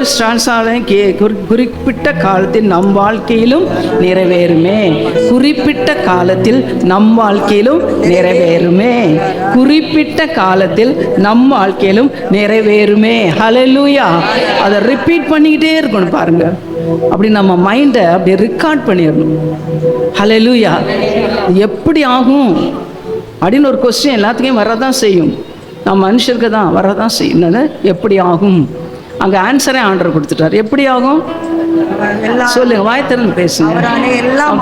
ஒவ்வொரு ஸ்டான்ஸாலையும் குறிப்பிட்ட காலத்தில் நம் வாழ்க்கையிலும் நிறைவேறுமே. குறிப்பிட்ட காலத்தில் நம் வாழ்க்கையிலும் நிறைவேறுமே. குறிப்பிட்ட காலத்தில் நம் வாழ்க்கையிலும் நிறைவேறுமே. ஹல்லேலூயா. அதை ரிப்பீட் பண்ணிக்கிட்டே இருக்கணும் பாருங்க. அப்படி நம்ம மைண்டை அப்படி ரெக்கார்ட் பண்ணிடணும். ஹல்லேலூயா. எப்படி ஆகும் அப்படின்னு ஒரு கொஸ்டின் எல்லாத்துக்கும் வரதான் செய்யும். நம்ம மனுஷருக்கு தான் வரதான் செய்யும். எப்படி ஆகும்? அங்கே ஆன்சரே ஆண்டர் கொடுத்துட்டார். எப்படி ஆகும் சொல்லுங்க, வாய் திறந்து பேசுங்க.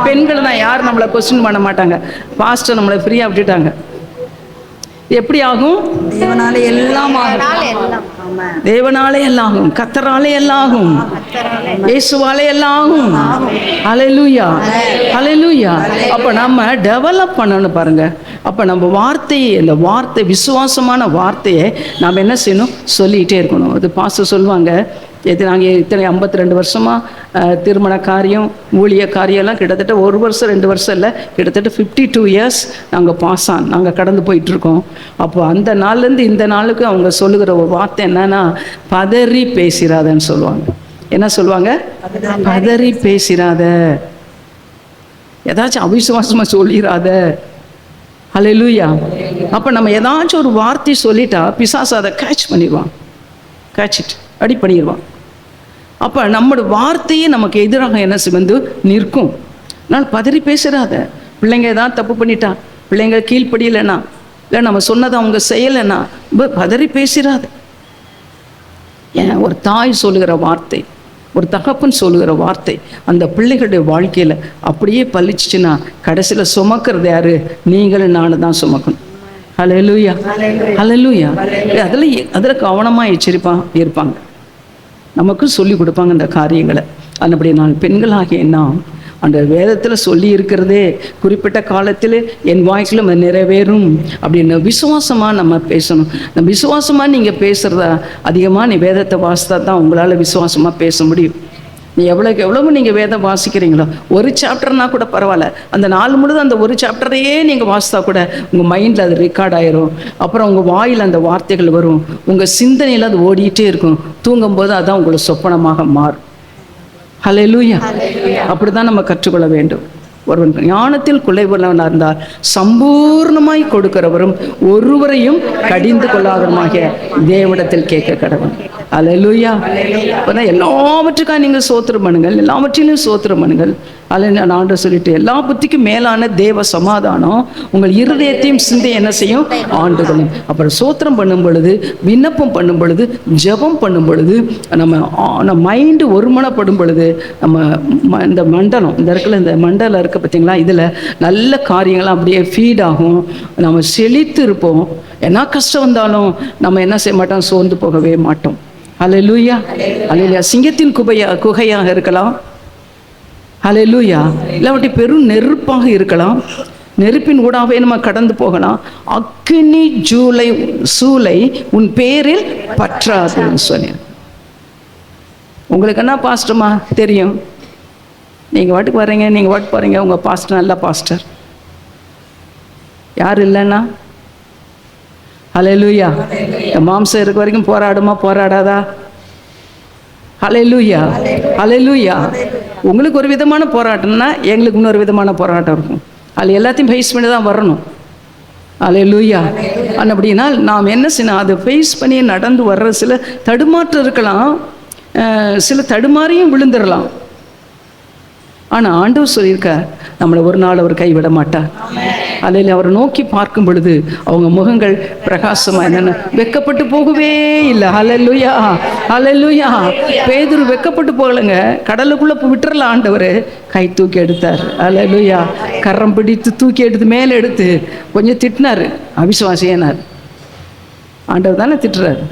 பெண்கள் தான், யாரும் நம்மளை கொஸ்டின் பண்ண மாட்டாங்க. பாஸ்டர் நம்மளை ஃப்ரீயாக விட்டுட்டாங்க. எப்படி ஆகும்? தேவனாலே எல்லாம் ஆகும். தேவனாலே எல்லாம் ஆகும். கர்த்தராலே எல்லாம் ஆகும். இயேசுவாலே எல்லாம் ஆகும். ஹல்லேலூயா, ஹல்லேலூயா. அப்போ நம்ம டெவலப் பண்ணணும் பாருங்க. அப்போ நம்ம வார்த்தையை, இந்த வார்த்தை, விசுவாசமான வார்த்தையை நாம் என்ன செய்யணும்? சொல்லிகிட்டே இருக்கணும். அது பாஸ்டர் சொல்லுவாங்க, நாங்கள் இத்தனை 52 வருஷமாக திருமண காரியம், ஊழிய காரியம்லாம் கிட்டத்தட்ட 1 வருஷம் 2 வருஷம் இல்லை, கிட்டத்தட்ட 52 இயர்ஸ் நாங்கள் கடந்து போயிட்டுருக்கோம். அப்போ அந்த நாள்லேருந்து இந்த நாளுக்கு அவங்க சொல்லுகிற ஒரு வார்த்தை என்னன்னா, பதறி பேசிடாதன்னு சொல்லுவாங்க. என்ன சொல்லுவாங்க? பதறி பேசிடாத, ஏதாச்சும் அவிசுவாசமாக சொல்லிடாத. ஹல்லேலூயா. அப்போ நம்ம ஏதாச்சும் ஒரு வார்த்தை சொல்லிட்டா பிசாசு அதை கேட்ச் பண்ணிடுவான். கேட்சிட்டு அடி பண்ணிடுவான். அப்போ நம்மளோட வார்த்தையே நமக்கு எதிராக என்ன வந்து நிற்கும். அதனால் பதறி பேசுகிறாத. பிள்ளைங்க ஏதாவது தப்பு பண்ணிட்டா, பிள்ளைங்க கீழ்ப்படியலைன்னா, இல்லை நம்ம சொன்னதை அவங்க செய்யலைன்னா பதறி பேசுகிறாத. ஏன் ஒரு தாய் சொல்லுகிற வார்த்தை, ஒரு தகப்பன் சொல்லுகிற வார்த்தை அந்த பிள்ளைகளுடைய வாழ்க்கையில் அப்படியே பழிச்சிச்சுன்னா கடைசியில் சுமக்கிறது யாரு? நீங்களும் நானும் தான் சுமக்கணும். ஹல்லேலூயா, ஹல்லேலூயா. அதில் கவனமாக எச்சரிப்பாக இருப்பாங்க. நமக்கு சொல்லி கொடுப்பாங்க இந்த காரியங்களை. அப்படி நான் பெண்களாகிய நாம் அந்த வேதத்தில் சொல்லி இருக்கிறதே குறிப்பிட்ட காலத்தில் என் வாய்க்கிலும் நிறைவேறும் அப்படின்னு விசுவாசமாக நம்ம பேசணும். நம்ம விசுவாசமாக நீங்கள் பேசுகிறதா அதிகமாக நீ வேதத்தை வாசித்தா தான் உங்களால் விசுவாசமாக பேச முடியும். நீ எவ்வளவு நீங்கள் வேதம் வாசிக்கிறீங்களோ, ஒரு சாப்டர்னா கூட பரவாயில்ல, அந்த நாள் முழுதும் அந்த ஒரு சாப்டரையே நீங்கள் வாசித்தா கூட உங்கள் மைண்டில் அது ரெக்கார்ட் ஆயிரும். அப்புறம் உங்கள் வாயில் அந்த வார்த்தைகள் வரும், உங்கள் சிந்தனையில் அது ஓடிக்கிட்டே இருக்கும். தூங்கும்போது அதான் உங்களுக்கு சொப்பனமாக மாறும். ஹல்லேலூயா. அப்படிதான் நம்ம கற்றுக்கொள்ள வேண்டும். ஒருவன் ஞானத்தில் குறைவுள்ளவனாக இருந்தால் சம்பூர்ணமாய் கொடுக்கிறவரும் ஒருவரையும் கடிந்து கொள்ளாதவருமாகிய தேவனிடத்தில் கேட்க கடவன். ஹல்லேலூயா. அப்போதான் எல்லாவற்றுக்காக நீங்கள் சோத்திரம் பண்ணுங்கள், எல்லாவற்றிலும் சோத்திரம் பண்ணுங்கள். அதில் நான் ஆண்டவர் சொல்லிட்டு, எல்லா புத்திக்கும் மேலான தேவ சமாதானம் உங்கள் இருதயத்தையும் சிந்தையை என்ன செய்யும்? ஆண்டுகளும். அப்புறம் சோத்திரம் பண்ணும் பொழுது, விண்ணப்பம் பண்ணும் பொழுது, ஜெபம் பண்ணும் பொழுது, நம்ம மைண்டு ஒருமனப்படும் பொழுது, நம்ம இந்த மண்டலம், இந்த இடத்துல இந்த மண்டலம் இருக்க பார்த்தீங்களா, இதில் நல்ல காரியங்கள்லாம் அப்படியே ஃபீட் ஆகும். நம்ம செழித்து இருப்போம். என்ன கஷ்டம் வந்தாலும் நம்ம என்ன செய்ய மாட்டோம்? சோர்ந்து போகவே மாட்டோம். ஹல்லேலூயா, ஹல்லேலூயா. சிங்கத்தின் குகையாக இருக்கலாம், ஹல்லேலூயா, இல்லாட்டி பெரும் நெருப்பாக இருக்கலாம், நெருப்பின் ஊடாகவே நம்ம கடந்து போகலாம். அக்கினி சூளை உன் பேரில் பற்றாதுன்னு சொன்னேன். உங்களுக்கு என்ன பாஸ்டர்மா தெரியும்? நீங்கள் வாட்டுக்கு வர்றீங்க, நீங்கள் வாட்டுக்கு போகிறீங்க, உங்கள் பாஸ்டர் நல்ல பாஸ்டர். யார் இல்லைன்னா? ஹல்லேலூயா. மாம்சம் இருக்க வரைக்கும் போராடாதா? ஹல்லேலூயா, ஹல்லேலூயா. உங்களுக்கு ஒரு விதமான போராட்டம்னா எங்களுக்கு இன்னொரு விதமான போராட்டம் இருக்கும். அது எல்லாத்தையும் ஃபேஸ் பண்ணி தான் வரணும். ஹல்லேலூயா. அப்படின்னா நாம் என்ன செய்யணும்? அதை ஃபேஸ் பண்ணி நடந்து வர்ற சில தடுமாற்றம் இருக்கலாம், சில தடுமாறியும் விழுந்துடலாம். ஆனால் ஆண்டவர் சொல்லியிருக்கார், நம்மளை ஒரு நாள் அவர் கைவிட மாட்டார். அதில் அவரை நோக்கி பார்க்கும் பொழுது அவங்க முகங்கள் பிரகாசமாக என்னென்ன வெக்கப்பட்டு போகவே இல்லை. ஹல்லேலூயா, ஹல்லேலூயா. பேதுரு வெக்கப்பட்டு போகலைங்க, கடலுக்குள்ளே விட்டுறலாம். ஆண்டவர் கை தூக்கி எடுத்தார். ஹல்லேலூயா. கரம் பிடித்து தூக்கி எடுத்து மேலே எடுத்து கொஞ்சம் திட்டினார். அவிசுவாசியனார். ஆண்டவர் தானே திட்டுறாரு.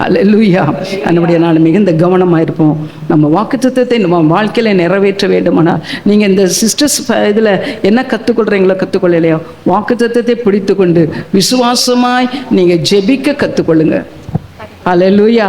அல்லேலூயா. அதனுடைய நான் மிகுந்த கவனமாக இருப்போம். நம்ம வாக்குத்தத்தத்தை நம்ம வாழ்க்கையில் நிறைவேற்ற வேண்டுமானால் நீங்கள் இந்த சிஸ்டர்ஸ் இதில் என்ன கற்றுக்கொள்கிறீங்களோ கற்றுக்கொள்ளலையோ வாக்குத்தத்தத்தை பிடித்து கொண்டு விசுவாசமாய் நீங்கள் ஜெபிக்க கற்றுக்கொள்ளுங்க. அல்லேலூயா.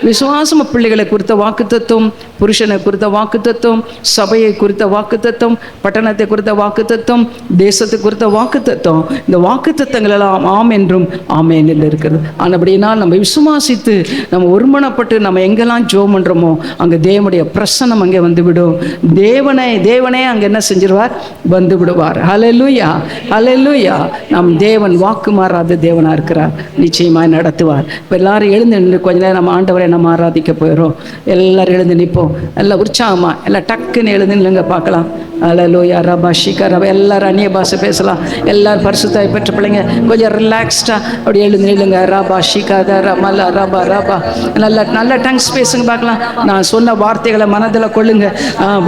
விசுவாசம பிள்ளைகளை குறித்த வாக்குத்தத்தம், புருஷனை குறித்த வாக்குத்தத்தம், சபையை குறித்த வாக்குத்தத்தம், பட்டணத்தை குறித்த வாக்குத்தத்தம், தேசத்தை குறித்த வாக்குத்தத்தம். இந்த வாக்குத்தத்தங்கள் எல்லாம் ஆம் என்றும் ஆமேன் என்று இருக்கிறது. ஆனபடினால் நம்ம விசுவாசித்து நம்ம ஒருமனப்பட்டு நம்ம எங்கெல்லாம் ஜெபம் பண்றோமோ அங்கே தேவனுடைய பிரசன்னம் அங்கே வந்து விடும். தேவனே அங்கே என்ன செஞ்சிருவார்? வந்து விடுவார். ஹல்லேலூயா, ஹல்லேலூயா. நம் தேவன் வாக்கு மாறாத தேவனா இருக்கிறார், நிச்சயமாய் நடத்துவார். இப்போ எல்லாரும் எழுந்து நின்று கொஞ்ச நேரம் நம்ம ஆண்டவரை நம்ம ஆராதிக்க போயிடும். எல்லாரும் எழுந்து நிற்போம், எல்லாம் உற்சாகமா, எல்லாம் டக்குன்னு எழுந்து நில்லுங்க பார்க்கலாம். ஹல்லேலூயா. ரபா ஷிகா ரபா. எல்லாரும் அந்நிய பாஷை பேசலாம். எல்லாரும் பரிசுத்தாய் பெற்ற பிள்ளைங்க கொஞ்சம் ரிலாக்ஸ்டா அப்படி எழுந்து நில்லுங்க. ரபா ஷிகா ரமலா ரபா ரபா. நல்ல டங்ஸ் பேசுங்க பார்க்கலாம். நான் சொன்ன வார்த்தைகளை மனதில் கொள்ளுங்க.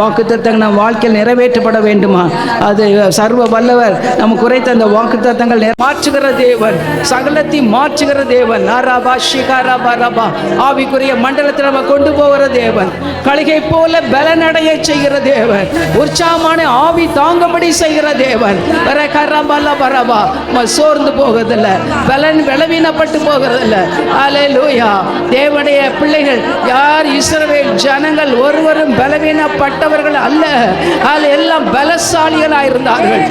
வாக்குத்தத்தங்கள் நம்ம வாழ்க்கையில் நிறைவேற்றப்பட வேண்டுமா? அது சர்வ வல்லவர் நம்ம குறைத்த அந்த வாக்குத்தத்தங்கள் மாற்றுகிற தேவன், சகலத்தை மாற்றுகிற தேவன். ரபா ஷிகா ரபா ரபா. ஆவிக்குரிய மண்டலத்தில் நம்ம கொண்டு போகிற தேவன், கழுகை போல பலனடைய செய்கிற தேவன், உற்சாகமான ஆவி தாங்கபடி செய்கிற தேவன். சோர்ந்து போகிறதில்ல, பலவீனப்பட்டு போகிறதில்ல. ஹல்லேலூயா. தேவனுடைய பிள்ளைகள் யார்? இஸ்ரவேல் ஜனங்கள் ஒருவரும் பலவீனப்பட்டவர்கள் அல்ல, எல்லாம் பலசாலிகளாக இருந்தார்கள்.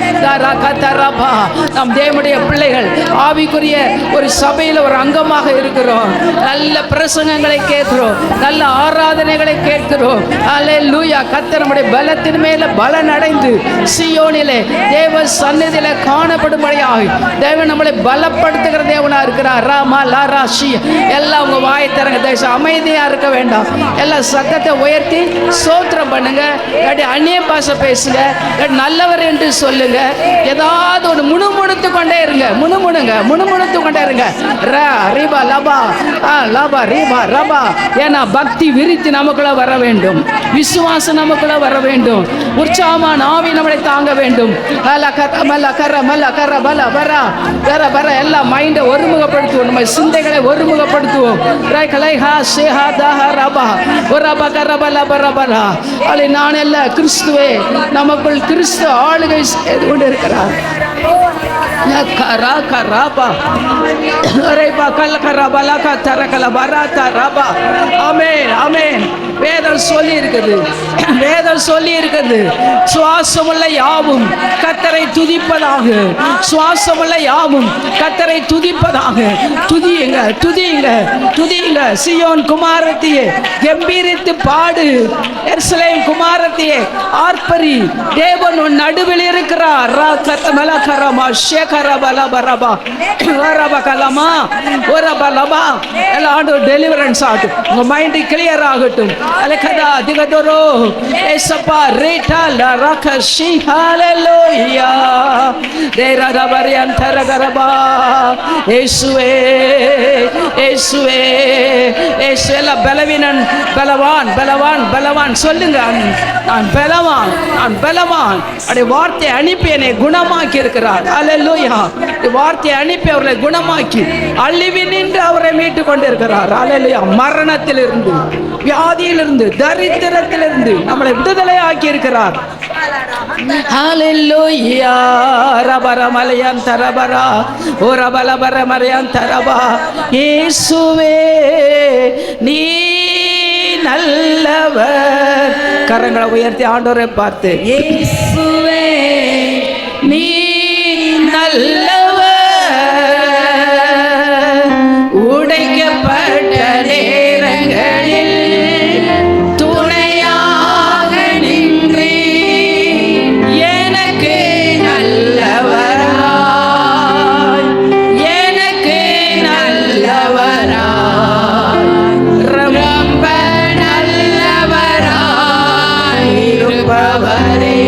நம் தேவனுடைய பிள்ளைகள் ஆவிக்குரிய ஒரு சபையில் ஒரு அங்கமாக இருக்கிறோம். நல்ல பிரசங்கங்களை கேட்கிறோம், நல்ல ஆராதனைகளை கேட்கிறோம். ஹல்லேலூயா. கர்த்தர் நம்முடைய பலத்தின் மேல பலன் அடைந்து சீயோனிலே தேவ சந்நிதியில காணப்படும்படியாக தேவன் நம்மளை பலப்படுத்துகிற தேவனா இருக்கிறார். ராமா லாரா ஷி. எல்லாம் உங்க வாயை தரங்க, தேசம் அமைதியா இருக்க வேண்டாம். எல்லாம் சத்தத்தை உயர்த்தி ஸ்தோத்திரம் பண்ணுங்க. அந்நிய பாஷை பேசுங்க, நல்லவர் என்று சொல்லுங்க. ஏதாவது ஒரு முணுமுணுத்து கொண்டே இருங்க, முணுமுணுத்து கொண்டே இருங்க. ரீபா லபா லபா ரீபா ரபா. ஏன்னா பக்தி விரித்து நமக்குள்ள வர வேண்டும், விசுவாசம் நமக்குள்ள வர வேண்டும், உற்சாகமான ஆவி நம்மளை தாங்க வேண்டும். எல்லாம் மைண்டை ஒருமுகப்படுத்துவோம், நம்ம சிந்தைகளை ஒருமுகப்படுத்துவோம். நான் அல்ல, கிறிஸ்துவே நமக்குள் கிறிஸ்து ஆளுகை செய்து கொண்டு இருக்கிறார். வேதம் சொல்லி இருக்குது, வேதம் சொல்லி இருக்குது. சுவாசமுள்ள யாவும் கர்த்தரை துதிப்பதாக, சுவாசமுள்ள யாவும் கர்த்தரை துதிப்பதாக. துதியுங்க, துதியுங்க, துதியுங்க. சீயோன் குமாரத்தியே கம்பீரித்து பாடு, எருசலேம் குமாரத்தியே ஆர்ப்பரி, தேவன் உன் நடுவில் இருக்கிறார். டெலிவரன்ஸ் ஆகட்டும், உங்க மைண்ட் கிளியர் ஆகட்டும். சொல்லுங்க, நான் பலவான், நான் பலவான். வார்த்தை அனுப்பி என்னை குணமாக்கி இருக்கிறார். அல்லேலூயா. வார்த்தையை அனுப்பி அவர்களை குணமாக்கி அழிவினின்று அவரை மீட்டு கொண்டிருக்கிறார். அல்லேலூயா. மரணத்திலிருந்து, வியாதியிலிருந்து, தரித்திரத்திலிருந்து நம்மளை விடுதலை ஆக்கி இருக்கிறார். ஹல்லேலூயா. ரபரமலையன் தரபரா ஓ ரபலபரமலையன் தரபா. இயேசுவே நீ நல்லவர். கரங்களை உயர்த்தி ஆண்டவரை பார்த்து, இயேசுவே நீ நல்லவர். உடைக்கப்பட்ட நேரங்களில் துணையாக நின்றி எனக்கு நல்லவராய், எனக்கு நல்லவராய், ரொம்ப நல்லவராய் இருப்பவரே.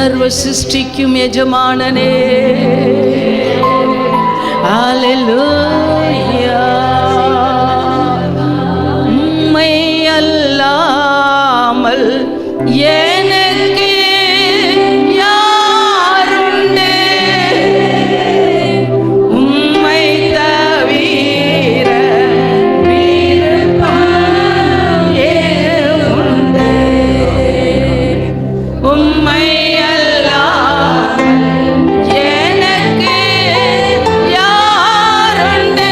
சர்வ சிருஷ்டிக்கும் எஜமானனே. அல்லேலூயா. உம்மை அல்லாமல் எனக்கு யாருண்டு? உம்மை தவிர விருப்பம் ஏதுண்டு? உம்மை அல்லாமல் எனக்கு யாருண்டு?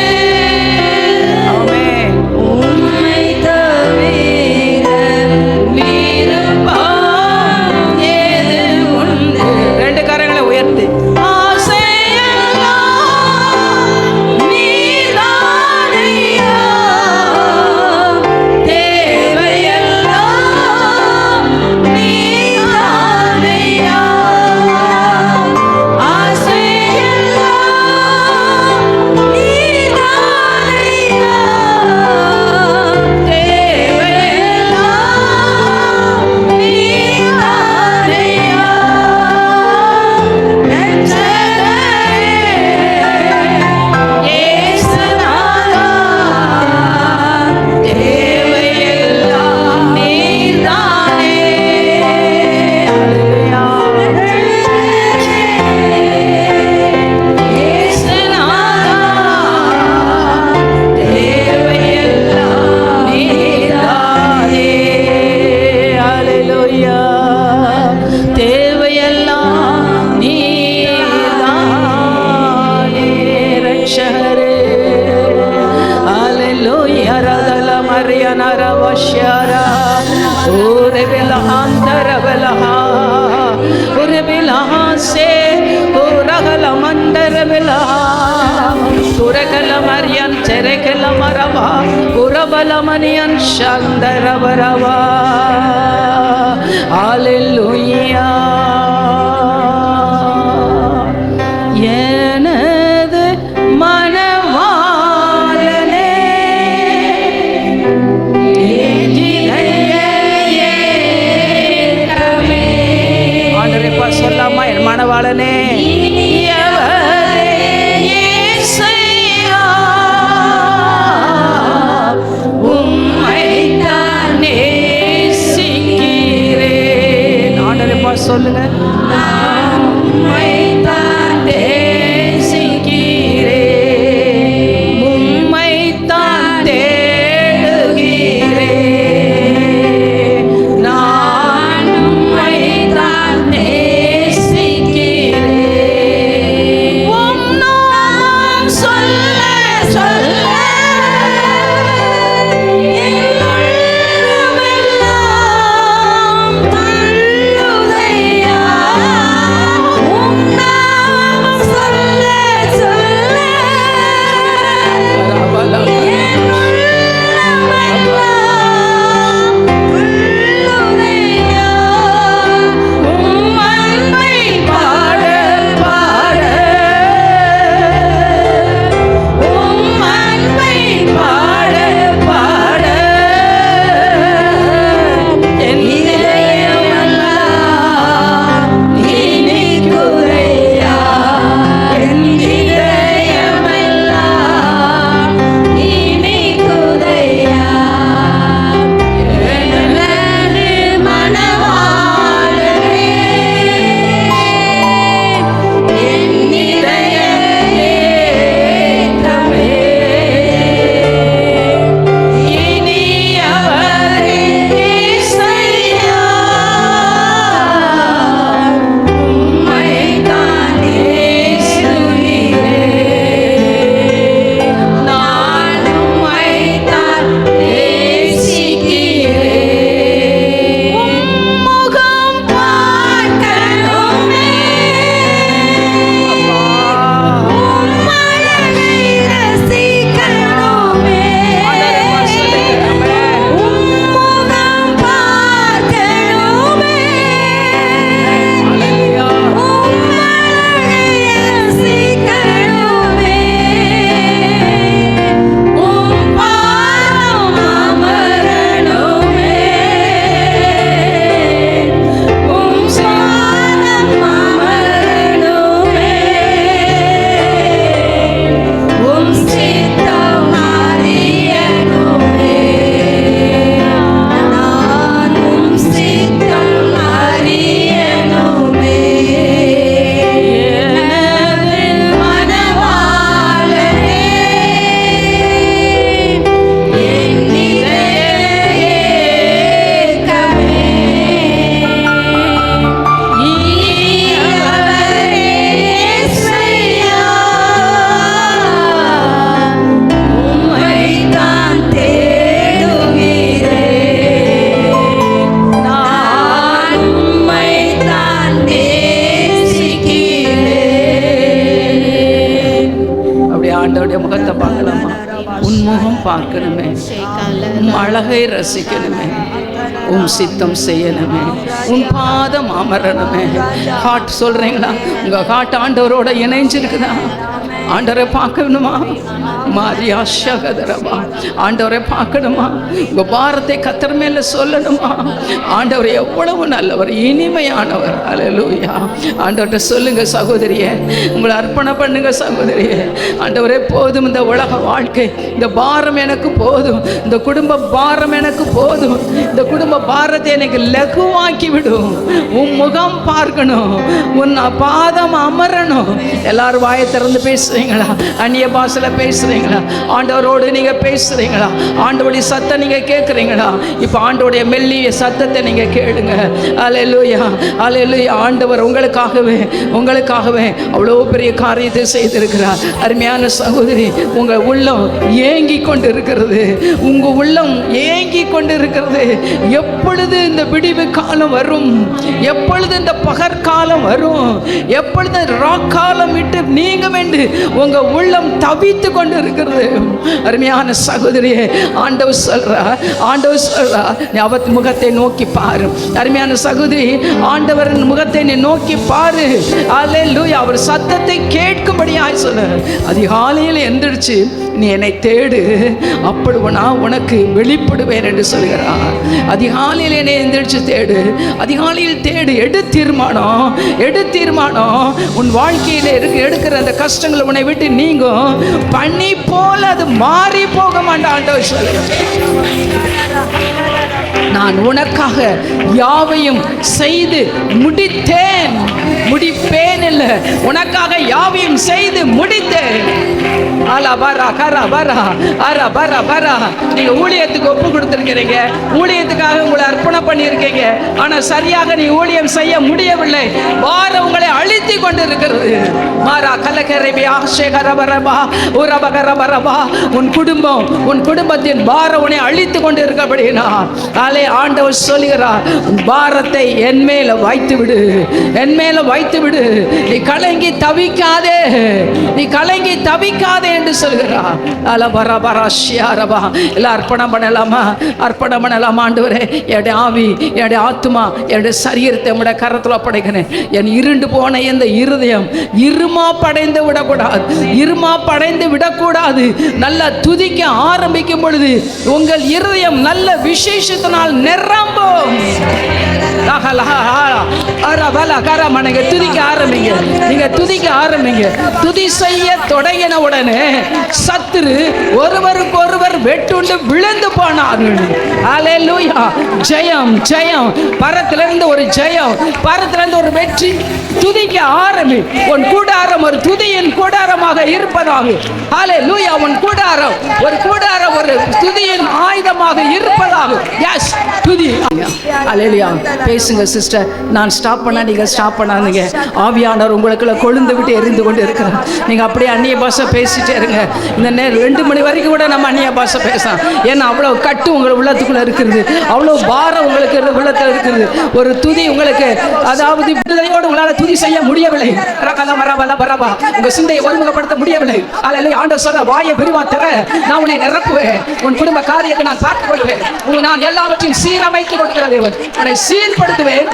ஆமென். உம்மை தவிர விருப்பம் ஏது உண்டு? ரெண்டு கரங்களை உயர்த்து. ஆசையெல்லாம் நீதானையா, தேவையெல்லாம் நீதானையா. ஆசையெல்லாம் நீதானையா, தேவையெல்லாம் நீதானையா. இயேசுநாதா, தேவையெல்லாம் நீதானே. இயேசுநாதா, தேவையெல்லாம் நீதானே. அல்லேலூயா. தேவையெல்லாம் நீதானே ரட்சகரே. அல்லேலூயா. ரதல மரியனர வஷ்யரா ஓரெபிலஹாந்தர பலஹா ஓரெபிலஹாசே ஓரகல மண்டர பலஹா சுரகல மரியன் செரகல மரவா உரபல மணியன் சந்தர வரவா. அல்லேலூயா. எனது மணவாளனே, ஆண்டவரே சொல்லாமா, என் மணவாளனே எவரே இயேசையா, உம்மைத்தான் நேசிக்கிறேன். ஆண்டவரே சொல்லுங்க. உம்மைத்தான் நேசிக்கிறேன், உம்மைத்தான் தேடுகிறேன், நான் உம்மைத்தான் நேசிக்கிறேன். உம் நாமம் சொல்ல சொல்ல என் உள்ளமெல்லாம் துள்ளுதையா. உம் உன் முகம் பார்க்கணுமே, உன் அழகை ரசிக்கணுமே, உன் சித்தம் செய்யணுமே, உன் பாதம் அமரணுமே. ஹார்ட் சொல்றீங்களா? உங்க ஹார்ட் ஆண்டவரோட இணைஞ்சிருக்குதா? ஆண்டவரை பார்க்கணுமா? மாரியா ஷகதரமா, ஆண்டவரை பார்க்கணுமா? உங்க பாரத்தை கர்த்தர் மேல சொல்லணுமா? ஆண்டவர் எவ்வளவு நல்லவர், இனிமையானவர். அல்லேலூயா. ஆண்டவர்கிட்ட சொல்லுங்க சகோதரியே, உங்களை அர்ப்பணம் பண்ணுங்க சகோதரியே. ஆண்டவரே, போதும் இந்த உலக வாழ்க்கை, இந்த பாரம் எனக்கு போதும், இந்த குடும்ப பாரம் எனக்கு போதும், இந்த குடும்ப பாரத்தை எனக்கு லகுவாக்கி விடும். உன் முகம் பார்க்கணும், உன் பாதம் அமரணும். எல்லாரும் வாயை திறந்து பேசுறீங்களா? அந்நிய பாஷையில பேசுறீங்களா? ஆண்டவரோடு நீங்க பேசுறீங்களா? ஆண்டவருடைய சத்தம் நீங்க கேட்குறீங்களா? இப்போ ஆண்டவருடைய மெல்லிய சத்தத்தை நீங்க கேளுங்க. அல்லேலூயா, அல்லேலூயா. ஆண்டவர் உங்களுக்காகவே அவ்வளோ பெரிய காரியத்தை செய்திருக்கிறார். அருமையான சகோதரி, உங்க உள்ளம் ஏங்கி கொண்டு இருக்கிறது, உங்க உள்ளம் ஏங்கி கொண்டு இருக்கிறது. எப்பொழுது இந்த விடிவு காலம் வரும்? எப்பொழுது இந்த பகற்காலம் வரும்? எப்பொழுது ராக்காலம் விட்டு நீங்கும் என்று உங்க உள்ளம் தவித்து கொண்டு இருக்கிறது. அருமையான சகோதரியே, ஆண்டவர் சொல்றா, நீ அவர் முகத்தை நோக்கி பாரு. அருமையான சகோதரி, ஆண்டவரின் முகத்தை நீ நோக்கி பாரு. அல்லேலூயா. அவர் சத்தத்தை கேட்கும்படியாய் சொல்ல. அதிகாலையில் எந்திரிச்சு நீ என்னை தேடு, அப்படி நான் உனக்கு வெளிப்படுவேன் என்று சொல்கிறார். அதிகாலையில் என்னை எந்திரிச்சு தேடு, அதிகாலையில் தேடு. எடு தீர்மானம். உன் வாழ்க்கையில் எடுக்கிற அந்த கஷ்டங்களை உன்னை விட்டு நீங்கும். பனி போல அது மாறி போக மாட்டான். ஆண்டவர் சொல்கிறார், நான் உனக்காக யாவையும் செய்து முடிப்பேன் இல்ல, உனக்காக யாவையும் செய்து முடித்தேன். நீங்க ஊழியத்துக்கு ஒப்பு கொடுத்திருக்கிறீங்க, ஊழியத்துக்காக உங்களை அர்ப்பணம் பண்ணியிருக்கீங்க. ஆனா சரியாக நீ ஊழியம் செய்ய முடியவில்லை. பாரம் உங்களை அழித்து கொண்டு இருக்கிறது. மாறா கலகரபி ஆஷேகரபரபா உரபகரபரபா. உன் குடும்பத்தின் பாரம் உன்னை அழித்து கொண்டு இருக்கபடினா ஆண்டவர் சொல்லுகிறார், பாரத்தை என் மேல வைத்து விடு. நீ கலங்கி தவிக்காதே என்று சொல்கிறார். எல்லாம் அர்ப்பணம் பண்ணலாமா? ஆண்டவரே, என்னுடைய ஆவி, என்னுடைய ஆத்துமா, என்னுடைய சரீரத்தை உம்முடைய கரத்தில் ஒப்படைக்கிறேன். என் இருண்டு போன இந்த இருதயம் இருமா படைந்து விடக்கூடாது. நல்லா துதிக்க ஆரம்பிக்கும் பொழுது உங்கள் இருதயம் நல்ல விசேஷத்தினால் நிரம்பும். நீங்க துதிக்க ஆரம்பிங்க. துதி செய்ய தொடங்கின உடனே சத்துரு ஒருவருக்கொருவர் வெட்டுண்டு விழுந்து போனார்கள். அல்லேலூயா. ஜெயம். பரத்திலிருந்து ஒரு ஜெயம், பரத்திலிருந்து ஒரு வெற்றி. துதிக்க ஆரம்பி. உன் கூடாரம் ஒரு துதியின் கூடாரமாக இருப்பதாக. அல்லேலூயா. உன் கூடாரம் ஒரு துதியின் ஆயுதமாக இருப்பதாக. எஸ், துதி. அல்லேலூயா. பேசுங்க சிஸ்டர். நான் ஸ்டாப் பண்ணா நீங்க ஸ்டாப் பண்ணாதீங்க. ஆவியானவர் உங்களுக்குள்ள கொழுந்து விட்டு எரிந்து கொண்டு இருக்கிறார். நீங்க அப்படியே அந்நிய பாஷை பேசிட்டே இருங்க. இந்த நேரம் 2 மணி வரைக்கும் கூட நம்ம அந்நிய பாஷை பேசலாம். ஏன்னா அவ்வளவு கட்டு உங்கள் உள்ளத்துக்குள்ள இருக்கிறது, அவ்வளவு பாரம் உங்களுக்கு உள்ளத்தில் இருக்கிறது. ஒரு துதி உங்களுக்கு, அதாவது விடுதலையோடு உங்களால் துதி செய்ய முடியவில்லை. உங்க சிந்தையை ஒருமுகப்படுத்த முடியவில்லை. ஆண்டவர் சொல்ற, வாயை விரிவா தர, நான் உன்னை நிரப்புவேன். உன் குடும்ப காரியத்தை நான் பார்த்துக் கொள்வேன். நான் எல்லாவற்றையும் சீரமைத்து கொடுக்கிற தேவன். உன்னை சீர்படுத்துவேன்,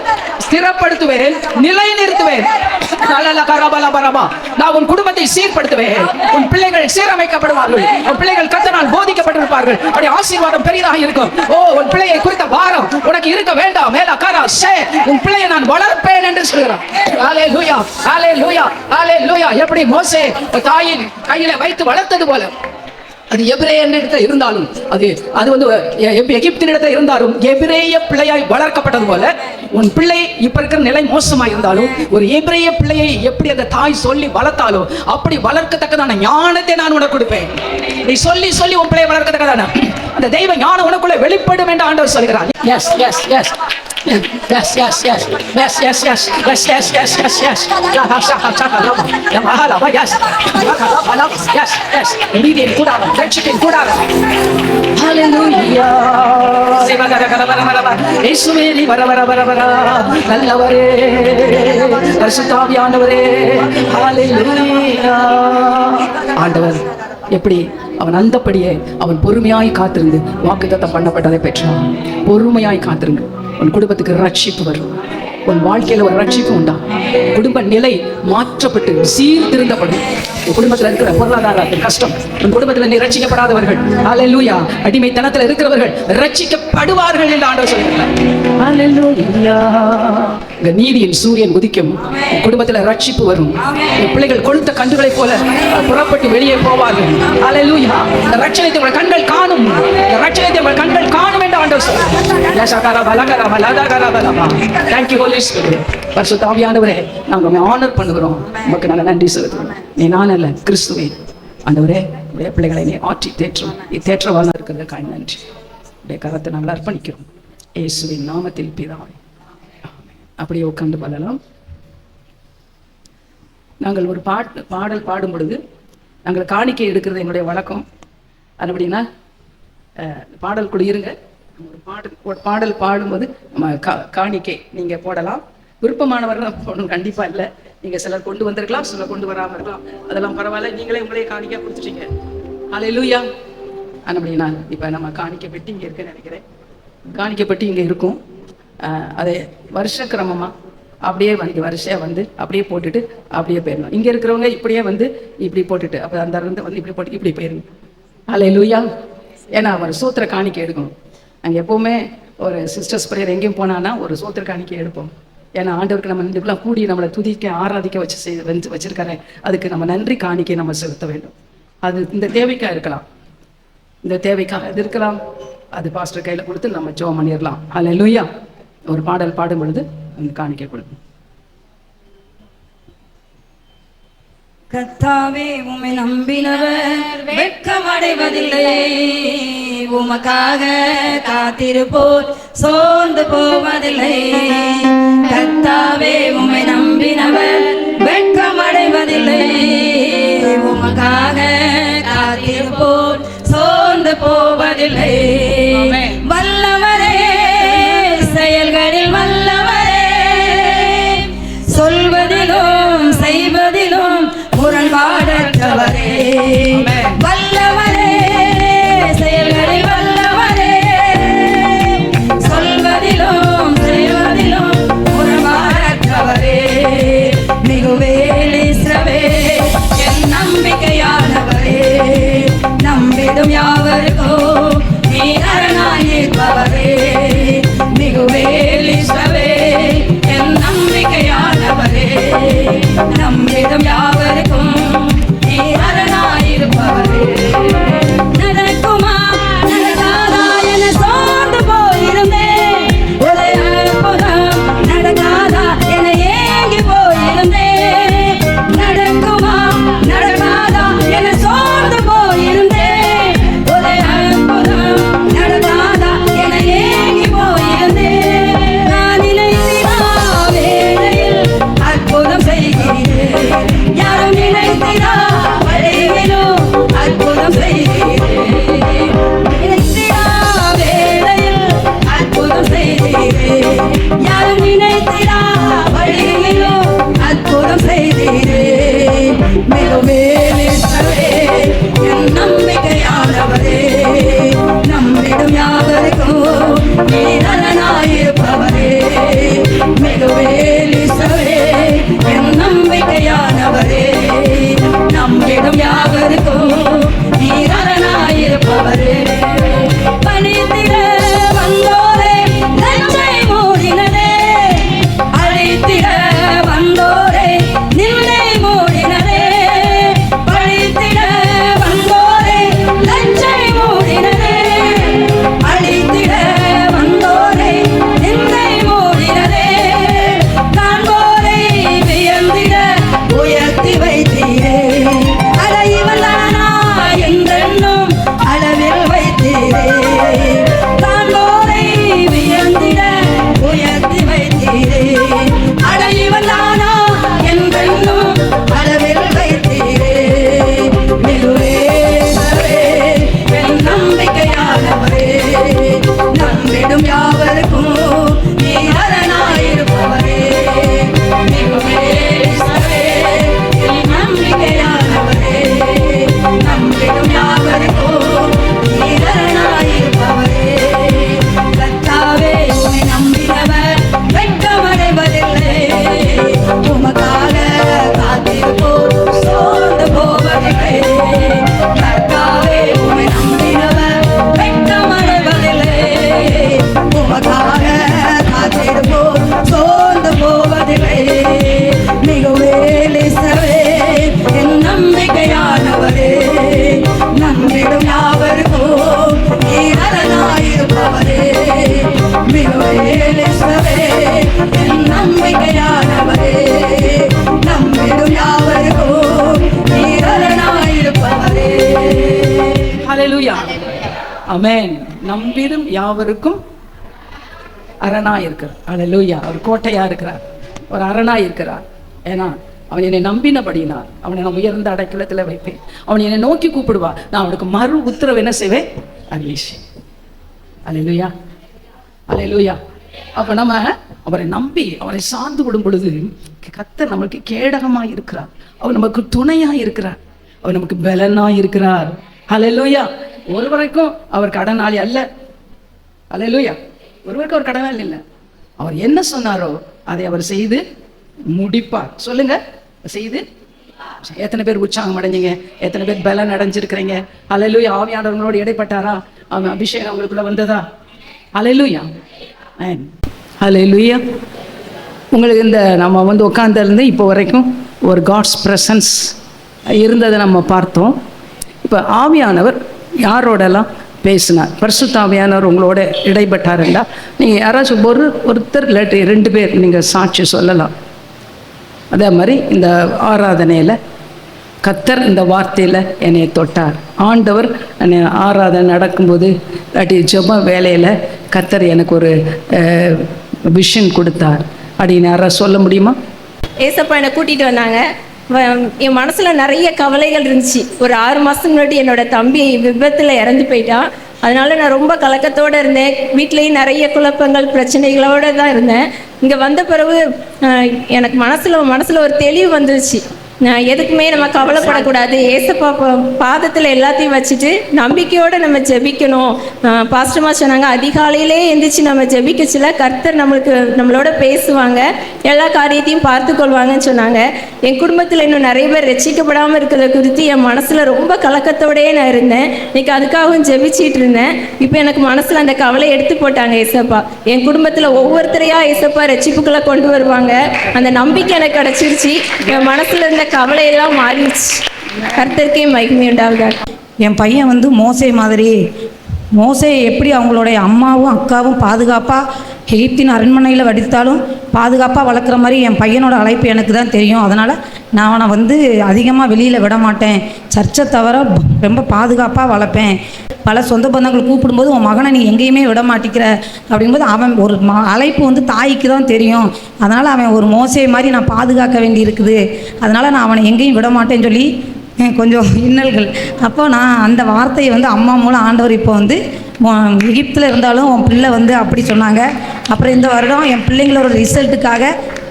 ஸ்திரப்படுத்துவேன், நிலைநிறுத்துவேன். நான் உன் குடும்பத்தை சீர்படுத்துவேன். உன் பிள்ளைகள் சீரமைக்கப்படுவார்கள். உன் பிள்ளைகள் கர்த்தரால் போதிக்கப்பட்டிருப்பார்கள். அப்படி ஆசீர்வாதம் பெரிதாக இருக்கும். உன் பிள்ளையை குறித்த பாரம் உனக்கு இருக்க வேண்டாம். உன் பிள்ளையை நான் வளர்ப்பேன் என்று சொல்கிறார். அல்லேலூயா, அல்லேலூயா, அல்லேலூயா. எப்படி மோசே தாயின் கையில வைத்து வளர்த்தது போல, அது எபிரேயனிடத்தில் இருந்தாலும், அது எகிப்தினிடத்தில் இருந்தாலும் எபிரேய பிள்ளையாய் வளர்க்கப்பட்டது போல, உன் பிள்ளை இப்ப இருக்கிற நிலை மோசமாக இருந்தாலும் ஒரு எபிரேய பிள்ளையை எப்படி அந்த தாய் சொல்லி வளர்த்தாலோ அப்படி வளர்க்கத்தக்கதான ஞானத்தை நான் உனக்கு கொடுப்பேன். நீ சொல்லி உன் பிள்ளையை வளர்க்கத்தக்கதான அந்த தெய்வ ஞானம் உனக்குள்ள வெளிப்படும் என்று ஆண்டவர் சொல்கிறார். Yes yes yes Yes. Immediate கூடாரம், ரட்சிப்பின் கூடாரம். Hallelujah. இயேசுவே நீ வர நல்லவரே, பரிசுத்த ஆவியானவரே. Hallelujah. ஆண்டவர் எப்படி அவன் அந்தப்படியே அவன் பொறுமையாய் காத்திருந்து வாக்குத்தத்தம் பண்ணப்பட்டதை பெற்றான். பொறுமையாய் காத்திருங்க, உன் குடும்பத்துக்கு ரட்சிப்பு வரும். உன் வாழ்க்கையில ஒரு ரட்சிப்பு உண்டா? குடும்ப நிலை மாற்றப்பட்டு சீர்திருந்தப்படும். உன் குடும்பத்தில் இருக்கிற பொருளாதார கஷ்டம், உன் குடும்பத்தில் நீ ரட்சிக்கப்படாதவர்கள், அல்லேலூயா, அடிமைத்தனத்தில் இருக்கிறவர்கள் ரட்சிக்கப்படுவார்கள் என்று ஆண்டவர் சொல்கிறார். அல்லேலூயா. இந்த நீதியின் சூரியன் உதிக்கும், உன் குடும்பத்தில் ரட்சிப்பு வரும். உன் பிள்ளைகள் கொழுத்த கன்றுகளை போல புறப்பட்டு வெளியே போவார்கள். அல்லேலூயா. இந்த ரட்சணத்தை உங்கள் கண்கள் காணும், இந்த ரட்சணத்தை உங்கள் கண்கள் காணும் என்று ஆண்டவர் சொல்கிறார். Thank you, Holy Spirit. பரிசுத்த ஆவியானவரே, நாங்கள் ஆனர் பண்ணுகிறோம். உமக்கு நாங்கள் நன்றி செலுத்துகிறோம். நீ நான் அல்ல, கிறிஸ்துவே. ஆண்டவரே, உடைய பிள்ளைகளை நீ ஆற்றி தேற்றும், நீ தேற்றவான இருக்கிறதுக்காக நன்றி. உடைய கரத்தை நாங்கள் அர்ப்பணிக்கிறோம். இயேசுவின் நாமத்தில் பிதாவே. அப்படியே உட்கார்ந்து பாடலாம். நாங்கள் ஒரு பாடல் பாடும் பொழுது நாங்கள் காணிக்கை எடுக்கிறது என்னுடைய வழக்கம். அதுபடினா பாடல் கூட இருங்க. ஒரு பாடல் பாடும்போது நம்ம காணிக்கை நீங்கள் போடலாம். விருப்பமானவர்கள் போடணும் கண்டிப்பாக இல்லை. நீங்கள் சிலர் கொண்டு வந்திருக்கலாம், சிலர் கொண்டு வராமல் இருக்கலாம். அதெல்லாம் பரவாயில்ல, நீங்களே உங்களே காணிக்கை கொடுத்துட்டீங்க. அல்லேலூயா. அப்படின்னா இப்போ நம்ம காணிக்கை பெட்டி இங்கே இருக்குன்னு நினைக்கிறேன். காணிக்கை பெட்டி இங்கே இருக்கும். அதை வருஷ கிரமமாக அப்படியே வந்து வரிசையாக வந்து அப்படியே போட்டுட்டு அப்படியே போயிடணும். இங்கே இருக்கிறவங்க இப்படியே வந்து இப்படி போட்டுட்டு அப்போ அந்த வந்து இப்படி போட்டு இப்படி போயிடணும். அல்லேலூயா. ஏன்னா அவர் சூத்திர காணிக்கை எடுக்கணும். நாங்கள் எப்போவுமே ஒரு சிஸ்டர்ஸ் ப்ரேயர் எங்கேயும் போனான்னா ஒரு சூத்திர காணிக்கை எடுப்போம். ஏன்னா ஆண்டவருக்கு நம்ம இதுக்கெல்லாம் கூடி நம்மளை துதிக்க ஆராதிக்க வச்சிருக்காரு. அதுக்கு நம்ம நன்றி காணிக்கை நம்ம செலுத்த வேண்டும். அது இந்த தேவைக்காக இருக்கலாம், இந்த தேவைக்காக இது இருக்கலாம். அது பாஸ்டர் கையில் கொடுத்து நம்ம ஜெபம் பண்ணிடலாம். அல்லேலூயா. ஒரு பாடல் பாடும் பொழுது அந்த காணிக்கை கொடுக்கும். கர்த்தாவே, உம்மை நம்பினவர் வெட்கமடைவதில்லை. உமக்காக காத்திருப்போர் சோர்ந்து போவதில்லை. கர்த்தாவே, உம்மை நம்பினவர் வெட்கமடைவதில்லை. உமக்காக காத்திருப்போர் சோர்ந்து போவதில்லை. வல்லவரே, செயல்களில் வல்லவரே, சொல்வதிலும் செய்வதிலும் முரண்பாடற்றவரே. வல்லவரே, செயல்களில் வல்லவரே, சொல்வதிலும் செய்வதிலும் முரண்பாடற்றவரே. மிகுவேல் இஸ்ரவேல் என் நம்பிக்கையானவரே, நம்பிடும் யாவருக்கும் நீர் அரணாய் நிற்பவரே. மிகுவேல் இஸ்ரவேல் என் நம்பிக்கையானவரே, நம்பிடும் யாவருக்கும் நீர் அரணாய் இருப்பவரே. நடக்குமா நடக்காதா என சோர்ந்து போயிருந்தேன். ஒரு அற்புதம் நடக்காதா என ஏங்கி போயிருந்தேன். நடக்குமா நடக்காதா என சோர்ந்து போயிருந்தேன். ஒரு அற்புதம் நடக்காதா என ஏங்கி போயிருந்தேன். நான் நினைத்தா வேளையில் அற்புதம் செய்ய ஆமென். நம்பிடும் யாவருக்கும் அரணா இருக்கிறார். அல்லேலூயா. அவர் கோட்டையா இருக்கிறார், ஒரு அரணா இருக்கிறார். ஏன்னா அவன் என்னை நம்பினபடினார் அவனை நான் உயர்ந்த அடைக்கலத்தில் வைப்பேன். அவன் என்னை நோக்கி கூப்பிடுவான், நான் அவனுக்கு மறு உத்தரவு என்ன செய்வேன்? அருளேன். அல்லேலூயா, அல்லேலூயா. அப்ப நம்ம அவரை நம்பி அவரை சார்ந்து விடும் பொழுது கர்த்தர் நமக்கு கேடகமாய் இருக்கிறார், அவர் நமக்கு துணையா இருக்கிறார், அவர் நமக்கு பலனா இருக்கிறார். அல்லேலூயா. ஒருவரைக்கும் அவர் கடனாளி அல்ல. அல்லேலூயா. ஒருவருக்கு அவர் கடனாளி இல்லை. அவர் என்ன சொன்னாரோ அதை அவர் செய்து முடிப்பார். சொல்லுங்க, செய்து. எத்தனை பேர் உற்சாகம் அடைஞ்சிங்க? எத்தனை பேர் பலன் அடைஞ்சிருக்கிறீங்க? அல்லேலூயா. ஆவியானவர்களோடு இடைப்பட்டாரா? அவன் அபிஷேகம் உங்களுக்குள்ள வந்ததா? அல்லேலூயா, அல்லேலூயா. உங்களுக்கு இந்த நம்ம உட்கார்ந்திருந்து இப்போ வரைக்கும் ஒரு காட்ஸ் பிரசன்ஸ் இருந்ததை நம்ம பார்த்தோம். இப்போ ஆவியானவர் யாரோடலாம் பேசினார்? பரிசுத்த ஆவியானவர் உங்களோட இடைப்பட்டாருண்டா நீங்கள் யாராச்சும் ஒருத்தர் இல்லாட்டி 2 பேர் நீங்கள் சாட்சி சொல்லலாம். அதே மாதிரி இந்த ஆராதனையில் கர்த்தர் இந்த வார்த்தையில் என்னை தொட்டார். ஆண்டவர் என்னை ஆராதனை நடக்கும்போது இல்லாட்டி ஜெப வேலையில் கர்த்தர் எனக்கு ஒரு விஷன் கொடுத்தார் அப்படின்னு யாராவது சொல்ல முடியுமா? ஏசப்பா என்னை கூட்டிகிட்டு வந்தாங்க. என் மனசில் நிறைய கவலைகள் இருந்துச்சு. ஒரு 6 மாதத்துக்கு முன்னாடி என்னோட தம்பி விபத்தில் இறந்து போயிட்டான். அதனால நான் ரொம்ப கலக்கத்தோடு இருந்தேன். வீட்லேயும் நிறைய குழப்பங்கள் பிரச்சனைகளோடு தான் இருந்தேன். இங்கே வந்த பிறகு எனக்கு மனசில் ஒரு தெளிவு வந்துருச்சு. எதுக்குமே நம்ம கவலைப்படக்கூடாது, ஏசப்பா பாதத்தில் எல்லாத்தையும் வச்சுட்டு நம்பிக்கையோடு நம்ம ஜெபிக்கணும். பாஸ்டர்மா சொன்னாங்க, அதிகாலையிலே எந்திரிச்சு நம்ம ஜெபிக்கச்சில கர்த்தர் நம்மளோட பேசுவாங்க, எல்லா காரியத்தையும் பார்த்து கொள்வாங்கன்னு சொன்னாங்க. என் குடும்பத்தில் இன்னும் நிறைய பேர் ரட்சிக்கப்படாமல் இருக்கிறத குறித்து என் மனசில் ரொம்ப கலக்கத்தோடையே நான் இருந்தேன். இன்னைக்கு அதுக்காகவும் ஜெபிச்சிட்டு இருந்தேன். இப்போ எனக்கு மனசில் அந்த கவலை எடுத்து போட்டாங்க ஏசப்பா. என் குடும்பத்தில் ஒவ்வொருத்தரையா ஏசப்பா ரட்சிப்புக்களை கொண்டு வருவாங்க. அந்த நம்பிக்கை எனக்கு கிடச்சிருச்சு. என் மனசில் இருந்த கவலையெல்லாம் மாறிடுச்சு. கர்த்தருக்கே மகிமை உண்டாகுதா. என் பையன் மோசே மாதிரி, மோசே எப்படி அவங்களுடைய அம்மாவும் அக்காவும் பாதுகாப்பாக எகிப்தின் அரண்மனையில் வடித்தாலும் பாதுகாப்பாக வளர்க்குற மாதிரி என் பையனோட அழைப்பு எனக்கு தான் தெரியும். அதனால் நான் அவனை அதிகமாக வெளியில் விட மாட்டேன். சர்ச்சை தவிர ரொம்ப பாதுகாப்பாக வளர்ப்பேன். பல சொந்த பந்தங்கள் கூப்பிடும்போது உன் மகனை நீ எங்கேயுமே விட மாட்டேங்கிற அப்படிங்கும்போது அவன் ஒரு அழைப்பு தாய்க்கு தான் தெரியும். அதனால் அவன் ஒரு மோசே மாதிரி நான் பாதுகாக்க வேண்டி இருக்குது. அதனால் நான் அவனை எங்கேயும் விட மாட்டேன்னு சொல்லி கொஞ்சம் இன்னல்கள். அப்போ நான் அந்த வார்த்தையை அம்மா மூலம் ஆண்டவர் இப்போ எகிப்தில் இருந்தாலும் உன் பிள்ளை அப்படி சொன்னாங்க. அப்புறம் இந்த வருடம் என் பிள்ளைங்களோட ரிசல்ட்டுக்காக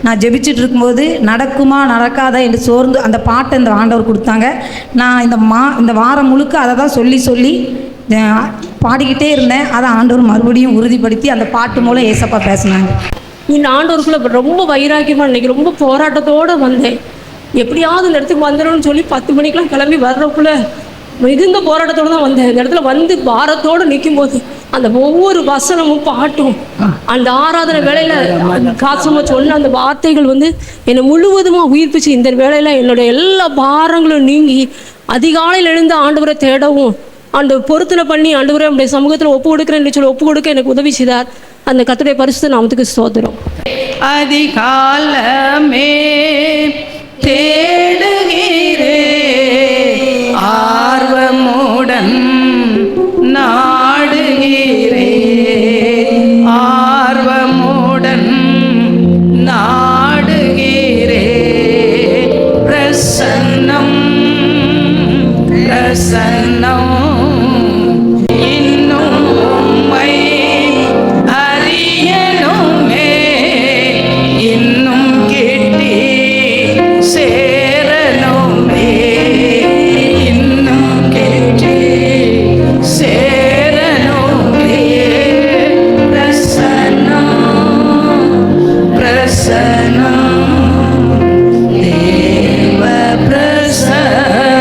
நான் ஜெபிச்சுட்டு இருக்கும்போது நடக்குமா நடக்காதா என்று சோர்ந்து அந்த பாட்டை இந்த ஆண்டவர் கொடுத்தாங்க. நான் இந்த வாரம் முழுக்க அதை தான் சொல்லி பாடிக்கிட்டே இருந்தேன். அதை ஆண்டவர் மறுபடியும் உறுதிப்படுத்தி அந்த பாட்டு மூலம் ஏசப்பா பேசினாங்க. இந்த ஆண்டவருக்குள்ளே ரொம்ப வைராக்கியமாக இன்றைக்கி ரொம்ப போராட்டத்தோடு வந்தேன். எப்படியாவது இந்த இடத்துக்கு வந்துடணும்னு சொல்லி 10 மணிக்கெலாம் கிளம்பி வர்றதுக்குள்ளே மிகுந்த போராட்டத்தோடு தான் வந்தேன். இந்த இடத்துல பாரத்தோடு நிற்கும்போது அந்த ஒவ்வொரு வசனமும் பாட்டும் அந்த ஆராதனை வேலையில் காசமாக சொன்ன அந்த வார்த்தைகள் என்னை முழுவதுமாக உயிர்ப்பிச்சு. இந்த வேலையில் என்னுடைய எல்லா பாரங்களும் நீங்கி அதிகாலையில் எழுந்து ஆண்டவரை தேடவும் அந்த பொருத்தனை பண்ணி ஆண்டவரை நம்முடைய சமூகத்தில் ஒப்பு கொடுக்குறேன்னு சொல்லி ஒப்பு கொடுக்க எனக்கு உதவி செய்தார். அந்த கர்த்தருடைய பரிசுத்த நாமத்துக்கு ஸ்தோத்திரம். அதிகாலமே தேடுகிறே ஆர்வமுடன் நாடுகிறே ஆர்வமுடன் நாடுகிறே பிரசன்னம் பிரசன்னம் இன்னும் உம்மை அறியணுமே இன்னும் கிட்டி சேரணுமே இன்னும் கிட்டி சேரணுமே பிரசன்னம் பிரசன்னம் தேவ பிரசன்னம்.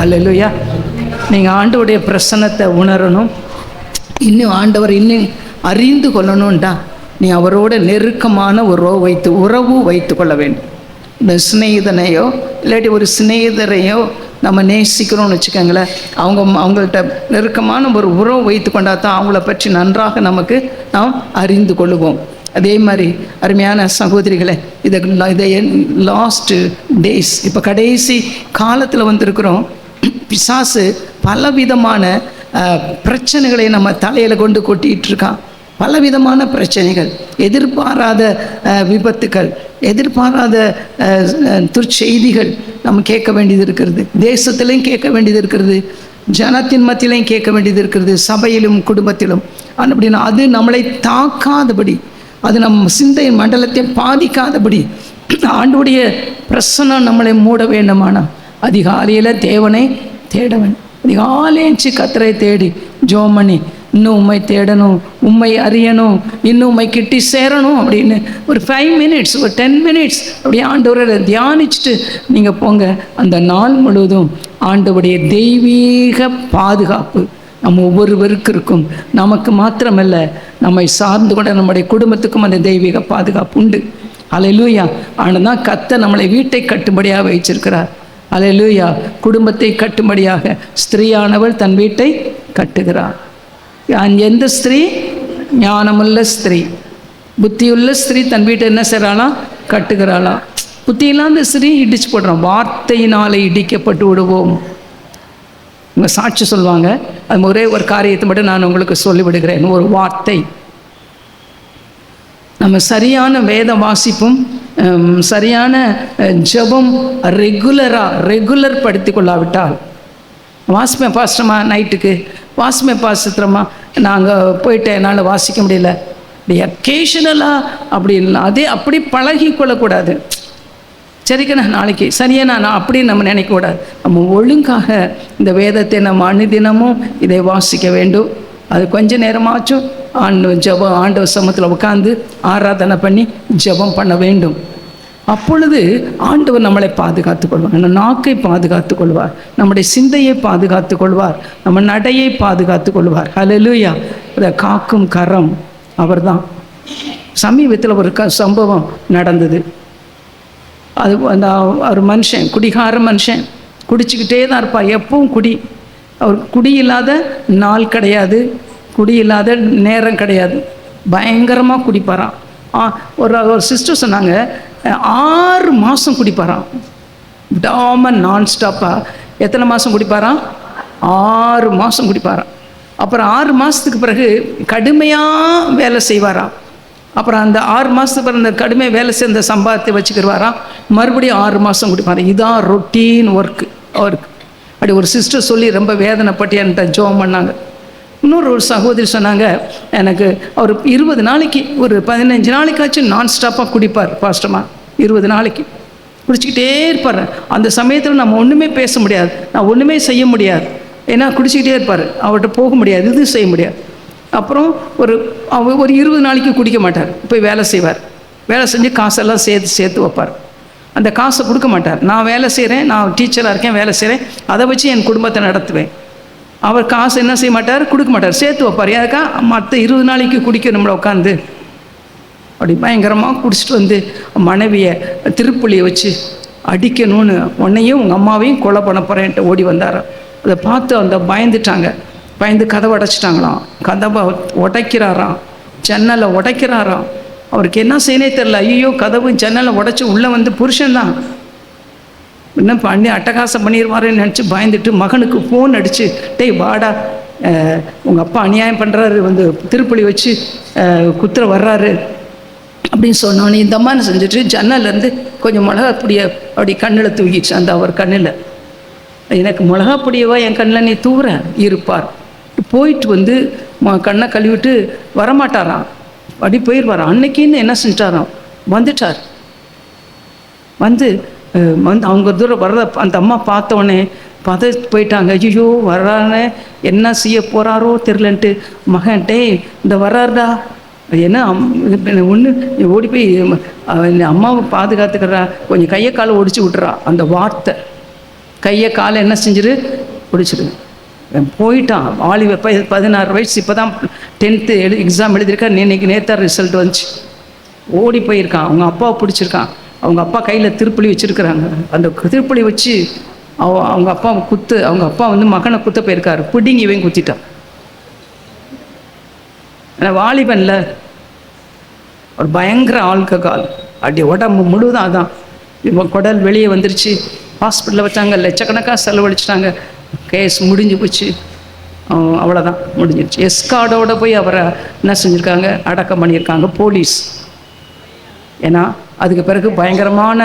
அல்லேலூயா. நீங்கள் ஆண்டவருடைய பிரசன்னத்தை உணரணும். இன்னும் ஆண்டவர் இன்னும் அறிந்து கொள்ளணும்டா நீ அவரோட நெருக்கமான உறவு வைத்து கொள்ள வேண்டும். இந்த சிநேகிதனையோ இல்லாட்டி ஒரு சிநேகிதரையோ நம்ம நேசிக்கிறோம்னு வச்சுக்கோங்களேன், அவங்கள்ட்ட நெருக்கமான ஒரு உறவு வைத்து கொண்டா தான் அவங்கள பற்றி நன்றாக நமக்கு நாம் அறிந்து கொள்ளுவோம். அதே மாதிரி அருமையான சகோதரிகளை இதை லாஸ்ட் டேஸ் இப்போ கடைசி காலத்தில் வந்திருக்கிறோம். பிசாசு பலவிதமான பிரச்சனைகளை நம்ம தலையில் கொண்டு கொட்டிகிட்டு இருக்கான். பலவிதமான பிரச்சனைகள், எதிர்பாராத விபத்துக்கள், எதிர்பாராத துர்ச்செய்திகள் நம்ம கேட்க வேண்டியது இருக்கிறது. தேசத்திலையும் கேட்க வேண்டியது இருக்கிறது, ஜனத்தின் மத்தியிலையும் கேட்க வேண்டியது இருக்கிறது, சபையிலும் குடும்பத்திலும். அப்படின்னா அது நம்மளை தாக்காதபடி, அது நம்ம சிந்தை மண்டலத்தை பாதிக்காதபடி ஆண்டவருடைய பிரசன்னம் நம்மளை மூட வேண்டுமானா அதிகாலையில் தேவனை தேட வேண்டும். அதிகாலைச்சு கர்த்தரை தேடி ஜெபம் பண்ணி இன்னும் உம்மை தேடணும், உம்மை அறியணும், இன்னும் உம்மை கிட்டி சேரணும் அப்படின்னு ஒரு 5 மினிட்ஸ், ஒரு 10 மினிட்ஸ் அப்படி ஆண்டவரை தியானிச்சுட்டு நீங்கள் போங்க. அந்த நாள் முழுவதும் ஆண்டவருடைய தெய்வீக பாதுகாப்பு நம்ம ஒவ்வொருவருக்கு இருக்கும். நமக்கு மாத்திரமல்ல, நம்மை சார்ந்து கூட நம்முடைய குடும்பத்துக்கும் அந்த தெய்வீக பாதுகாப்பு உண்டு. அல்லேலூயா. ஆனால் தான் கர்த்தர் நம்மளை வீட்டை கட்டும்படியாக வைச்சிருக்கிறார். அல்லேலூயா. குடும்பத்தை கட்டும்படியாக ஸ்திரீயானவள் தன் வீட்டை கட்டுகிறார். எந்த ஸ்திரீ? ஞானமுள்ள ஸ்திரீ, புத்தியுள்ள ஸ்திரீ தன் வீட்டை என்ன செய்கிறாளா? கட்டுகிறாளா. புத்தி இல்லாத ஸ்திரீ இடிச்சு போடுறான். வார்த்தையினாலே இடிக்கப்பட்டு விடுவோம். உங்க சாட்சி சொல்லுவாங்க. அது ஒரே ஒரு காரியத்தை மட்டும் நான் உங்களுக்கு சொல்லிவிடுகிறேன். ஒரு வார்த்தை, நம்ம சரியான வேத வாசிப்பும் சரியான ஜெபம் ரெகுலர் படுத்தி கொள்ளாவிட்டால், வாசிப்பேன் பாஸ்டர்மா நைட்டுக்கு, வாசிப்பேன் பாஸ்டர்மா நாங்கள் போயிட்டேன் என்னால் வாசிக்க முடியல, அப்படி அக்கேஷனலாக அப்படி இல்லை, அதே அப்படி பழகி கொள்ளக்கூடாது. சரிக்கண்ணா நாளைக்கு சரியா நான் அப்படின்னு நம்ம நினைக்கக்கூடாது. நம்ம ஒழுங்காக இந்த வேதத்தை நம்ம அனுதினமும் இதை வாசிக்க வேண்டும். அது கொஞ்ச நேரமாச்சும் ஆண்டவர் சமூகத்தில் உட்காந்து ஆராதனை பண்ணி ஜெபம் பண்ண வேண்டும். அப்பொழுது ஆண்டவர் நம்மளை பாதுகாத்து கொள்வார், நம்ம நாக்கை பாதுகாத்து கொள்வார், நம்முடைய சிந்தையை பாதுகாத்து கொள்வார், நம்ம நடையை பாதுகாத்து கொள்வார். ஹல்லேலூயா. இதை காக்கும் கரம் அவர்தான். சமீபத்தில் ஒரு சம்பவம் நடந்தது. அது அந்த ஒரு மனுஷன், குடிகார மனுஷன், குடிச்சிக்கிட்டே தான் இருப்பார், எப்பவும் குடி. அவர் குடி இல்லாத நாள் கிடையாது, குடி இல்லாத நேரம் கிடையாது, பயங்கரமாக குடிப்பாராம். ஒரு சிஸ்டர் சொன்னாங்க 6 மாதம் குடிப்பாராம், விடாமல் நான்ஸ்டாப்பாக. எத்தனை மாதம் குடிப்பாராம்? 6 மாதம் குடிப்பாராம். அப்புறம் 6 மாதத்துக்கு பிறகு கடுமையாக வேலை செய்வாராம். அப்புறம் அந்த 6 மாதத்துக்கு பிறகு அந்த கடுமையாக வேலை செய்த சம்பாதத்தை வச்சுக்கிடுவாராம். மறுபடியும் 6 மாதம் குடிப்பாராம். இதுதான் ரொட்டீன் ஒர்க்கு அவருக்கு. அப்படி ஒரு சிஸ்டர் சொல்லி ரொம்ப வேதனைப்பட்டு என்கிட்ட ஜெபம் பண்ணாங்க. இன்னொரு சகோதரி சொன்னாங்க, எனக்கு அவர் 20 நாளைக்கு ஒரு 15 நாளைக்காச்சும் நான்ஸ்டாப்பாக குடிப்பார் பாஸ்டமா. 20 நாளைக்கு குடிச்சிக்கிட்டே இருப்பார். அந்த சமயத்தில் நம்ம ஒன்றுமே பேச முடியாது, நான் ஒன்றுமே செய்ய முடியாது, ஏன்னா குடிச்சிக்கிட்டே இருப்பார். அவர்கிட்ட போக முடியாது, இது செய்ய முடியாது. அப்புறம் ஒரு 20 நாளைக்கு குடிக்க மாட்டார், போய் வேலை செய்வார். வேலை செஞ்சு காசெல்லாம் சேர்த்து வைப்பார். அந்த காசை கொடுக்க மாட்டார். நான் வேலை செய்கிறேன், நான் டீச்சராக இருக்கேன், வேலை செய்கிறேன், அதை வச்சு என் குடும்பத்தை நடத்துவேன். அவர் காசு என்ன செய்ய மாட்டார், கொடுக்க மாட்டார், சேர்த்து வைப்பார். ஏக்கா மற்ற 20 நாளைக்கு குடிக்க நம்மளை உட்காந்து அப்படி பயங்கரமாக குடிச்சிட்டு வந்து மனைவியை திருப்புளியை வச்சு அடிக்கணும்னு உன்னையும் உங்கள் அம்மாவையும் கொலை பண்ண போகிறேன்ட்டு ஓடி வந்தார். அதை பார்த்து அந்த பயந்துட்டாங்க. பயந்து கதவை உடைச்சிட்டாங்களாம். கதவை உடைக்கிறாராம், ஜன்னலை உடைக்கிறாராம். அவருக்கு என்ன செய்யனே தெரில. ஐயோ, கதவு ஜன்னலை உடைச்சி உள்ளே வந்து புருஷன்தான் என்ன பண்ணி அட்டகாசம் பண்ணிடுவாருன்னு நினச்சி பயந்துட்டு மகனுக்கு ஃபோன் அடித்து, டேய் வாடா, உங்கள் அப்பா அநியாயம் பண்ணுறாரு, வந்து திருப்பலி வச்சு குத்துற வர்றாரு அப்படின்னு சொன்னோன்னே இந்த மாதிரி செஞ்சுட்டு ஜன்னல்லேருந்து கொஞ்சம் மிளகா பொடியை அப்படி கண்ணில் தூக்கிச்சு. அந்த அவர் கண்ணில், எனக்கு மிளகா பொடியவா என் கண்ணில் நீ தூர இருப்பார். போயிட்டு வந்து கண்ணை கழுவிட்டு வரமாட்டாராம், அப்படி போயிடுவாராம். அன்னைக்குன்னு என்ன செஞ்சிட்டாராம், வந்துட்டார். வந்து அவங்க தூரம் வர்றத அந்த அம்மா பார்த்தோன்னே போயிட்டாங்க. ஐயோ வர்றானே, என்ன செய்ய போகிறாரோ தெரிலன்ட்டு மகன்ட்டே இந்த வர்றாருடா, என்ன ஒன்று ஓடி போய் அம்மாவை பாதுகாத்துக்கிறா, கொஞ்சம் கையை காலை ஒடிச்சு விட்றா. அந்த வார்த்தை கையை காலை என்ன செஞ்சிரு, ஒடிச்சிரு. போயிட்டான். வாலிப 16 வயசு, இப்போ தான் 10th எக்ஸாம் எழுதியிருக்கா. இன்னைக்கு நேற்று ரிசல்ட் வந்துச்சு. ஓடி போயிருக்கான். அவங்க அப்பாவை பிடிச்சிருக்கான். அவங்க அப்பா கையில் திருப்பலி வச்சுருக்குறாங்க. அந்த திருப்பலி வச்சு அவங்க அப்பாவை அவங்க அப்பா வந்து மகனை குத்த போயிருக்காரு. பிடிங்கி இவன் குத்திட்டான். ஆனால் வாலிபனில் ஒரு பயங்கர ஆல்கஹால் அப்படி உடம்பு முழுவதும். அதான் இவன் குடல் வெளியே வந்துருச்சு. ஹாஸ்பிட்டலில் வச்சாங்க, லட்சக்கணக்காக செலவழிச்சிட்டாங்க. கேஸ் முடிஞ்சு போச்சு, அவ்வளோதான், முடிஞ்சிருச்சு. எஸ்கார்டோட போய் அவரை என்ன செஞ்சுருக்காங்க, அடக்கம் பண்ணியிருக்காங்க போலீஸ். ஏன்னா அதுக்கு பிறகு பயங்கரமான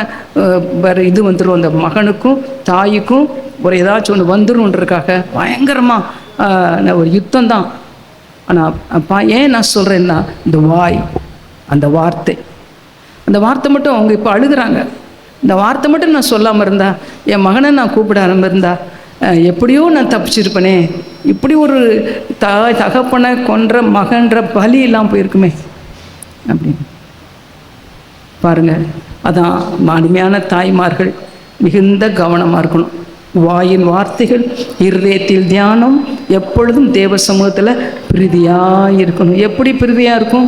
வேறு இது வந்துடும், அந்த மகனுக்கும் தாய்க்கும் ஒரு ஏதாச்சும் ஒன்று வந்துடும்ன்றதுக்காக பயங்கரமாக ஒரு யுத்தம் தான். ஆனால் ஏன் நான் சொல்கிறேன்னா, இந்த வாய், அந்த வார்த்தை மட்டும் அவங்க இப்போ அழுகுறாங்க. இந்த வார்த்தை மட்டும் நான் சொல்லாமல் இருந்தா, என் மகனை நான் கூப்பிடாம இருந்தா எப்படியோ நான் தப்பிச்சிருப்பேனே, இப்படி ஒரு தகப்பனை கொன்ற மகன்ற பலி எல்லாம் போயிருக்குமே அப்படின்னு பாருங்க. அதான் அருமையான தாய்மார்கள் மிகுந்த கவனமாக இருக்கணும். வாயின் வார்த்தைகள், இருதயத்தில் தியானம், எப்பொழுதும் தேவ சமூகத்தில் பிரீதியாக இருக்கணும். எப்படி பிரீதியாக இருக்கும்?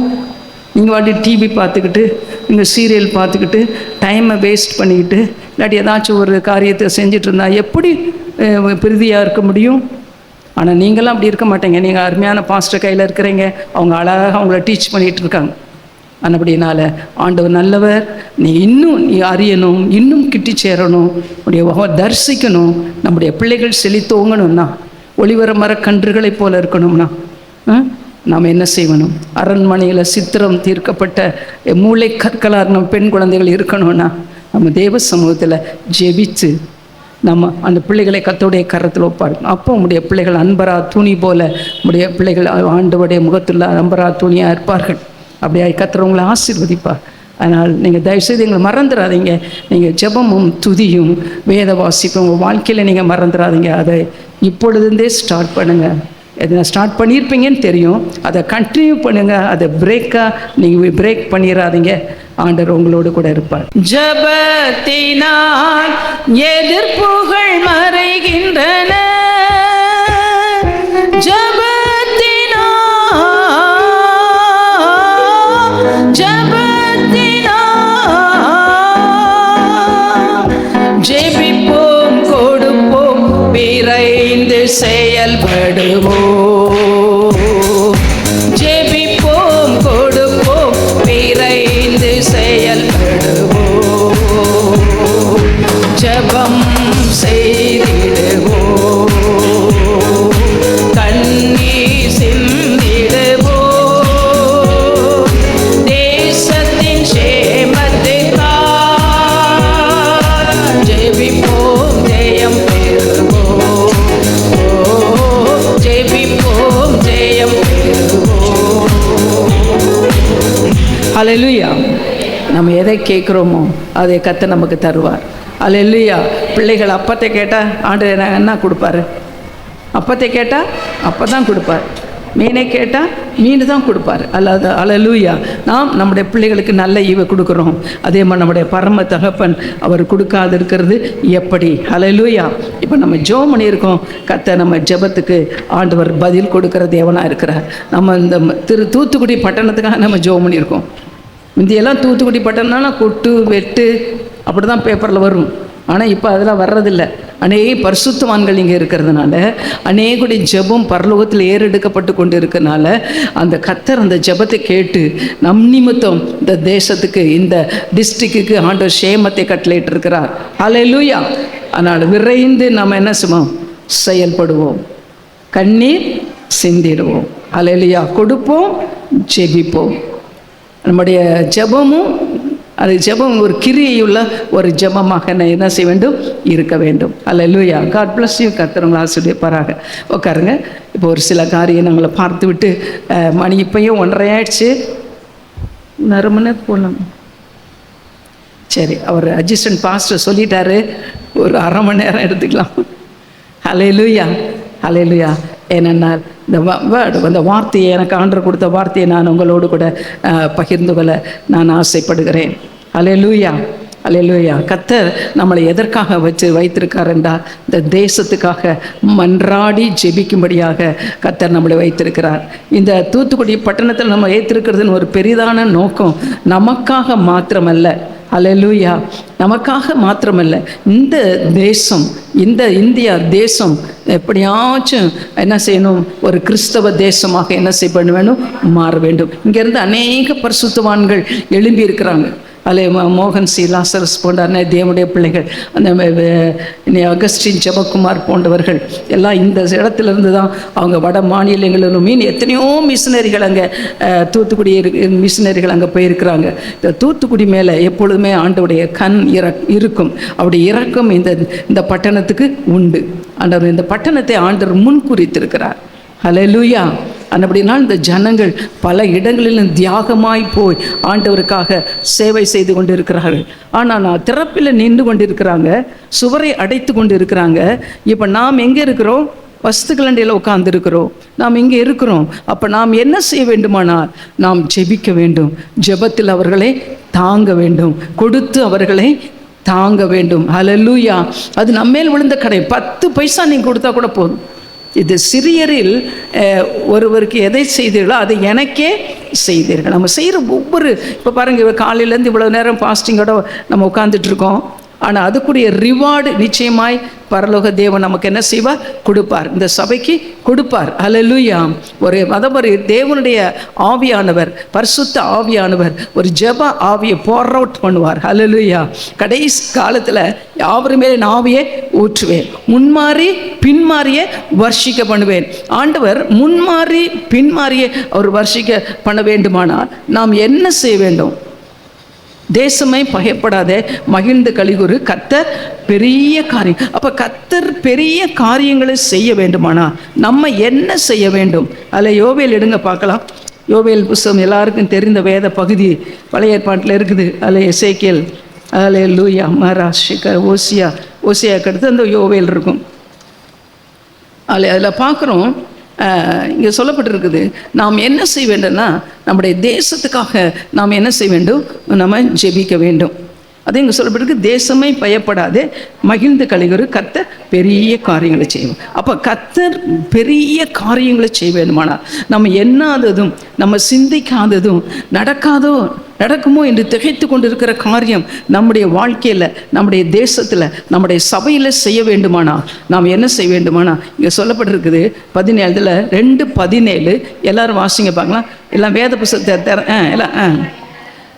நீங்கள் வாட்டி டிவி பார்த்துக்கிட்டு, நீங்கள் சீரியல் பார்த்துக்கிட்டு, டைமை வேஸ்ட் பண்ணிக்கிட்டு, இல்லாட்டி ஏதாச்சும் ஒரு காரியத்தை செஞ்சுட்டு இருந்தால் எப்படி பிரீதியாக இருக்க முடியும்? ஆனால் நீங்களாம் அப்படி இருக்க மாட்டேங்க. நீங்கள் அருமையான பாஸ்டர் கையில் இருக்கிறீங்க, அவங்க அழகாக அவங்கள டீச் பண்ணிகிட்டு இருக்காங்க. அப்படினால ஆண்டவர் நல்லவர். நீ அறியணும், இன்னும் கிட்டி சேரணும், உடைய தரிசிக்கணும். நம்முடைய பிள்ளைகள் செழித்தோங்கணும்னா, ஒளிவர மர கன்றுகளைப் போல இருக்கணும்னா நாம் என்ன செய்யணும்? அரண்மனையில் சித்திரம் தீர்க்கப்பட்ட மூளை கற்களார் நம் பெண் குழந்தைகள் இருக்கணும்னா, நம்ம தேவ சமூகத்தில் ஜெபிச்சு நம்ம அந்த பிள்ளைகளை கர்த்தருடைய கரத்தில் ஒப்பாருக்கணும். அப்போ உடைய பிள்ளைகள் அன்பரா துணி போல, உடைய பிள்ளைகள் ஆண்டவருடைய முகத்தில் அன்பரா துணியாக இருப்பார்கள். அப்படியே கர்த்தர் உங்களை ஆசீர்வதிப்பார். அதனால் நீங்கள் தயவுசெய்து எங்களை மறந்துடாதீங்க. நீங்கள் ஜெபமும் துதியும் வேத வாசிப்பும் உங்கள் வாழ்க்கையில் நீங்கள் மறந்துடாதீங்க. அதை இப்பொழுதுந்தே ஸ்டார்ட் பண்ணுங்கள். எதை ஸ்டார்ட் பண்ணியிருப்பீங்கன்னு தெரியும், அதை கண்டினியூ பண்ணுங்கள். அதை நீங்கள் பிரேக் பண்ணிடாதீங்க. ஆண்டவர் உங்களோடு கூட இருப்பார். ஜெபத்தினால் எதிர்ப்புகள் மறைகின்றன, ஜெபிப்போம், கொடுப்போம், விரைந்து செயல்படுவோம். ஜெபிப்போம், கொடுப்போம், விரைந்து செயல்படுவோம். ஜெபம் செய்திடுவோம், கண்ணீர் சிந்திடுவோம். தேசத்தின் சேமத்துக்காக ஜெபிப்போம், ஜெயம் பெறுவோம். ஜெபிப்போம், ஜெயம் பெறுவோம். ஹல்லேலூயா. நம்ம எதை கேட்குறோமோ அதை கர்த்தர் நமக்கு தருவார். ஹல்லேலூயா. பிள்ளைகள் அப்பத்தை கேட்டால் ஆண்டவர் என்ன கொடுப்பாரு? அப்பத்தை கேட்டால் அப்போ தான் கொடுப்பார். மீனை கேட்டால் மீன் தான் கொடுப்பார். ஹல்லேலூயா. நாம் நம்முடைய பிள்ளைகளுக்கு நல்ல ஈவை கொடுக்குறோம். அதே மாதிரி நம்முடைய பரம தகப்பன் அவர் கொடுக்காது இருக்கிறது எப்படி? ஹல்லேலூயா. இப்போ நம்ம ஜெபம் பண்ணியிருக்கோம். கர்த்தர் நம்ம ஜெபத்துக்கு ஆண்டவர் பதில் கொடுக்குற தேவனாக இருக்கிறார். நம்ம இந்த தூத்துக்குடி பட்டணத்துக்காக நம்ம ஜெபம் பண்ணியிருக்கோம். முந்தியெல்லாம் தூத்துக்குடி பட்டணம்னா கொட்டு வெட்டு அப்படி தான் பேப்பரில் வரும். ஆனால் இப்போ அதெல்லாம் வர்றதில்லை. அநேக பரிசுத்தவான்கள் இங்கே இருக்கிறதுனால, அநேகுடைய ஜெபம் பரலோகத்தில் ஏறெடுக்கப்பட்டு கொண்டு இருக்கிறதுனால, அந்த கர்த்தர் அந்த ஜெபத்தை கேட்டு நம் நிமித்தம் இந்த தேசத்துக்கு, இந்த டிஸ்ட்ரிக்ட்டுக்கு ஆண்டவர் சேமத்தை கட்டளையிட்டு இருக்கிறார். ஹல்லேலூயா. அதனால் விரைந்து நம்ம என்ன செய்வோம்? செயல்படுவோம், கண்ணீர் சிந்திடுவோம். ஹல்லேலூயா. கொடுப்போம், ஜெபிப்போம். நம்முடைய ஜெபமும் அது ஜெபம் ஒரு கிரியையுள்ள ஒரு ஜெபமாக என்ன செய்ய வேண்டும்? இருக்க வேண்டும். ஹல்லேலூயா. God bless you. கர்த்தர் உங்களை ஆசீர்வதிப்பாராக. உட்காருங்க. இப்போ ஒரு சில காரியம் நாங்களை பார்த்து விட்டு மணி இப்பையும் 1:30 ஆயிடுச்சு. 1/2 மணி நேரம் போகலாம். சரி, அவர் அசிஸ்டன்ட் பாஸ்டர் சொல்லிட்டாரு, ஒரு 1/2 மணி நேரம் எடுத்துக்கலாம். ஹல்லேலூயா. ஹல்லேலூயா. ஏனென்றால் இந்த வார்த்தையை, எனக்கு ஆண்டவர் கொடுத்த வார்த்தையை நான் உங்களோடு கூட பகிர்ந்து கொள்ள நான் ஆசைப்படுகிறேன். ஹல்லேலூயா. ஹல்லேலூயா. கர்த்தர் நம்மளை எதற்காக வைத்திருக்கார் என்றால், இந்த தேசத்துக்காக மன்றாடி ஜெபிக்கும்படியாக கர்த்தர் நம்மளை வைத்திருக்கிறார். இந்த தூத்துக்குடி பட்டணத்தில் நம்ம வைத்திருக்கிறதுன்னு ஒரு பெரிதான நோக்கம் நமக்காக மாத்திரமல்ல. ஹல்லேலூயா. நமக்காக மாத்திரமல்ல, இந்த தேசம், இந்த இந்தியா தேசம் எப்படியாச்சும் என்ன செய்யணும்? ஒரு கிறிஸ்தவ தேசமாக என்ன செய்ய வேணும்? மாற வேண்டும். இங்கேருந்து அநேக பரிசுத்தவான்கள் எழும்பி இருக்கிறாங்க. மோகன் சி லாசரஸ் போன்ற தேவனுடைய பிள்ளைகள், அந்த அகஸ்டின் ஜெபக்குமார் போன்றவர்கள் எல்லாம் இந்த இடத்துலேருந்து தான் அவங்க வட மாநிலங்களிலும் எத்தனையோ மிஷினரிகள் அங்கே தூத்துக்குடி மிஷினரிகள் அங்கே போயிருக்கிறாங்க. இந்த தூத்துக்குடி மேலே எப்பொழுதுமே ஆண்டவருடைய கண் இருக்கும். அவருடைய இரக்கம் இந்த பட்டணத்துக்கு உண்டு. ஆண்டவர் இந்த பட்டணத்தை ஆண்டவர் முன்குறித்திருக்கிறார். ஹல்லேலூயா. அப்படினால் இந்த ஜனங்கள் பல இடங்களிலும் தியாகமாய் போய் ஆண்டவருக்காக சேவை செய்து கொண்டு இருக்கிறார்கள். ஆனால் நான் திறப்பில் நின்று கொண்டு இருக்கிறாங்க, சுவரை அடைத்து கொண்டு இருக்கிறாங்க. இப்போ நாம் எங்கே இருக்கிறோம்? வஸ்துகளண்டையில் உட்கார்ந்து இருக்கிறோம். நாம் இங்கே இருக்கிறோம். அப்போ நாம் என்ன செய்ய வேண்டுமானால் நாம் ஜெபிக்க வேண்டும். ஜெபத்தில் அவர்களை தாங்க வேண்டும், கொடுத்து அவர்களை தாங்க வேண்டும். ஹல்லேலூயா. அது நம்மேல் விழுந்த கடை. 10 பைசா நீங்கள் கொடுத்தா கூட போதும். இது சிறியரில் ஒருவருக்கு எதை செய்தீர்களோ அதை எனக்கே செய்தீர்கள். நம்ம செய்கிற ஒவ்வொரு, இப்போ பாருங்கள், காலையிலேருந்து இவ்வளோ நேரம் பாஸ்டிங்கோட நம்ம உட்காந்துட்ருக்கோம். ஆனால் அதுக்குரிய ரிவார்டு நிச்சயமாய் பரலோக தேவன் நமக்கு என்ன செய்வார்? கொடுப்பார். இந்த சபைக்கு கொடுப்பார். ஹல்லேலூயா. ஒரு தேவனுடைய ஆவியானவர், பரிசுத்த ஆவியானவர் ஒரு ஜெப ஆவியை போர் அவுட் பண்ணுவார். ஹல்லேலூயா. கடைசி காலத்தில் யாவர் மேலே நான் ஆவியை ஊற்றுவேன், முன்மாறி பின்மாறியே வர்ஷிக்க பண்ணுவேன். ஆண்டவர் முன்மாறி பின்மாறியே அவர் வர்ஷிக்க பண்ண வேண்டுமானால் நாம் என்ன செய்ய வேண்டும்? தேசமே பயப்படாதே, மகிழ்ந்து கலிகூறு, கர்த்தர் பெரிய காரியம். அப்போ கர்த்தர் பெரிய காரியங்களை செய்ய வேண்டுமானா நம்ம என்ன செய்ய வேண்டும்? அதில் யோவேல் எடுங்க பார்க்கலாம். யோவேல் புஸ்தகம் எல்லாருக்கும் தெரிந்த வேத பகுதி பழைய ஏற்பாட்டில் இருக்குது. அதில் எசேக்கியேல், அதில் லூயா, மரா, ஷிகர், ஓசியாக்கு அடுத்து அந்த யோவேல் இருக்கும். அதில் பார்க்குறோம், இங்கே சொல்லப்பட்டிருக்குது, நாம் என்ன செய்ய வேண்டும்னா நம்முடைய தேசத்துக்காக நாம் என்ன செய்ய வேண்டும்? நம்ம ஜெபிக்க வேண்டும். அது இங்கே சொல்லப்பட்டிருக்கு, தேசமே பயப்படாதே, மகிழ்ந்து கலிகூறு, கர்த்தர் பெரிய காரியங்களை செய்வோம். அப்போ கர்த்தர் பெரிய காரியங்களை செய்ய வேண்டுமானால் நம்ம எண்ணாததும் நம்ம சிந்திக்காததும் நடக்குமோ என்று திகைத்து கொண்டு இருக்கிற காரியம் நம்முடைய வாழ்க்கையில், நம்முடைய தேசத்தில், நம்முடைய சபையில் செய்ய வேண்டுமானா நாம் என்ன செய்ய வேண்டுமானா இங்கே சொல்லப்பட்டிருக்குது 17 2:17 எல்லாரும் வாசிங்க பார்க்கலாம். எல்லாம் வேத புஸ்தகத்தை எல்லாம்.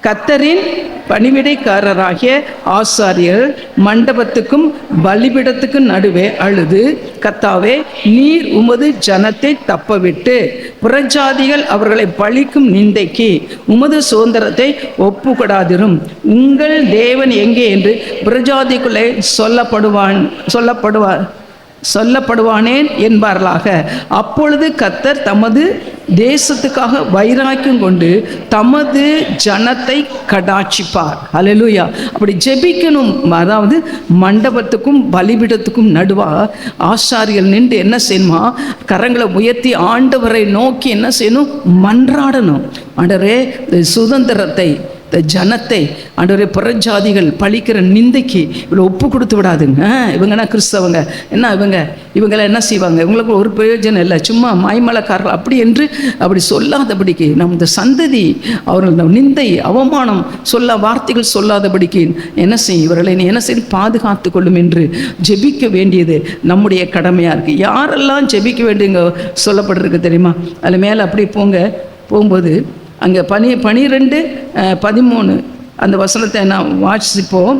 கர்த்தரின் பணிவிடைக்காரராகிய ஆசாரியர் மண்டபத்துக்கும் பலிபீடத்துக்கும் நடுவே அழுது, கர்த்தாவே, நீர் உமது ஜனத்தை தப்பவிட்டு புறஜாதிகள் அவர்களை பழிக்கும் நிந்தைக்கு உமது சுதந்திரத்தை ஒப்புக்கொடாதிரும். உங்கள் தேவன் எங்கே என்று புறஜாதிக்குள்ளே சொல்லப்படுவானேன் என்பார்களாக. அப்பொழுது கர்த்தர் தமது தேசத்துக்காக வைராக்கியம் கொண்டு தமது ஜனத்தை கடாட்சிப்பார். ஹல்லேலூயா. அப்படி ஜெபிக்கணும். அதாவது மண்டபத்துக்கும் பலிபீடத்துக்கும் நடுவா ஆசாரியர்கள் நின்று என்ன செய்யணுமா? கரங்களை உயர்த்தி ஆண்டவரை நோக்கி என்ன செய்யணும்? மன்றாடணும். ஆண்டவரே, சுதந்திரத்தை, ஜனத்தை, ஆண்டவரே, புறஜாதிகள் பழிக்கிற நிந்தைக்கு இவ்வளோ ஒப்பு கொடுத்து விடாதுங்க. இவங்கன்னா கிறிஸ்தவங்க, என்ன இவங்களாம் என்ன செய்வாங்க? இவங்களுக்கு ஒரு பிரயோஜனம் இல்லை, சும்மா மாய்மலக்காரர்கள் அப்படி என்று அப்படி சொல்லாதபடிக்கு நம்ம இந்த சந்ததி அவர்கள் நிந்தை அவமானம் வார்த்தைகள் சொல்லாதபடிக்கு என்ன செய்யும்? இவர்களை நீ என்ன செய்ய பாதுகாத்து கொள்ளும் என்று ஜெபிக்க வேண்டியது நம்முடைய கடமையாக இருக்குது. யாரெல்லாம் ஜெபிக்க வேண்டியங்க சொல்லப்பட்டிருக்கு தெரியுமா? அதில் மேலே அப்படி போகும்போது அங்கே 12:13 அந்த வசனத்தை நான் வாசிப்போம்.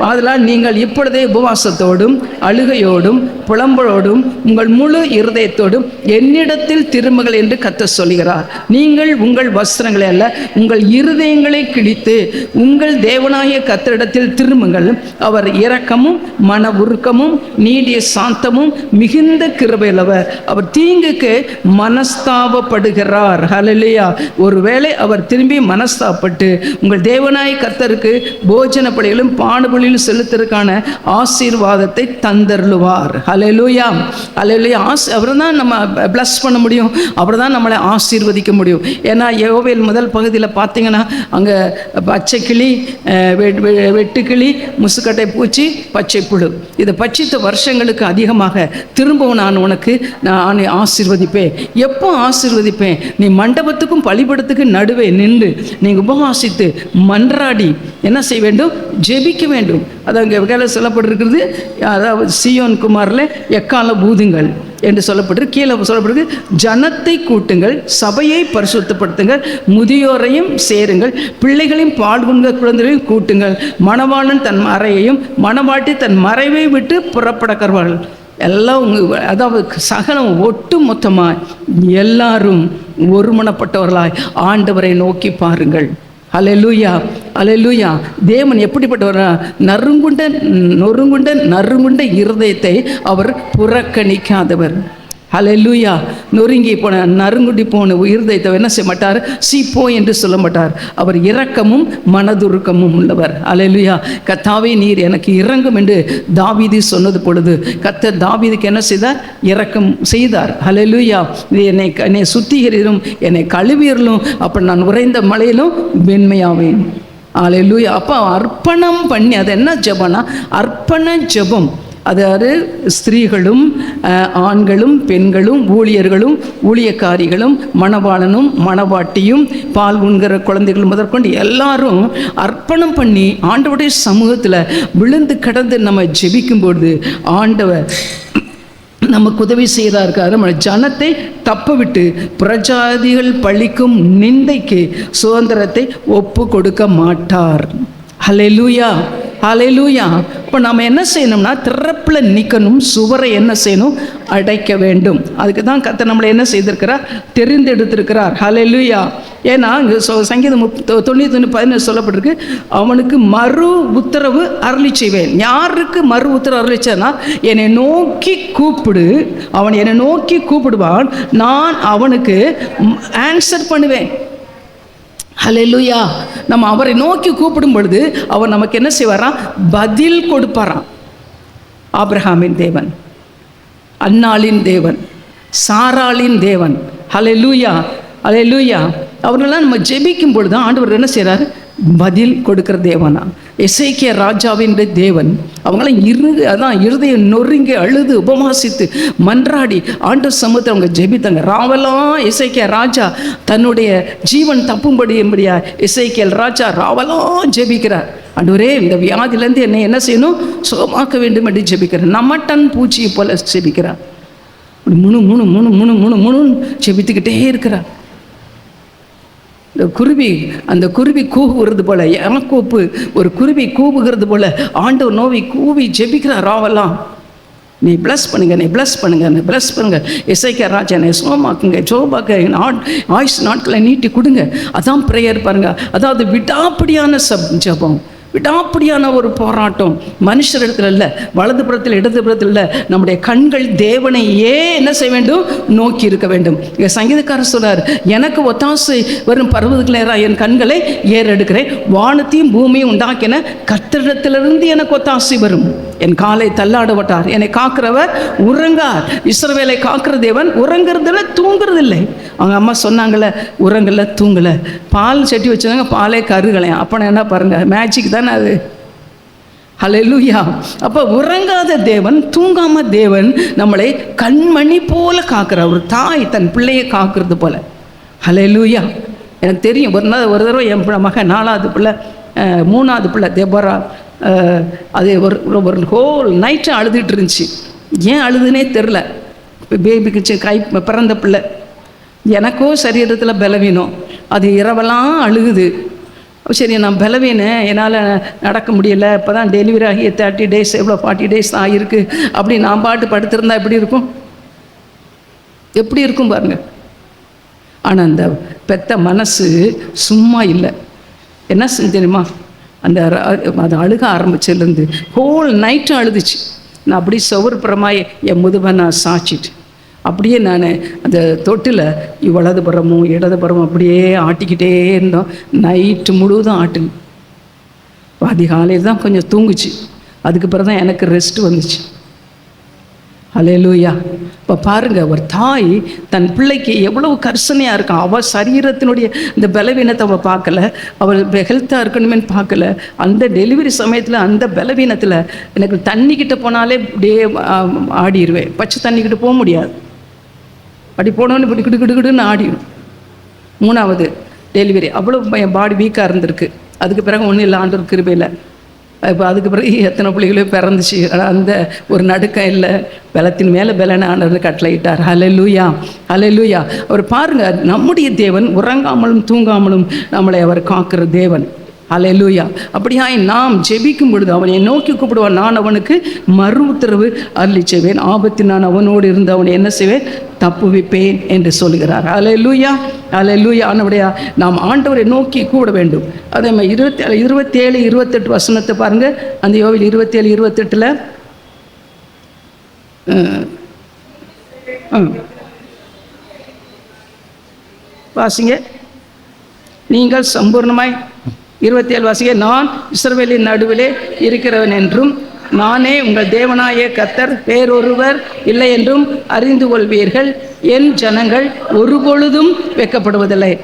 ஆதலால் நீங்கள் இப்பொழுதே உபவாசத்தோடும் அழுகையோடும் புலம்பலோடும் உங்கள் முழு இருதயத்தோடும் என்னிடத்தில் திரும்புங்கள் என்று கர்த்தர் சொல்கிறார். நீங்கள் உங்கள் வஸ்திரங்களை அல்ல, உங்கள் இருதயங்களை கிழித்து உங்கள் தேவனாகிய கர்த்தரிடத்தில் திரும்புங்கள். அவர் இரக்கமும் மன உருக்கமும் நீடிய சாந்தமும் மிகுந்த கிருபையுள்ளவர். அவர் தீங்குக்கு மனஸ்தாபப்படுகிறார். ஹல்லேலூயா. ஒருவேளை அவர் திரும்பி மனஸ்தாபப்பட்டு உங்கள் தேவனாகிய கர்த்தருக்கு போஜன பலிகளும் பானபலிகளும் செலுத்துவதற்கான ஆசீர்வாதத்தை தந்தருளுவார். ஹல்லேலூயா. ஹல்லேலூயா. அவர் தான் நம்ம பிளஸ் பண்ண முடியும், அவர் தான் நம்மளை ஆசீர்வதிக்க முடியும். ஏன்னா யோவேல் முதல் பகுதியில் பார்த்தீங்கன்னா அங்கே பச்சை கிளி, வெட்டுக்கிளி, முசுக்கட்டை பூச்சி, பச்சை புழு, இதை பட்சித்த வருஷங்களுக்கு அதிகமாக திரும்பவும் நான் ஆசீர்வதிப்பேன். எப்போ ஆசீர்வதிப்பேன்? நீ மண்டபத்துக்கும் பலிபீடத்துக்கும் நடுவே நின்று நீங்கள் உபவாசித்து மன்றாடி என்ன செய்ய வேண்டும்? ஜெபிக்க வேண்டும். அது அங்கே வேலை சொல்லப்பட்டிருக்கிறது. அதாவது சீயோன் குமாரில் எக்கால பூதுங்கள், என்று சொல்லப்பட்டிருக்கு. கீழே சொல்லப்பட்டிருக்கு, ஜனத்தை கூட்டுங்கள், சபையை பரிசுத்தப்படுத்துங்கள், முதியோரையும் சேருங்கள், பிள்ளைகளையும் பால்குண்ட குழந்தைகளையும் கூட்டுங்கள், மணவாளன் தன் அறையையும் மணவாட்டி தன் மறைவை விட்டு புறப்பட கருவார்கள். எல்லாம் அதாவது சகலம் ஒட்டு மொத்தமாய் எல்லாரும் ஒருமனப்பட்டவர்களாய் ஆண்டவரை நோக்கி பாருங்கள். அல்லேலூயா, அல்லேலூயா. தேவன் எப்படிப்பட்டவரா? நறுங்குண்ட இருதயத்தை அவர் புறக்கணிக்காதவர். அல்லேலூயா. நொறுங்கி போன நறுங்குடி போன இருதயத்தை என்ன செய்ய மாட்டார்? சீப்போ என்று சொல்ல மாட்டார். அவர் இரக்கமும் மனதுருக்கமும் உள்ளவர். அல்லேலூயா. கர்த்தாவே நீர் எனக்கு இரங்கும் என்று தாவீது சொன்னது பொழுது கர்த்தர் தாவீதுக்கு என்ன செய்தார்? இரக்கம் செய்தார். அல்லேலூயா. என்னை சுத்திகரிலும் என்னை கழுவியலும், அப்போ நான் உறைந்த மலையிலும் வெண்மையாவேன். அல்லேலூயா. அப்போ அர்ப்பணம் பண்ணி, அது என்ன ஜெபம்னா அர்ப்பண ஜெபம். அதாவது ஸ்திரீகளும் ஆண்களும் பெண்களும் ஊழியர்களும் ஊழியக்காரிகளும் மணவாளனும் மணவாட்டியும் பால் உண்கிற குழந்தைகள் முதற்கொண்டு எல்லாரும் அர்ப்பணம் பண்ணி ஆண்டவருடைய சமூகத்தில் விழுந்து கடந்து நம்ம ஜெபிக்கும்பொழுது ஆண்டவர் நமக்கு உதவி செய்கிறார்கள். நம்ம ஜனத்தை தப்ப விட்டு பிரஜாதிகள் பழிக்கும் நிந்தைக்கு சுதந்திரத்தை ஒப்பு கொடுக்க மாட்டார். ஹல்லேலூயா, ஹல்லேலூயா. இப்போ நம்ம என்ன செய்யணும்னா திறப்பில் நிற்கணும், சுவரை என்ன செய்யணும்? அடைக்க வேண்டும். அதுக்கு தான் கர்த்தர் நம்மளை என்ன செய்திருக்கிறார்? தெரிந்தெடுத்திருக்கிறார். ஹல்லேலூயா. ஏன்னா இங்கே சங்கீதம் 91:11 சொல்லப்பட்டிருக்கு, அவனுக்கு மறு உத்தரவு அருளி செய்வேன். யாருக்கு மறு உத்தரவு அருளிச்சேன்னா, என்னை நோக்கி கூப்பிடு, அவன் என்னை நோக்கி கூப்பிடுவான், நான் அவனுக்கு ஆன்சர் பண்ணுவேன். ஹல்லேலூயா. நம்ம அவரை நோக்கி கூப்பிடும் பொழுது அவர் நமக்கு என்ன செய்வாராம்? பதில் கொடுப்பாராம். ஆபிரகாமின் தேவன், அன்னாளின் தேவன், சாராளின் தேவன். ஹல்லேலூயா, ஹல்லேலூயா. அவர்களெல்லாம் நம்ம ஜெபிக்கும் பொழுது ஆண்டவர் என்ன செய்கிறாரு? பதில் கொடுக்கிற தேவனா. எசேக்கியா ராஜாவின் தேவன். அவங்களாம் அதான் இருதயம் நொறுங்கி அழுது உபவாசித்து மன்றாடி ஆண்டவர் சமூகத்தை அவங்க ஜெபித்தாங்க. ராவெல்லாம் எசேக்கியா ராஜா தன்னுடைய ஜீவன் தப்பும்படி என்படியா எசேக்கியல் ராஜா ராவெல்லாம் ஜெபிக்கிறார். ஆண்டவரே, இந்த வியாதியிலேருந்து என்னை என்ன செய்யணும்? சுகமாக்க வேண்டும் என்று ஜெபிக்கிறார். நமட்டன் பூச்சியை போல ஜெபிக்கிறார். முணு முணு முணு முணு முணு முணுன்னு ஜெபித்துக்கிட்டே இருக்கிறார். இந்த குருவி, அந்த குருவி கூவுகிறது போல, யாக்கோப்பு ஒரு குருவி கூவுகிறது போல ஆண்டவர் நோவி கூவி ஜெபிக்கிறார். ராவெல்லாம் நீ பிளஸ் பண்ணுங்க, நீ பிளஸ் பண்ணுங்க, நீ பிளஸ் பண்ணுங்க. எசேக்கியா ராஜா என்னை சோமாக்குங்க, ஜோபாக்க ஆயுஷ் நாட்களை நீட்டி கொடுங்க. அதான் ப்ரேயர் பாருங்க. அதாவது விடாப்படியான ஜெபம், விடாப்படியான ஒரு போராட்டம். மனுஷரிடத்தில் இல்லை, வலதுபுறத்தில் இடதுபுறத்தில் இல்லை, நம்முடைய கண்கள் தேவனையே என்ன செய்ய வேண்டும்? நோக்கி இருக்க வேண்டும். இங்கே சங்கீதக்காரர் சொல்றார், எனக்கு ஒத்தாசை வரும் பர்வதத்தில் என் கண்களை ஏறெடுக்கிறேன், வானத்தையும் பூமியும் உண்டாக்கின கர்த்தரிடத்திலிருந்து எனக்கு ஒத்தாசை வரும். என் காலை தள்ளாட விட்டார், என்னை காக்கிறவர் உறங்கார். இஸ்ரவேலை காக்கிற தேவன் உறங்குறதில்ல, தூங்குறதில்லை. அவங்க அம்மா சொன்னாங்கள்ல, உறங்கல தூங்கல, பால் செட்டி வச்சுருந்தாங்க, பாலே கருகலையாம். அப்போ என்ன பாருங்க, மேஜிக் தானே அது. ஹல்லேலூயா. அப்போ உறங்காத தேவன், தூங்காம தேவன் நம்மளை கண்மணி போல காக்கிற ஒரு தாய் தன் பிள்ளையை காக்கிறது போல. ஹல்லேலூயா. எனக்கு தெரியும், ஒரு தடவை என் மகன் 4வது பிள்ளை 3வது பிள்ளை தெபோரா, அது ஒரு ஹோல் நைட்டு அழுதுகிட்டு இருந்துச்சு. ஏன் அழுதுனே தெரில. பேபிக்கு கை பிறந்த பிள்ளை, எனக்கோ சரீரத்தில் பலவீனம், அது இரவெல்லாம் அழுகுது. சரி, நான் பலவீனேன், என்னால் நடக்க முடியலை, இப்போ தான் டெலிவரி ஆகி 30 days எவ்வளோ 40 days தான் ஆகிருக்கு, அப்படி நான் பாட்டு படுத்திருந்தா எப்படி இருக்கும்? எப்படி இருக்கும் பாருங்க. ஆனால் அந்த பெத்த மனசு சும்மா இல்லை. என்ன செஞ்சு தெரியுமா? அது அழுக ஆரம்பிச்சிலேருந்து ஹோல் நைட்டும் அழுதுச்சு. நான் அப்படியே சௌரப்புறமாக என் முதுவை நான் சாய்ச்சிட்டு அப்படியே நான் அந்த தொட்டில் வலதுபுறமும் இடதுபுறமும் அப்படியே ஆட்டிக்கிட்டே இருந்தோம். நைட்டு முழுவதும் ஆட்டுங்க. அதிகாலையில் தான் கொஞ்சம் தூங்குச்சு. அதுக்கு பிறகு தான் எனக்கு ரெஸ்ட் வந்துச்சு. ஹல்லேலூயா. இப்போ பாருங்கள், ஒரு தாய் தன் பிள்ளைக்கு எவ்வளவு கர்சனையாக இருக்கா. அவள் சரீரத்தினுடைய இந்த பலவீனத்தை அவள் பார்க்கல, அவள் ஹெல்த்தாக இருக்கணுமேனு பார்க்கல. அந்த டெலிவரி சமயத்தில் அந்த பலவீனத்தில் எனக்கு தண்ணிக்கிட்ட போனாலே அப்படியே ஆடிடுவேன். பச்சை தண்ணிக்கிட்ட போக முடியாது. அப்படி போனோன்னு இப்படி கிடுக்கிடுன்னு ஆடிடும். 3வது டெலிவரி அவ்வளோ என் பாடி வீக்காக இருந்திருக்கு. அதுக்கு பிறகு ஒன்றும் இல்லை, ஆண்டவர் கிருபையில் இப்போ அதுக்கு பிறகு எத்தனை பிள்ளைகளோ பிறந்துச்சு. அந்த ஒரு நடுக்கம் இல்லை, பலத்தின் மேலே பலனானவர் கட்டளையிட்டார். ஹல்லேலூயா, ஹல்லேலூயா. அவர் பாருங்க, நம்முடைய தேவன் உறங்காமலும் தூங்காமலும் நம்மளை அவர் காக்கிற தேவன். ஹல்லேலூயா. அப்படியாய் நாம் ஜெபிக்கும் பொழுது அவனை நோக்கி கூப்பிடுவான், நான் அவனுக்கு மறு உத்தரவு அருளி செய்வேன், ஆபத்தில் நான் அவனோடு இருந்து அவனை என்ன செய்வேன், தப்புவிப்பேன் என்று சொல்கிறார். ஹல்லேலூயா, ஹல்லேலூயா. ஆனபடியா நாம் ஆண்டவரை நோக்கி கூப்பிட வேண்டும். அதே மாதிரி 27, 28 வசனத்தை பாருங்க. அந்த யோவேல் 27, 28 வாசிங்க. நீங்கள் சம்பூர்ணமாய் 27 வாசிங்க. நான் இஸ்ரவேலின் நடுவிலே இருக்கிறவன் என்றும் நானே உங்கள் தேவனாய கர்த்தர், வேறொருவர் இல்லை என்றும் அறிந்து கொள்வீர்கள். என் ஜனங்கள் ஒருபொழுதும் வெட்கப்படுவதில்லை.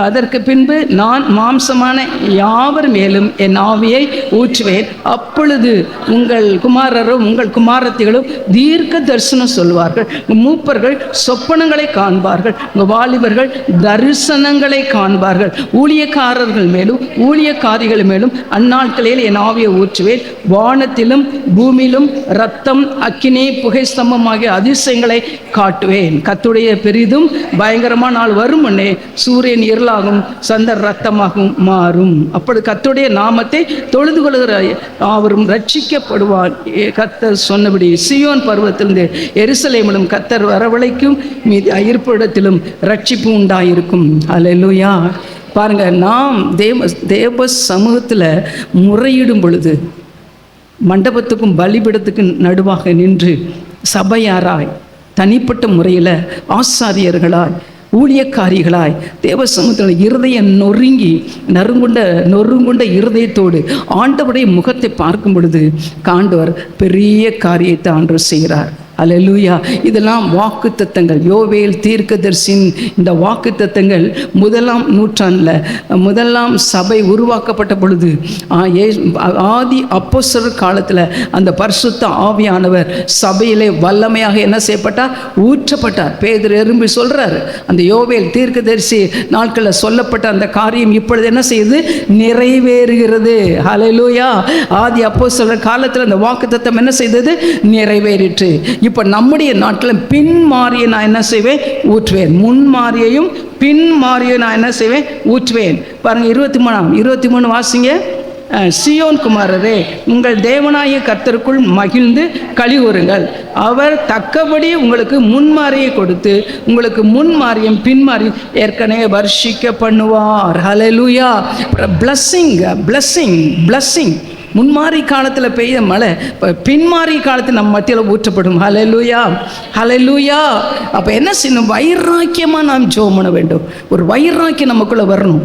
அதற்கு பின்பு நான் மாம்சமான யாவர் மேலும் என் ஆவியை ஊற்றுவேன். அப்பொழுது உங்கள் குமாரரும் உங்கள் குமாரத்திகளும் தீர்க்க தரிசனம் சொல்வார்கள். மூப்பர்கள் சொப்பனங்களை காண்பார்கள். உங்கள் வாலிபர்கள் தரிசனங்களை காண்பார்கள். ஊழியக்காரர்கள் மேலும் ஊழியக்காரிகள் மேலும் அந்நாட்களில் என் ஆவியை ஊற்றுவேன். வானத்திலும் பூமியிலும் இரத்தம், அக்கினி, புகை ஸ்தம்பமாகிய அதிசயங்களை காட்டுவேன். கர்த்தருடைய பெரிதும் பயங்கரமான நாள் வரும் முன்னே சூரியன் இருளாகும், சந்திரன் ரத்தமாகவும் மாறும். அப்படி கர்த்தருடைய நாமத்தை தொழுது கொள்கிற அவரும் ரட்சிக்கப்படுவார். கர்த்தர் சொன்னபடி சீயோன் பர்வத்திலிருந்து எருசலேமிலும் கர்த்தர் வரவழைக்கும் மீது இருப்பிடத்திலும் ரட்சிப்பு உண்டாயிருக்கும். ஹல்லேலூயா. பாருங்க, நாம் தேவ சமூகத்தில் முறையிடும் பொழுது மண்டபத்துக்கும் பலிபீடத்துக்கும் நடுவாக நின்று சபையாராய், தனிப்பட்ட முறையில் ஆசாரியர்களாய், ஊழியக்காரிகளாய் தேவ சமூகத்தில் இருதயம் நொறுங்குண்ட இருதயத்தோடு ஆண்டவருடைய முகத்தை பார்க்கும் பொழுது ஆண்டவர் பெரிய காரியத்தை ஆண்டவர் செய்கிறார். அல்லேலூயா. இதெல்லாம் வாக்கு தத்தங்கள். யோவேல் தீர்க்கதரிசின் இந்த வாக்கு தத்தங்கள் 1ஆம் நூற்றாண்டில், 1ஆம் சபை உருவாக்கப்பட்ட பொழுது, ஆதி அப்போஸ்தலர் காலத்தில் அந்த பரிசுத்த ஆவியானவர் சபையிலே வல்லமையாக என்ன செய்யப்பட்டார், ஊற்றப்பட்டார். பேதுரு எறும்பி சொல்றாரு, அந்த யோவேல் தீர்க்கதரிசி நாட்களில் சொல்லப்பட்ட அந்த காரியம் இப்பொழுது என்ன செய்யுது, நிறைவேறுகிறது. ஹல்லேலூயா. ஆதி அப்போஸ்தலர் காலத்தில் அந்த வாக்கு தத்தம் என்ன செய்தது, நிறைவேறிற்று. இப்போ நம்முடைய நாட்டில் பின்மாறியை நான் என்ன செய்வேன், ஊற்றுவேன். முன்மாரியையும் பின்மாரியை நான் என்ன செய்வேன், ஊற்றுவேன். பாருங்க 23 வாசிங்க. சீயோன் குமாரரே, உங்கள் தேவனாய கர்த்தருக்குள் மகிழ்ந்து களிகூருங்கள். அவர் தக்கபடி உங்களுக்கு முன்மாரியை கொடுத்து உங்களுக்கு முன்மாரியும் பின்மாரியும் ஏற்கனவே வர்ஷிக்க பண்ணுவார். ஹல்லேலூயா. பிளஸ்ஸிங். முன்மாரி காலத்தில் பெய்ய மழை பின்மாரி காலத்தில் நம்ம மத்தியில் ஊற்றப்படும். ஹல்லேலூயா, ஹல்லேலூயா. அப்போ என்ன செய்யணும், வைராக்கியமாக நாம் ஜெபம் பண்ண வேண்டும். ஒரு வைராக்கியம் நமக்குள்ளே வரணும்.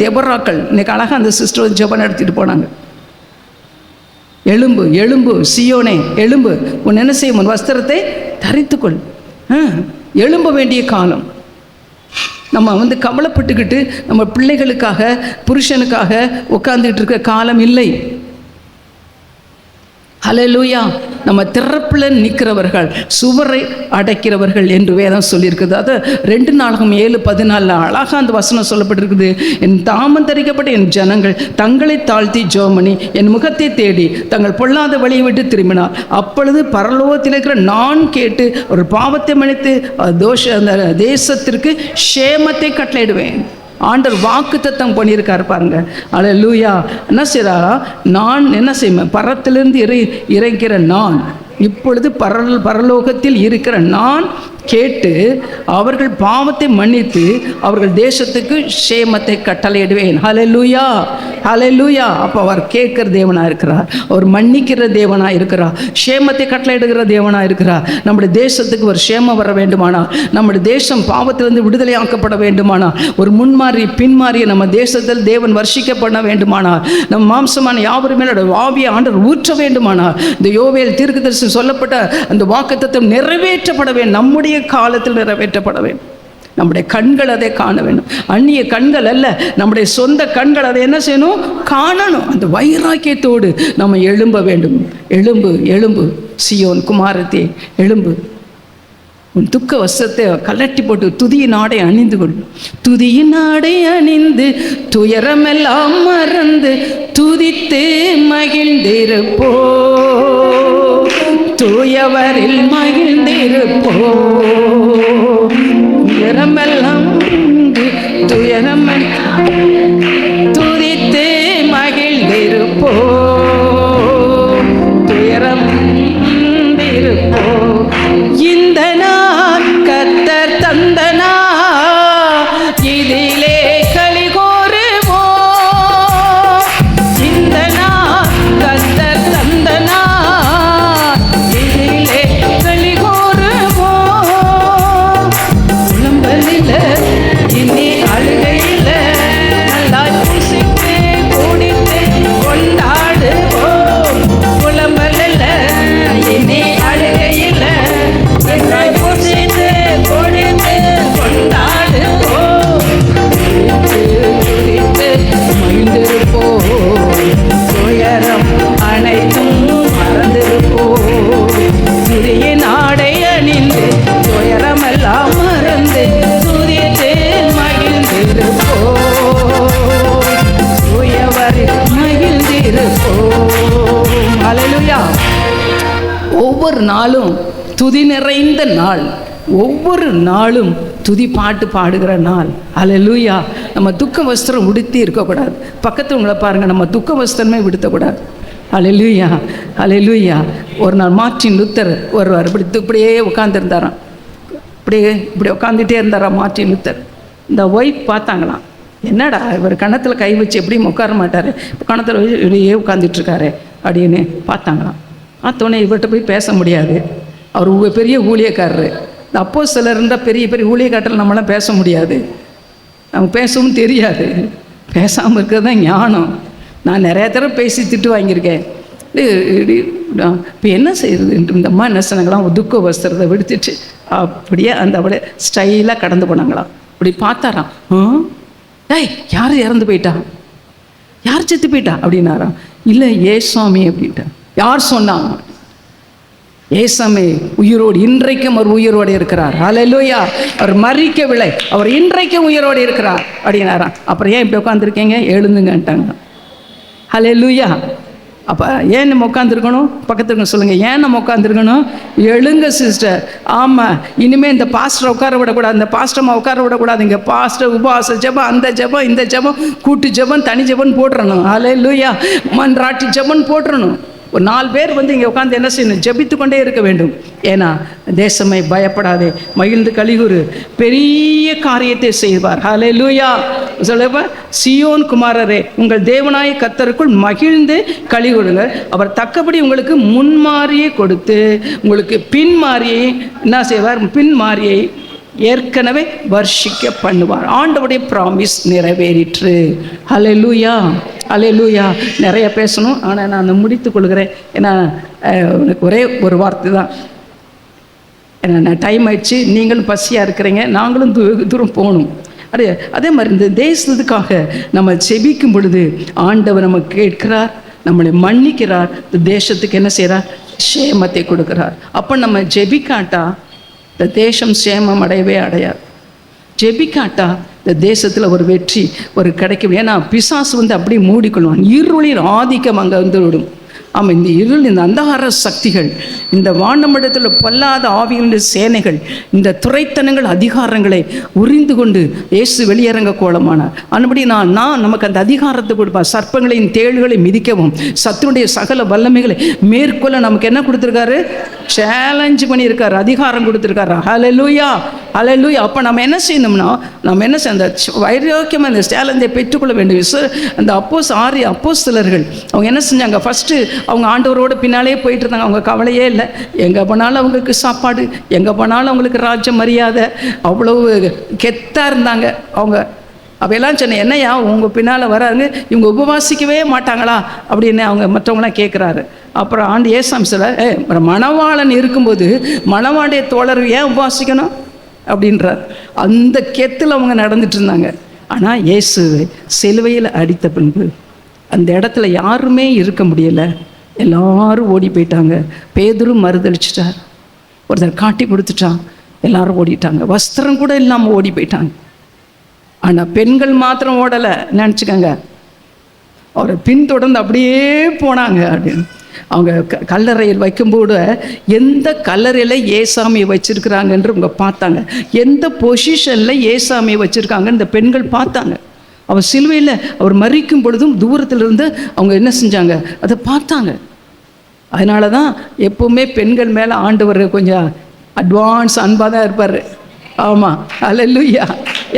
தெபராக்கள் இன்னைக்கு அழகாக அந்த சிஸ்டர் ஜெபம் நடத்திட்டு போனாங்க. எழும்பு எழும்பு சீயோனே எழும்பு, உன் என்ன செய்யும், உன் வஸ்திரத்தை தரித்துக்கொள். எழும்ப வேண்டிய காலம். நம்ம கவலைப்பட்டுக்கிட்டு நம்ம பிள்ளைகளுக்காக புருஷனுக்காக உட்கார்ந்துக்கிட்டு இருக்க காலம் இல்லை. ஹல்லேலூயா. நம்ம திறப்பில் நிற்கிறவர்கள், சுவரை அடைக்கிறவர்கள் என்று வேதம் சொல்லியிருக்குது. அது 2 நாளாகும் 7:14 அழகாக அந்த வசனம் சொல்லப்பட்டிருக்குது. என் தாமம் தரிக்கப்பட்ட என் ஜனங்கள் தங்களை தாழ்த்தி ஜெபம் பண்ணி என் முகத்தை தேடி தங்கள் பொல்லாத வழியை விட்டு திரும்பினார். அப்பொழுது பரலோகத்தில் இருக்கிற நான் கேட்டு ஒரு பாவத்தை மன்னித்து அந்த தேசத்திற்கு க்ஷேமத்தை கட்டளையிடுவேன். ஆண்டவர் வாக்கு தத்தம் பண்ணியிருக்காரு பாருங்க. அல்லேலூயா. என்ன செய்யறா, நான் என்ன செய்வேன், பரத்திலிருந்து இறங்கிற நான் இப்பொழுது பரலோகத்தில் இருக்கிற நான் கேட்டு அவர்கள் பாவத்தை மன்னித்து அவர்கள் தேசத்துக்கு க்ஷேமத்தை கட்டளையிடுவேன். ஹல்லேலூயா, ஹல்லேலூயா. அப்போ அவர் கேட்கிற தேவனாக இருக்கிறார், அவர் மன்னிக்கிற தேவனாக இருக்கிறார், க்ஷேமத்தை கட்டளையிடுகிற தேவனாக இருக்கிறார். நம்முடைய தேசத்துக்கு ஒரு க்ஷேமம் வர வேண்டுமானால், நம்முடைய தேசம் பாவத்திலிருந்து விடுதலை ஆக்கப்பட வேண்டுமானால், ஒரு முன்மாறி பின்மாறிய நம்ம தேசத்தில் தேவன் வர்ஷிக்கப்பட வேண்டுமானால், நம் மாம்சமான யாவரும் மேல ஆவியை ஆண்டவர் ஊற்ற வேண்டுமானால், இந்த யோவேல் தீர்க்கதரிசி சொல்லப்பட்ட அந்த வாக்குத்தத்தம் நிறைவேற்றப்பட வேண்டும். நம்முடைய காலத்தில் நிறைவேற்றப்பட வேண்டும். நம்முடைய கண்கள் அதை காண வேண்டும். அந்நிய கண்கள் அல்ல, நம்முடைய சொந்த கண்கள் அதை என்ன செய்யணும், காணணும். அந்த வைராக்கியத்தோடு நம்ம எழும்ப வேண்டும். எழும்பு எழும்பு சீயோன் குமாரத்தே எழும்பு. உன் துக்க வஸ்திரத்தை கலட்டி போட்டு துதியின் ஆடை அணிந்து கொள். துதியின் ஆடை அணிந்து துயரமெல்லாம் மறந்து துதித்து மகிழ்ந்திருப்போ, தூயவரில் மகிழ்ந்திருப்போ. துயரமெல்லாம் துயரமெல்லாம் துதித்து மகிழ்ந்திருப்போ, துயரம் இருப்போ. இந்த நாள் கர்த்தர் தந்தனா, இதிலே களி கூறுவோம். இந்த நாள் கர்த்தர் தந்தனா, இதிலே களி கூறுவோம். புலம்பலில இனி அழுகையில நல்லாய் புசித்து குடித்து கொண்டாடுவோம். புலம்பலில இனி அழுகையில நல்லாய் புசித்து குடித்து கொண்டாடுவோம். துதித்து மகிழ்ந்திருப்போம். துயரம் அனைத்தும் மறந்திருப்போம். துதியின் ஆடை அணிந்து துயரமெல்லாம் மறந்து துதித்து மகிழ்ந்திருப்போம். தூயவரில் மகிழ்ந்திருப்போம். ஹல்லேலூயா. ஒவ்வொரு நாளும் துதி நிறைந்த நாள், ஒவ்வொரு நாளும் துதி பாட்டு பாடுகிற நாள். ஹல்லேலூயா. நம்ம துக்க வஸ்திரம் உடுத்தி இருக்கக்கூடாது. பக்கத்தில் உங்களை பாருங்கள், நம்ம துக்க வஸ்திரமே விடுத்தக்கூடாது. ஹல்லேலூயா, ஹல்லேலூயா. ஒரு நாள் மார்ட்டின் லூத்தர் வருவார். இப்படியே உட்காந்துருந்தாராம். இப்படி உட்காந்துட்டே இருந்தாராம் மார்ட்டின் லூத்தர். இந்த ஒய்ஃப் பார்த்தாங்களாம், என்னடா இவர் கணத்தில் கை வச்சு எப்படியும் உட்கார மாட்டார், இப்போ கணத்தில் இப்படியே உட்காந்துட்ருக்காரு அப்படின்னு பார்த்தாங்களாம். பார்த்தோன்னே இவர்கிட்ட போய் பேச முடியாது, அவர் பெரிய ஊழியக்காரரு. இந்த அப்போஸ்தலர்ன்ற பெரிய பெரிய ஊழியக்காரர்கள் நம்மளாம் பேச முடியாது, நமக்கு பேசவும் தெரியாது. பேசாமல் இருக்கிறது தான் ஞானம். நான் நிறையா தடவை பேசி திட்டு வாங்கியிருக்கேன். இப்போ என்ன செய்யுது, இந்த அம்மா என்ன சொன்னாங்களாம், துக்க வஸ்திரத்தை விடுத்துட்டு அப்படியே அந்த அப்படியே ஸ்டைலாக கடந்து போனாங்களாம். இப்படி பார்த்தாராம். டேய், யார் இறந்து போயிட்டா, யார் செத்து போயிட்டா அப்படின்னாராம். இல்லை ஏசாமி அப்படின்ட்டா. யார் சொன்னாங்க? ஏசாமி உயிரோடு, இன்றைக்கும் அவர் உயிரோடு இருக்கிறார். ஹல்லேலூயா. அவர் மரிக்கவில்லை, அவர் இன்றைக்கும் உயிரோடு இருக்கிறார் அப்படின்னாராம். அப்புறம் ஏன் இப்படி உட்காந்துருக்கீங்க, எழுந்துங்கன்ட்டாங்க. ஹல்லேலூயா. அப்போ ஏன் நம்ம உட்காந்துருக்கணும்? பக்கத்துக்கு சொல்லுங்கள், ஏன் நம்ம உட்காந்துருக்கணும்? எழுங்க சிஸ்டர். ஆமாம், இனிமேல் இந்த பாஸ்டரை உட்கார விடக்கூடாது, இந்த பாஸ்டர்மா உட்கார விடக்கூடாது. இங்கே பாஸ்டர் உபவாச ஜெபம், அந்த ஜெபம், இந்த ஜெபம், கூட்டு ஜெபம், தனி ஜெபம் போட்டுறணும். ஹல்லேலூயா. மன்றாட்டி ஜெபம் போட்டுறணும். ஒரு 4 பேர் வந்து இங்கே உட்காந்து என்ன செய்யணும்? ஜெபித்து கொண்டே இருக்க வேண்டும். ஏன்னா தேசமே பயப்படாதே, மகிழ்ந்து கலிகூறு, பெரிய காரியத்தை செய்வார். ஹல்லேலூயா. சொல்லுப்ப, சியோன் குமாரரே, உங்கள் தேவனாய கர்த்தருக்குள் மகிழ்ந்து கலிகூறுங்க. அவர் தக்கபடி உங்களுக்கு முன்மாரியை கொடுத்து உங்களுக்கு பின்மாரியை என்ன செய்வார்? பின்மாரியை ஏற்கனவே வர்ஷிக்க பண்ணுவார். ஆண்டவருடைய ப்ராமிஸ் நிறைவேறிற்று. ஹல்லேலூயா, ஹல்லேலூயா. நிறைய பேசணும், ஆனால் நான் முடித்துக் கொள்கிறேன். ஏன்னா எனக்கு ஒரே ஒரு வார்த்தை தான். ஏன்னா டைம் ஆயிடுச்சு, நீங்களும் பசியாக இருக்கிறீங்க, நாங்களும் தூரம் போகணும். அதே மாதிரி இந்த தேசத்துக்காக நம்ம செபிக்கும் பொழுது ஆண்டவர் நம்ம கேட்கிறார், நம்மளை மன்னிக்கிறார், இந்த தேசத்துக்கு என்ன செய்கிறார்? சேமத்தை கொடுக்கிறார். அப்போ நம்ம ஜெபிக்காட்டா இந்த தேசம் சேமம் அடையவே அடையாது. ஜெபிக்காட்டா இந்த தேசத்தில் ஒரு வெற்றி ஒரு கிடைக்கும். ஏன்னா பிசாசு வந்து அப்படியே மூடிக்கொள்வான். இருளின் ஆதிக்கம் அங்கே வந்து விடும். ஆமாம், இந்த இருள், இந்த அந்தகார சக்திகள், இந்த வானமண்டலத்தில் பொல்லாத ஆவிகளுடைய சேனைகள், இந்த துரைத்தனங்கள், அதிகாரங்களை உறிந்து கொண்டு இயேசு வெளியரங்க கோலமானார். அதுபடி நான் நமக்கு அந்த அதிகாரத்தை கொடுப்பார். சர்ப்பங்களையும் தேள்களை மிதிக்கவும் சத்துருடைய சகல வல்லமைகளை மேற்கொள்ள நமக்கு என்ன கொடுத்துருக்காரு? சேலஞ்சு பண்ணியிருக்காரு, அதிகாரம் கொடுத்துருக்காரு. ஹல்லேலூயா, ஹல்லேலூயா. அப்போ நம்ம என்ன செய்யணும்னா, நம்ம என்ன செய்ய, அந்த வைராக்கியமாக இந்த சேலஞ்சை பெற்றுக்கொள்ள வேண்டும். அந்த அப்போஸ்தலர்கள் அவங்க என்ன செஞ்சாங்க? ஃபஸ்ட்டு அவங்க ஆண்டவரோட பின்னாலே போயிட்டு இருந்தாங்க. அவங்க கவலையே இல்லை. எங்கே போனாலும் அவங்களுக்கு சாப்பாடு, எங்கே போனாலும் அவங்களுக்கு ராஜ்ய மரியாதை, அவ்வளவு கெத்தாக இருந்தாங்க அவங்க. அவையெல்லாம் சொன்னேன், என்னையா உங்கள் பின்னால் வராங்க, இவங்க உபவாசிக்கவே மாட்டாங்களா அப்படின்னு அவங்க மற்றவங்களாம் கேட்குறாரு. அப்புறம் ஆண்டு ஏசாமி சொல்ல, மணவாளன் இருக்கும்போது மணவாடைய தோழர் ஏன் உபவாசிக்கணும் அப்படின்றார். அந்த கெத்தில் அவங்க நடந்துட்டு இருந்தாங்க. ஆனால் இயேசு சிலுவையில் அடித்த பின்பு அந்த இடத்துல யாருமே இருக்க முடியலை, எல்லாரும் ஓடி போயிட்டாங்க. பேதுரு மறுதளிச்சிட்டார், ஒருத்தர் காட்டி கொடுத்துட்டான். எல்லாரும் ஓடிட்டாங்க. வஸ்திரம் கூட இல்லாமல் ஓடி போயிட்டாங்க. ஆனால் பெண்கள் மாத்திரம் ஓடலை நினச்சிக்கோங்க. அவரை பின்தொடர்ந்து அப்படியே போனாங்க. அப்படின்னு அவங்க கல்லறையில் வைக்கும்போது எந்த கல்லறையில் ஏசாமியை வச்சுருக்கிறாங்கன்று அவங்க பார்த்தாங்க. எந்த பொசிஷனில் ஏசாமியை வச்சுருக்காங்கன்னு இந்த பெண்கள் பார்த்தாங்க. அவர் சிலுவையில் அவர் மரிக்கும் பொழுதும் தூரத்திலிருந்து அவங்க என்ன செஞ்சாங்க, அதை பார்த்தாங்க. அதனால தான் எப்பவுமே பெண்கள் மேலே ஆண்டவர் கொஞ்சம் அட்வான்ஸ் அன்பாக தான் இருப்பார். ஆமாம், அல்லேலூயா.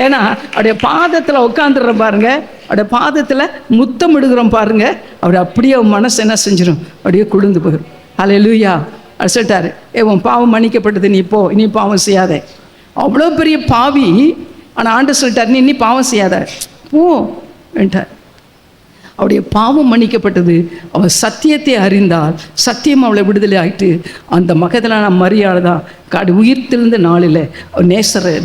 ஏன்னா அவருடைய பாதத்தில் உட்காந்துடுறோம் பாருங்க, அவருடைய பாதத்தில் முத்தம் இடுகிறோம் பாருங்க, அவர் அப்படியே மனசு என்ன செஞ்சிடும், அப்படியே குளிர்ந்து போயிடும். அல்லேலூயா. அவர் சொல்லிட்டாரு, உன் பாவம் மன்னிக்கப்பட்டது, நீ போ, இனி பாவம் செய்யாத. அவ்வளோ பெரிய பாவி, ஆனால் ஆண்டு சொல்லிட்டார், நீ இனி பாவம் செய்யாத, போ என்றார். அவருடைய பாவம் மன்னிக்கப்பட்டது. அவள் சத்தியத்தை அறிந்தால் சத்தியம் அவளை விடுதலை ஆகிட்டு அந்த மகதலான மரியாதை தான் உயிர்த்தெழுந்த நாளில்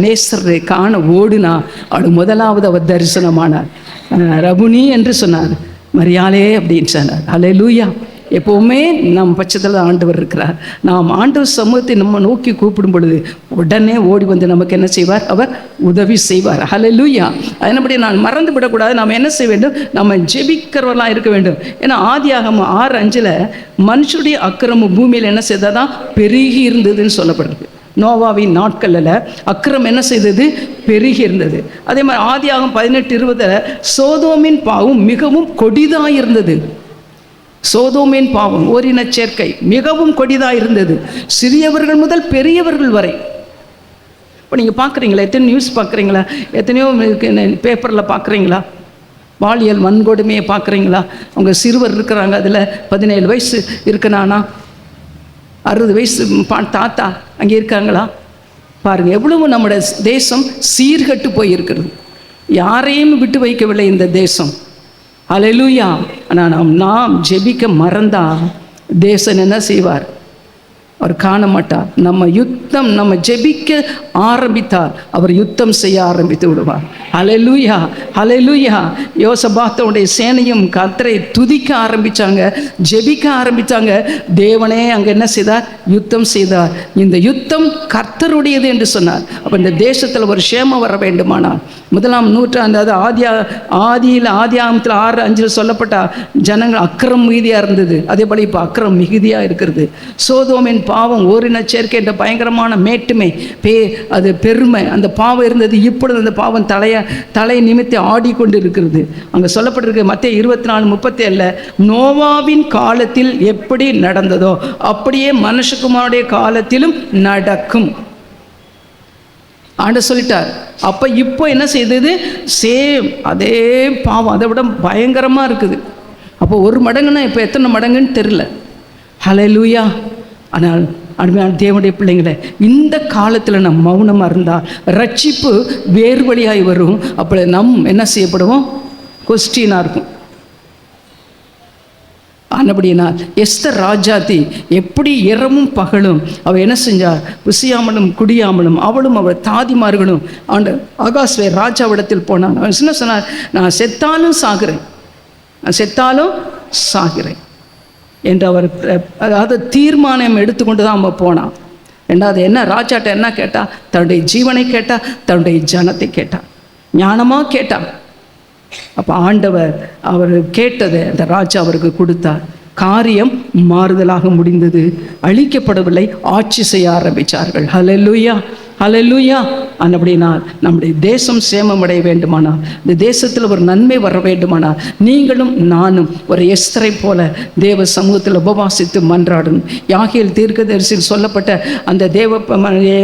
நேசரை காண ஓடுனா அவள் முதலாவது அவர் தரிசனமானார். ரபுனி என்று சொன்னார், மரியாளே அப்படின்னு சொன்னார். அல்லேலூயா. எப்போவுமே நம் பட்சத்தில் ஆண்டவர் இருக்கிறார். நாம் ஆண்டவர் சமூகத்தை நம்ம நோக்கி கூப்பிடும் பொழுது உடனே ஓடி வந்து நமக்கு என்ன செய்வார், அவர் உதவி செய்வார். அல்லேலூயா. அதன்படி நான் மறந்து விடக்கூடாது. நாம் என்ன செய்ய வேண்டும், நம்ம ஜெபிக்கிறவர்களாக இருக்க வேண்டும். ஏன்னா ஆதியாகமம் 6:5 மனுஷனுடைய அக்கிரமம் பூமியில் என்ன செய்ததான் பெருகி இருந்ததுன்னு சொல்லப்படுது. நோவாவின் நாட்களில் அக்கிரம் என்ன செய்தது, பெருகி இருந்தது. அதே மாதிரி ஆதியாகமம் 18:20 சோதோமின் பாவம் மிகவும் கொடிதாக இருந்தது. சோதோமின் பாவம் ஓரின சேர்க்கை மிகவும் கொடிதாக இருந்தது, சிறியவர்கள் முதல் பெரியவர்கள் வரை. இப்போ நீங்கள் பார்க்குறீங்களா, எத்தனை நியூஸ் பார்க்குறீங்களா, எத்தனையோ பேப்பரில் பார்க்குறீங்களா, பாலியல் வன்கொடுமையை பார்க்குறீங்களா? அவங்க சிறுவர் இருக்கிறாங்க, அதில் 17 வயசு இருக்கனானா, 60 வயசு தாத்தா அங்கே இருக்காங்களா? பாருங்கள், எவ்வளவு நம்முடைய தேசம் சீர்கட்டு போயிருக்கிறது. யாரையும் விட்டு வைக்கவில்லை இந்த தேசம். அல்லேலூயா. ஆனால் நாம் ஜெபிக்க மறந்தா தேசன் என்ன செய்வார், அவர் காண மாட்டார். நம்ம ஜெபிக்க ஆரம்பித்தார், அவர் யுத்தம் செய்ய ஆரம்பித்து விடுவார். அல்லேலூயா, அல்லேலூயா. யோசபாத்தோடைய சேனையும் கர்த்தரை துதிக்க ஆரம்பித்தாங்க, ஜெபிக்க ஆரம்பித்தாங்க. தேவனே அங்கே என்ன செய்தார், யுத்தம் செய்தார். இந்த யுத்தம் கர்த்தருடையது என்று சொன்னார். அப்போ இந்த தேசத்தில் ஒரு சேமம் வர வேண்டுமானால் 1ஆம் நூற்றாண்டு, அது ஆதியாகமத்தில் 6:5 சொல்லப்பட்ட ஜனங்கள் அக்கிரம் மிகுதியாக இருந்தது. அதே போல் இப்போ அக்கிரம் மிகுதியாக இருக்கிறது. சோதோமின் பாவம் ஓரின சேர்க்கை என்ற பயங்கரமான மேட்டுமை, அது பெருமை, அந்த பாவம் இருந்தது. இப்பொழுது அந்த பாவம் தலை நிமித்தி ஆடிக்கொண்டு இருக்கிறது. அங்கே சொல்லப்பட்டிருக்கு மத்தேயு 24:37 நோவாவின் காலத்தில் எப்படி நடந்ததோ அப்படியே மனுஷகுமாரனுடைய காலத்திலும் நடக்கும். ஆண்டு சொல்லிட்டார். அப்போ இப்போ என்ன செய்தது, சேம் அதே பாவம், அதை விட பயங்கரமாக இருக்குது. அப்போ 1 மடங்குன்னா இப்போ எத்தனை மடங்குன்னு தெரில. ஹல்லேலூயா. ஆனால் அருமையான தேவனுடைய பிள்ளைங்களை, இந்த காலத்தில் நம்ம மௌனமாக இருந்தால் ரட்சிப்பு வேறு வழியாய் வரும். அப்போ என்ன செய்யப்படுவோம், கொஸ்டினாக இருக்கும். ஆனபடியினால் எஸ்தர் ராஜாத்தி எப்படி இரவும் பகலும் அவள் என்ன செஞ்சார், புசியாமலும் குடியாமலும் அவளும் அவள் தாதிமார்களும் ஆண்ட ஆகாஸ்வே ராஜாவிடத்தில் போனான். அவன் என்ன சொன்னார், நான் செத்தாலும் சாகிறேன், நான் செத்தாலும் சாகிறேன் என்று அவர் அதாவது தீர்மானம் எடுத்துக்கொண்டு தான் அவன் போனான். ரெண்டாவது என்ன, ராஜாட்ட என்ன கேட்டா, தன்னுடைய ஜீவனை கேட்டா, தன்னுடைய ஜனத்தை கேட்டா, ஞானமாக கேட்டான். அப்போ ஆண்டவர் அவர் கேட்டதை அந்த ராஜா அவருக்கு கொடுத்தார். காரியம் மாறுதலாக முடிந்தது. அழிக்கப்படவில்லை, ஆட்சி செய்ய ஆரம்பித்தார்கள். ஹல்லேலூயா, ஹல்லேலூயா. அப்படினால் நம்முடைய தேசம் சேமமடைய வேண்டுமானால், இந்த தேசத்தில் ஒரு நன்மை வர வேண்டுமானால், நீங்களும் நானும் ஒரு எஸ்தரை போல தேவ சமூகத்தில் உபவாசித்து மன்றாடணும். யாகேல் தீர்க்கதரிசியில் சொல்லப்பட்ட அந்த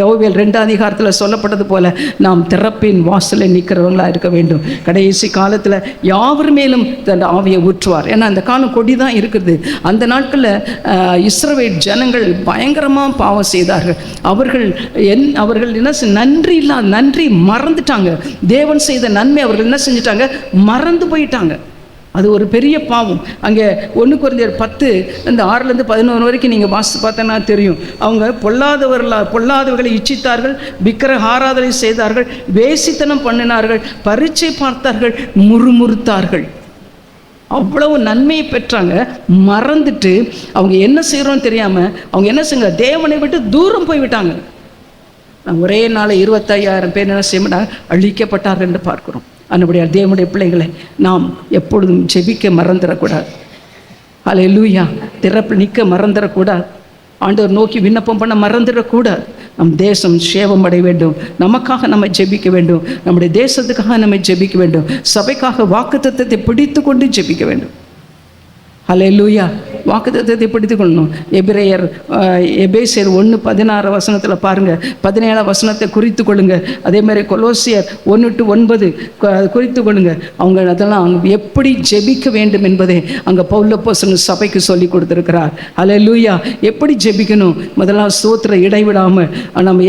யோவேல் 2ஆம் அதிகாரத்தில் சொல்லப்பட்டது போல நாம் திறப்பின் வாசலில் நிற்கிறவங்களாக இருக்க வேண்டும். கடைசி காலத்தில் யாவர் மேலும் தன் ஆவியை ஊற்றுவார். ஏன்னா அந்த காலம் கொடி தான் இருக்குது. அந்த நாட்களில் இஸ்ரவேல் ஜனங்கள் பயங்கரமாக பாவம் செய்தார்கள். அவர்கள் என்ன நன்றி மறந்துட்டாங்க. தேவன் செய்த நன்மை அவர்கள் என்ன செஞ்சிட்டாங்க, மறந்து போயிட்டாங்க. அது ஒரு பெரிய பாவம். அங்கே 1 கொரிந்தியர் 10 இந்த 6-11 வரைக்கும் நீங்கள் வாசித்து பார்த்தோன்னா தெரியும். அவங்க பொல்லாதவர்களை இச்சித்தார்கள், விக்கிரக ஆராதனை செய்தார்கள், வேசித்தனம் பண்ணினார்கள், பரீட்சை பார்த்தார்கள், முறுமுறுத்தார்கள். அவ்வளவு நன்மையை பெற்றாங்க. மறந்துட்டு அவங்க என்ன செய்கிறோன்னு தெரியாமல் அவங்க என்ன செய்ய, தேவனை விட்டு தூரம் போய்விட்டாங்க. ஒரே நாள் 25,000 பேர் என்ன செய்ய அழிக்கப்பட்டார் என்று பார்க்கிறோம். அதுபடியா தேவனுடைய பிள்ளைகளை நாம் எப்பொழுதும் ஜெபிக்க மறந்துடக்கூடாது. அல்லேலூயா. திறப்பு நிற்க மறந்துடக்கூடாது. ஆண்டவர் நோக்கி விண்ணப்பம் பண்ண மறந்துடக்கூடாது. நம் தேசம் சேவம் அடைய வேண்டும். நமக்காக நம்ம ஜெபிக்க வேண்டும். நம்முடைய தேசத்துக்காக நம்ம ஜெபிக்க வேண்டும். சபைக்காக வாக்குத்தத்தத்தை பிடித்து கொண்டு ஜெபிக்க வேண்டும். அல்லேலூயா. வாக்குத்தத்தத்தை பிடித்து கொள்ளணும். எபேசியர் 1:16 பாருங்கள், 17 வசனத்தை குறித்து கொள்ளுங்க. அதே மாதிரி கொலோசியர் 1:9 குறித்து கொள்ளுங்க. அவங்க அதெல்லாம் எப்படி ஜெபிக்க வேண்டும் என்பதை அங்கே பவுலப்போஸ்தலன் சபைக்கு சொல்லி கொடுத்துருக்கிறார். அல்லேலூயா. எப்படி ஜெபிக்கணும்? முதலாவது ஸ்தோத்திர இடைவிடாமல் நம்ம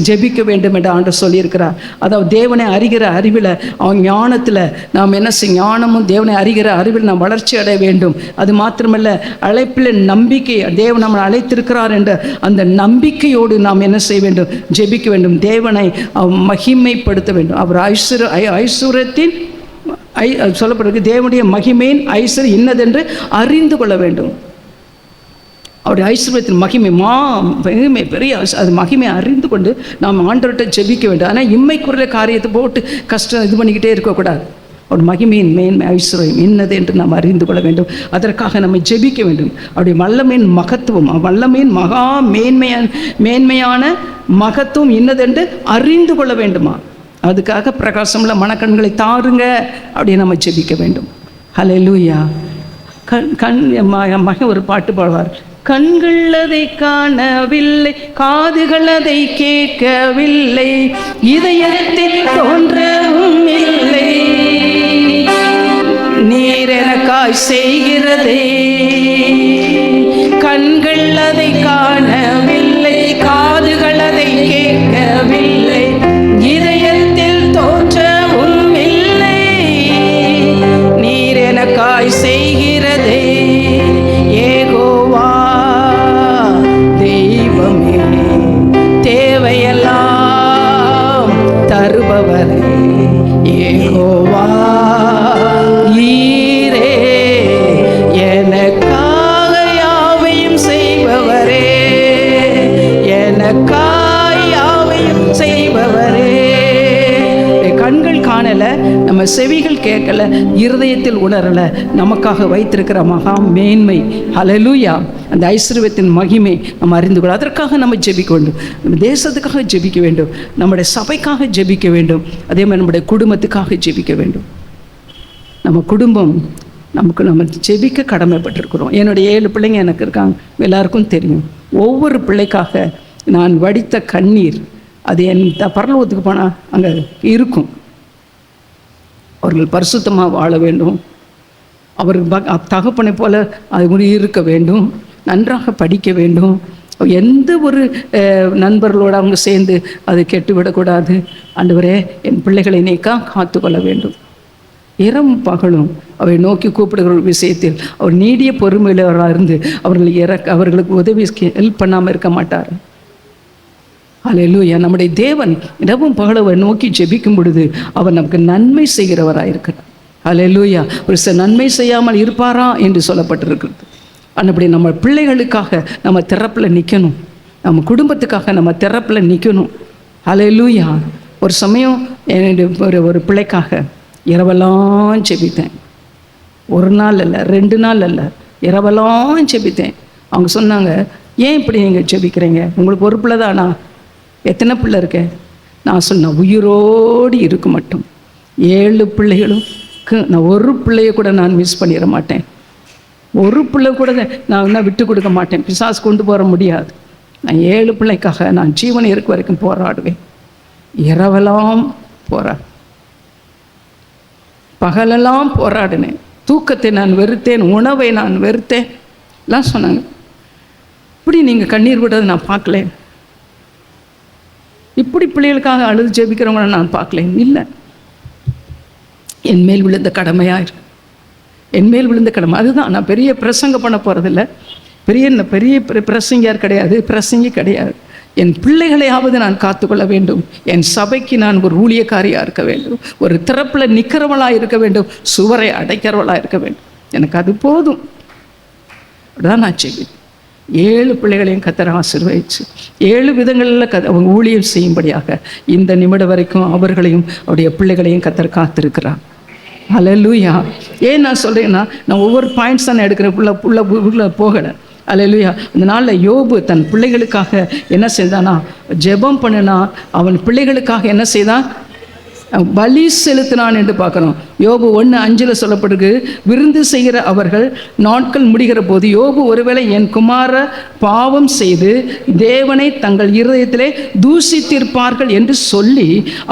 ஜெபிக்க வேண்டும் என்று ஆண்டவர் சொல்லியிருக்கிறார். அதாவது தேவனை அறிகிற அறிவில், அவன் ஞானத்தில் நாம் என்ன ஞானமும் தேவனை அறிகிற அறிவில் நாம் வளர்ச்சி அடைய வேண்டும். அது மாத்திரமல்ல, அழைப்பில் நம்பிக்கை, தேவன் நம்மை அழைத்திருக்கிறார் என்ற அந்த நம்பிக்கையோடு நாம் என்ன செய்ய வேண்டும்? ஜெபிக்க வேண்டும். தேவனை மகிமைப்படுத்த வேண்டும். அவர் ஐஸ்வர்யத்தின் சொல்லப்படுறது தேவனுடைய மகிமையின் ஐஸ்வர்யம் இன்னதென்று அறிந்து கொள்ள வேண்டும். அவருடைய ஐஸ்வர்யத்தின் மகிமை பெரிய அது மகிமை அறிந்து கொண்டு நாம் ஆண்டவர்கிட்ட ஜெபிக்க வேண்டும். ஆனால் இம்மைக்குரிய காரியத்தை போட்டு கஷ்டம் இது பண்ணிக்கிட்டே இருக்கக்கூடாது. ஒரு மகிமையின் மேன்மை ஐஸ்வர்யம் என்னது என்று நாம் அறிந்து கொள்ள வேண்டும். அதற்காக நம்ம ஜெபிக்க வேண்டும். அவருடைய வல்லமையின் மகத்துவம், வல்லமையின் மகா மேன்மையான மகத்துவம் இன்னதென்று அறிந்து கொள்ள வேண்டுமா? அதுக்காக பிரகாசமுள்ள மனக்கண்களை தாருங்க அப்படின்னு நம்ம ஜெபிக்க வேண்டும். ஹல்லேலூயா. மகன் ஒரு பாட்டு பாடுவார். கண்கள் அதை காணவில்லை, காதுகள் அதை கேட்கவில்லை, இதயத்தில் தோன்றவும் இல்லை, நீர் எனக்காய் செய்கிறதே. கண்கள் அதை காணவில்லை, காதுகள் அதை கேட்கவில்லை, இதயத்தில் தோன்றவும் இல்லை, நீர் எனக்காய் செய்கிறதே. ஏகோவா தெய்வமே, தேவையெல்லாம் தருபவரே, ஏகோவா ஈரே, எனக்காக யாவையும் செய்பவரே, எனக்காக யாவையும் செய்பவரே. கண்கள் காணலை, நம்ம செவிகள் கேட்கல, இருதயத்தில் உணரலை, நமக்காக வைத்திருக்கிற மகா மேன்மை. ஹல்லேலூயா. அந்த ஐஸ்வர்யத்தின் மகிமை நம்ம அறிந்து கொள்ள அதற்காக நம்ம ஜெபிக்க வேண்டும். நம்ம தேசத்துக்காக ஜெபிக்க வேண்டும். நம்முடைய சபைக்காக ஜெபிக்க வேண்டும். அதே மாதிரி நம்முடைய குடும்பத்துக்காக ஜெபிக்க வேண்டும். நம்ம குடும்பம் நம்ம ஜெபிக்க கடமைப்பட்டிருக்கிறோம். என்னுடைய 7 பிள்ளைங்க எனக்கு இருக்காங்க, எல்லாருக்கும் தெரியும். ஒவ்வொரு பிள்ளைக்காக நான் வடித்த கண்ணீர் அது என் பரலோகத்துக்கு போனால் அங்கே இருக்கும். அவர்கள் பரிசுத்தமாக வாழ வேண்டும். அவர்கள் தகப்பனை போல அது இருக்க வேண்டும். நன்றாக படிக்க வேண்டும். எந்த ஒரு நண்பர்களோடு அவங்க சேர்ந்து அது கெட்டுவிடக்கூடாது. ஆண்டவரே, என் பிள்ளைகளை நீக்கா காத்துக்கொள்ள வேண்டும். இரவும் பகலும் அவை நோக்கி கூப்பிடுகிற விஷயத்தில் அவர் நீடிய பொறுமையுள்ளவராக இருந்து அவர்களுக்கு உதவி ஹெல்ப் பண்ணாமல் இருக்க மாட்டார். அல்லேலூயா. நம்முடைய தேவன் இரவும் பகலவை நோக்கி ஜெபிக்கும் பொழுது அவர் நமக்கு நன்மை செய்கிறவராக இருக்கிறார். அல்லேலூயா. ஒரு சில நன்மை செய்யாமல் இருப்பாரா என்று சொல்லப்பட்டிருக்கிறது. அப்படி நம்ம பிள்ளைகளுக்காக நம்ம திறப்பில் நிற்கணும். நம்ம குடும்பத்துக்காக நம்ம திறப்பில் நிற்கணும். அல்லேலூயா. ஒரு சமயம் என்னுடைய ஒரு பிள்ளைக்காக இரவெல்லாம் ஜெபித்தேன். ஒரு நாள் இல்லை, 2 நாள் இல்லை, இரவெல்லாம் ஜெபித்தேன். அவங்க சொன்னாங்க, ஏன் இப்படி நீங்கள் ஜெபிக்கிறீங்க? உங்களுக்கு ஒரு பிள்ளை தானா? எத்தனை பிள்ளை இருக்க? நான் சொன்னேன், உயிரோடு இருக்க மட்டும் 7 பிள்ளைகளுக்கு நான் ஒரு பிள்ளைய கூட நான் மிஸ் பண்ணிட மாட்டேன். ஒரு பிள்ளை கூட நான் இன்னும் விட்டு கொடுக்க மாட்டேன். பிசாசு கொண்டு போக முடியாது. நான் 7 பிள்ளைக்காக நான் ஜீவன் இருக்க வரைக்கும் போராடுவேன். இரவெல்லாம் பகலெல்லாம் போராடினேன். தூக்கத்தை நான் வெறுத்தேன், உணவை நான் வெறுத்தேன் எல்லாம் சொன்னாங்க. இப்படி நீங்கள் கண்ணீர் விடுறது நான் பார்க்கல. இப்படி பிள்ளைகளுக்காக அழுது ஜெபிக்கிறவங்கள நான் பார்க்கல. இல்லை, என் மேல் விழுந்த கடமையாக இருக்கு. என் மேல் விழுந்த கடமை அதுதான். நான் பெரிய பிரசங்க பண்ண போகிறதில்ல. பெரிய பிரசங்கியார் கிடையாது, பிரசங்கி கிடையாது. என் பிள்ளைகளையாவது நான் காத்துக்கொள்ள வேண்டும். என் சபைக்கு நான் ஒரு ஊழியக்காரியாக இருக்க வேண்டும். ஒரு திறப்பில் நிற்கிறவளாக இருக்க வேண்டும். சுவரை அடைக்கிறவளாக இருக்க வேண்டும். எனக்கு அது போதும். அப்படிதான் நான் செய்வேன். 7 பிள்ளைகளையும் கர்த்தர் ஆசீர்வதிச்சு 7 விதங்களில் அவங்க ஊழியம் செய்யும்படியாக இந்த நிமிடம் வரைக்கும் அவர்களையும் அவருடைய பிள்ளைகளையும் கர்த்தர் காத்திருக்கிறார். ஹல்லேலூயா. ஏன் நான் சொல்கிறேன்னா, நான் ஒவ்வொரு பாயிண்ட்ஸ் தான் எடுக்கிறேன், உள்ள போகலை. ஹல்லேலூயா. அந்த நாளில் யோபு தன் பிள்ளைகளுக்காக என்ன செய்தானா, ஜெபம் பண்ணினா, அவன் பிள்ளைகளுக்காக என்ன செய்தான், பலி செலுத்தினான் என்று பார்க்குறோம். யோபு 1:5 சொல்லப்படுது, விருந்து செய்கிற அவர்கள் நாட்கள் முடிகிற போது யோபு ஒருவேளை என் குமார பாவம் செய்து தேவனை தங்கள் இருதயத்திலே தூஷித்திருப்பார்கள் என்று சொல்லி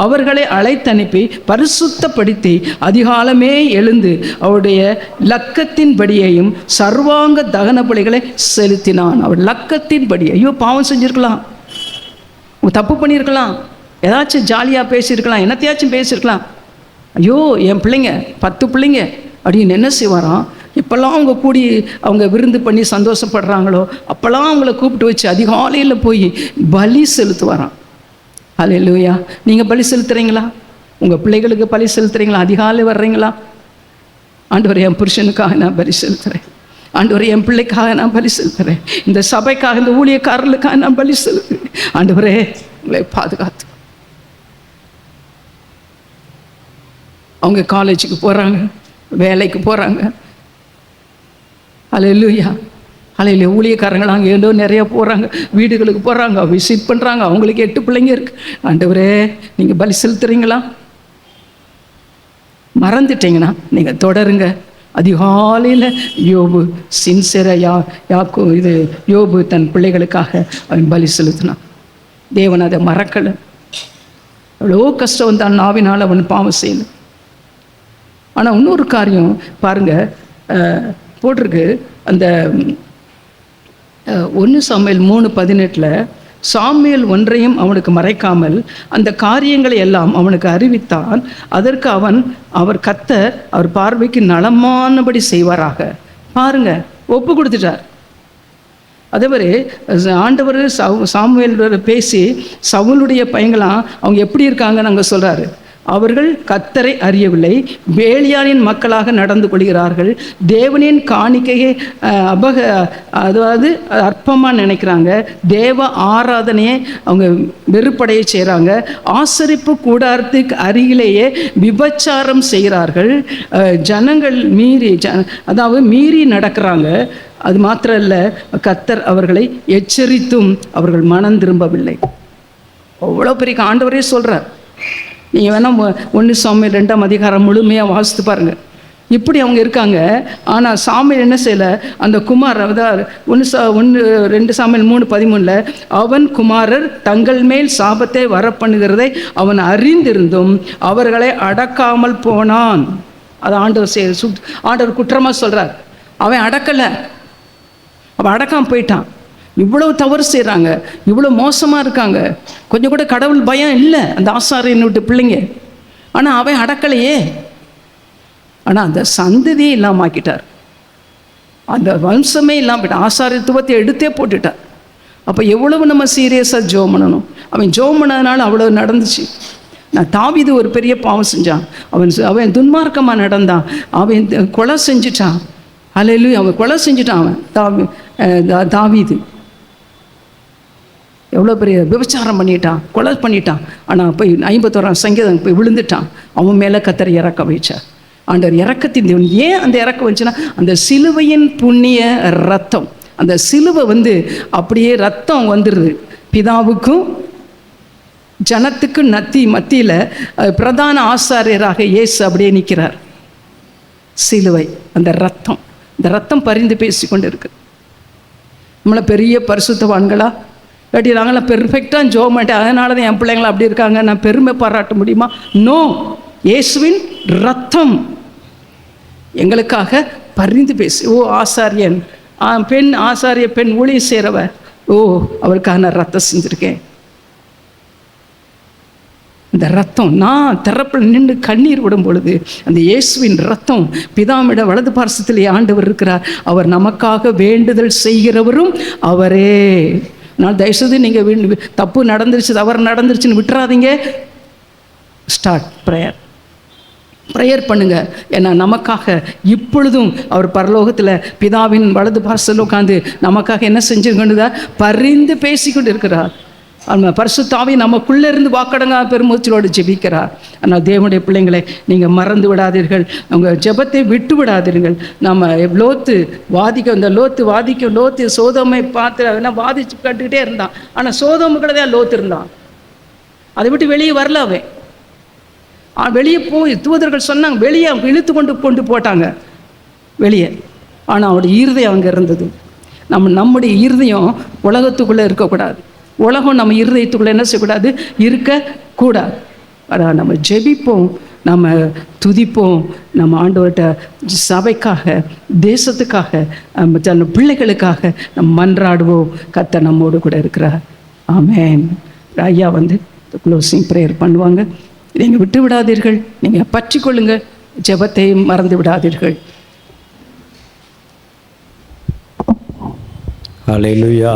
அவர்களை அழைத்தனுப்பி பரிசுத்தப்படுத்தி அதிகாலமே எழுந்து அவருடைய லக்கத்தின்படியையும் சர்வாங்க தகன பலிகளை செலுத்தினான். அவர் லக்கத்தின்படி, ஐயோ பாவம் செஞ்சிருக்கலாம், தப்பு பண்ணியிருக்கலாம், ஏதாச்சும் ஜாலியாக பேசியிருக்கலாம், என்னத்தையாச்சும் பேசியிருக்கலாம், ஐயோ என் பிள்ளைங்க 10 பிள்ளைங்க அப்படின்னு என்ன செய்வாராம், எப்போல்லாம் அவங்க கூடி அவங்க விருந்து பண்ணி சந்தோஷப்படுறாங்களோ அப்போல்லாம் அவங்கள கூப்பிட்டு வச்சு அதிகாலையில் போய் பலி செலுத்துவாராம். ஹல்லேலூயா. நீங்கள் பலி செலுத்துறீங்களா? உங்கள் பிள்ளைகளுக்கு பலி செலுத்துறீங்களா? அதிகாலை வர்றீங்களா? ஆண்டவரே, என் புருஷனுக்காக நான் பலி செலுத்துகிறேன், ஆண்டவரே என் பிள்ளைக்காக நான் பலி செலுத்துகிறேன், இந்த சபைக்காக இந்த ஊழியக்காரர்களுக்காக நான் பலி செலுத்துகிறேன், ஆண்டவரே உங்களை பாதுகாத்து. அவங்க காலேஜுக்கு போகிறாங்க, வேலைக்கு போகிறாங்க. ஹல்லேலூயா. ஹல்லேலூயா. ஊழியக்காரங்கள் அங்கே ஏதோ நிறையா போகிறாங்க, வீடுகளுக்கு போகிறாங்க, விசிட் பண்ணுறாங்க, அவங்களுக்கு 8 பிள்ளைங்க இருக்குது. ஆண்டவரே நீங்கள் பலி செலுத்துறீங்களா? மறந்துட்டீங்கன்னா நீங்கள் தொடருங்க. அதிகாலையில் யோபு சின்சியராக யோபு தன் பிள்ளைகளுக்காக அவன் பலி செலுத்தினான். தேவன் அதை மறக்கலை. எவ்வளோ கஷ்டம் வந்தான், நாவினால் அவன் பாவம் செய்யலை. ஆனால் இன்னொரு காரியம் பாருங்கள், போட்டிருக்கு அந்த 1 சாமுவேல் 3:18 சாமுவேல் ஒன்றையும் அவனுக்கு மறைக்காமல் அந்த காரியங்களை எல்லாம் அவனுக்கு அறிவித்தான். அதற்கு அவர் கர்த்தர் அவர் பார்வைக்கு நலமானபடி செய்வாராக. பாருங்க, ஒப்பு கொடுத்துட்டார். அதே மாதிரி ஆண்டவர் சாமுவேல் பேசி சவுலுடைய பையங்களாம் அவங்க எப்படி இருக்காங்கன்னு அங்கே சொல்கிறாரு. அவர்கள் கர்த்தரை அறியவில்லை, பேலியானின் மக்களாக நடந்து கொள்கிறார்கள், தேவனின் காணிக்கையை அதாவது அற்பமாக நினைக்கிறாங்க, தேவ ஆராதனையை அவங்க வெறுப்படைய செய்கிறாங்க, ஆசரிப்பு கூடாரத்துக்கு அருகிலேயே விபச்சாரம் செய்கிறார்கள், ஜனங்கள் மீறி நடக்கிறாங்க. அது மாத்திரம் இல்லை, கர்த்தர் அவர்களை எச்சரித்தும் அவர்கள் மனம் திரும்பவில்லை. அவ்வளோ பெரிய ஆண்டவரே சொல்கிறார். நீங்கள் வேணால் 1 சாமுவேல் 2ஆம் அதிகாரம் முழுமையாக வாசித்து பாருங்கள். இப்படி அவங்க இருக்காங்க. ஆனால் சாமுவேல் என்ன செய்யலை, அந்த குமார் அதாவது 2 சாமுவேல் 3:13 அவன் குமாரர் தங்கள் மேல் சாபத்தை வரப்பண்ணுகிறதை அவன் அறிந்திருந்தும் அவர்களை அடக்காமல் போனான். அது ஆண்டவர் குற்றமாக சொல்கிறார். அவன் அடக்கலை, அவன் அடக்காமல் போயிட்டான். இவ்வளவு தவறு செய்கிறாங்க, இவ்வளோ மோசமாக இருக்காங்க, கொஞ்சம் கூட கடவுள் பயம் இல்லை அந்த ஆசாரியன் விட்டு பிள்ளைங்க. ஆனால் அவன் அடக்கலையே. ஆனால் அந்த சந்ததியே இல்லாமல் ஆக்கிட்டார், அந்த வம்சமே இல்லாமல் போயிட்டான், ஆசாரியத்துவத்தை எடுத்தே போட்டுட்டார். அப்போ எவ்வளவு நம்ம சீரியஸாக ஜோம் பண்ணணும். அவன் ஜோம் பண்ணதுனால அவ்வளோ நடந்துச்சு. தாவீது ஒரு பெரிய பாவம் செஞ்சான், அவன் துன்மார்க்கமாக நடந்தான், அவன் கொலை செஞ்சிட்டான். ஹல்லேலூயா. அவன் கொலை செஞ்சுட்டான். அவன் தாவீது எவ்வளோ பெரிய விபச்சாரம் பண்ணிட்டான், கொலை பண்ணிட்டான். ஆனால் போய் 51ஆம் சங்கீதம் போய் விழுந்துட்டான். அவன் மேலே கர்த்தர் இறக்க வைச்சார். ஆண்டவர் இறக்கத்தின் தேவன். ஏன் அந்த இறக்கம் வந்துச்சுன்னா, அந்த சிலுவையின் புண்ணிய ரத்தம், அந்த சிலுவை அப்படியே ரத்தம் வந்துடுது. பிதாவுக்கும் ஜனத்துக்கும் மத்தியில் பிரதான ஆசாரியராக இயேசு அப்படியே நிற்கிறார். சிலுவை, அந்த ரத்தம், இந்த ரத்தம் பரிந்து பேசி கொண்டு இருக்கு. நம்மளை பெரிய பரிசுத்தவான்களா இல்லாட்டி நாங்களாம் பெர்ஃபெக்டாக ஜோம் பண்ணிட்டேன் அதனால தான் என் பிள்ளைங்களா அப்படி இருக்காங்க நான் பெருமை பாராட்ட முடியுமா? நோ. இயேசுவின் ரத்தம் எங்களுக்காக பரிந்து பேசி, ஓ ஆசாரியன் பெண் ஆசாரிய பெண் ஊழியம் செய்கிறவ, ஓ அவருக்காக நான் ரத்தம் செஞ்சுருக்கேன். இந்த ரத்தம் நான் திறப்பில் நின்று கண்ணீர் விடும் பொழுது அந்த இயேசுவின் ரத்தம் பிதாவிட வலது பார்சத்திலே ஆண்டவர் இருக்கிறார். அவர் நமக்காக வேண்டுதல் செய்கிறவரும் அவரே. நான் தயவுசெய்து நீங்கள் தப்பு நடந்துருச்சு, தவறு நடந்துருச்சுன்னு விட்டுறாதீங்க. Start prayer. ப்ரேயர் பண்ணுங்க. ஏன்னா நமக்காக இப்பொழுதும் அவர் பரலோகத்தில் பிதாவின் வலது பார்சல் உட்காந்து நமக்காக என்ன செஞ்சுக்கொண்டுதா பரிந்து பேசிக்கொண்டு இருக்கிறார். பரிசுத்த ஆவி நமக்குள்ளே இருந்து வாக்கடங்கா பெருமூச்சலோடு ஜெபிக்கிறார். ஆனால் தேவனுடைய பிள்ளைங்களை நீங்கள் மறந்து விடாதீர்கள், உங்கள் ஜெபத்தை விட்டு விடாதீர்கள். நம்ம லோத்து லோத்து சோதோமை பார்த்து அதெல்லாம் வாதிச்சு கட்டுக்கிட்டே இருந்தான். ஆனால் சோதோமுக்குள்ள தான் லோத்து இருந்தான், அதை விட்டு வெளியே வரல. அவன் வெளியே போய் தூதர்கள் சொன்னாங்க, வெளியே இழுத்து கொண்டு போட்டாங்க வெளியே. ஆனால் அவனுடைய இருதயம் அங்கே இருந்தது. நம்முடைய இருதயம் உலகத்துக்குள்ளே இருக்கக்கூடாது, உலகம் நம்ம இருதயத்துக்குள்ளே என்ன செய்யக்கூடாது, இருக்கக்கூடாது. அதான் நம்ம ஜெபிப்போம், நம்ம துதிப்போம், நம்ம ஆண்டவர்கிட்ட சபைக்காக, தேசத்துக்காக, நம்ம பிள்ளைகளுக்காக நம்ம மன்றாடுவோம். கர்த்தர் நம்மோடு கூட இருக்கிறார். ஆமென். ஐயா க்ளோசிங் ப்ரேயர் பண்ணுவாங்க. நீங்கள் விட்டு விடாதீர்கள், நீங்கள் பற்றி கொள்ளுங்க, ஜெபத்தையும் மறந்து விடாதீர்கள். ஹல்லேலூயா.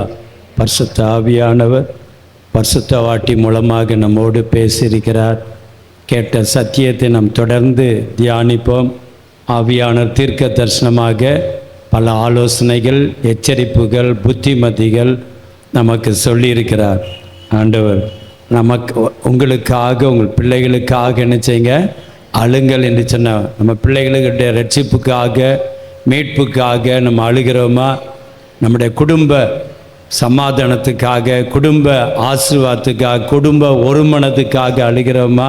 பரிசுத்த ஆவியானவர் பரிசுத்த வாட்டி மூலமாக நம்மோடு பேசியிருக்கிறார். கேட்ட சத்தியத்தை நாம் தொடர்ந்து தியானிப்போம். ஆவியானவர் தீர்க்க தரிசனமாக பல ஆலோசனைகள், எச்சரிப்புகள், புத்திமதிகள் நமக்கு சொல்லியிருக்கிறார். ஆண்டவர் நமக்கு உங்களுக்காக, உங்கள் பிள்ளைகளுக்காக என்ன செய்யுங்க, அழுங்கள் என்று சொன்னால் நம்ம பிள்ளைகளுடைய ரட்சிப்புக்காக, மீட்புக்காக நம்ம அழுகிறோமா? நம்முடைய குடும்ப சமாதானத்துக்காக, குடும்ப ஆசீர்வாதத்துக்காக, குடும்ப ஒருமனத்துக்காக அழுகிறோமா?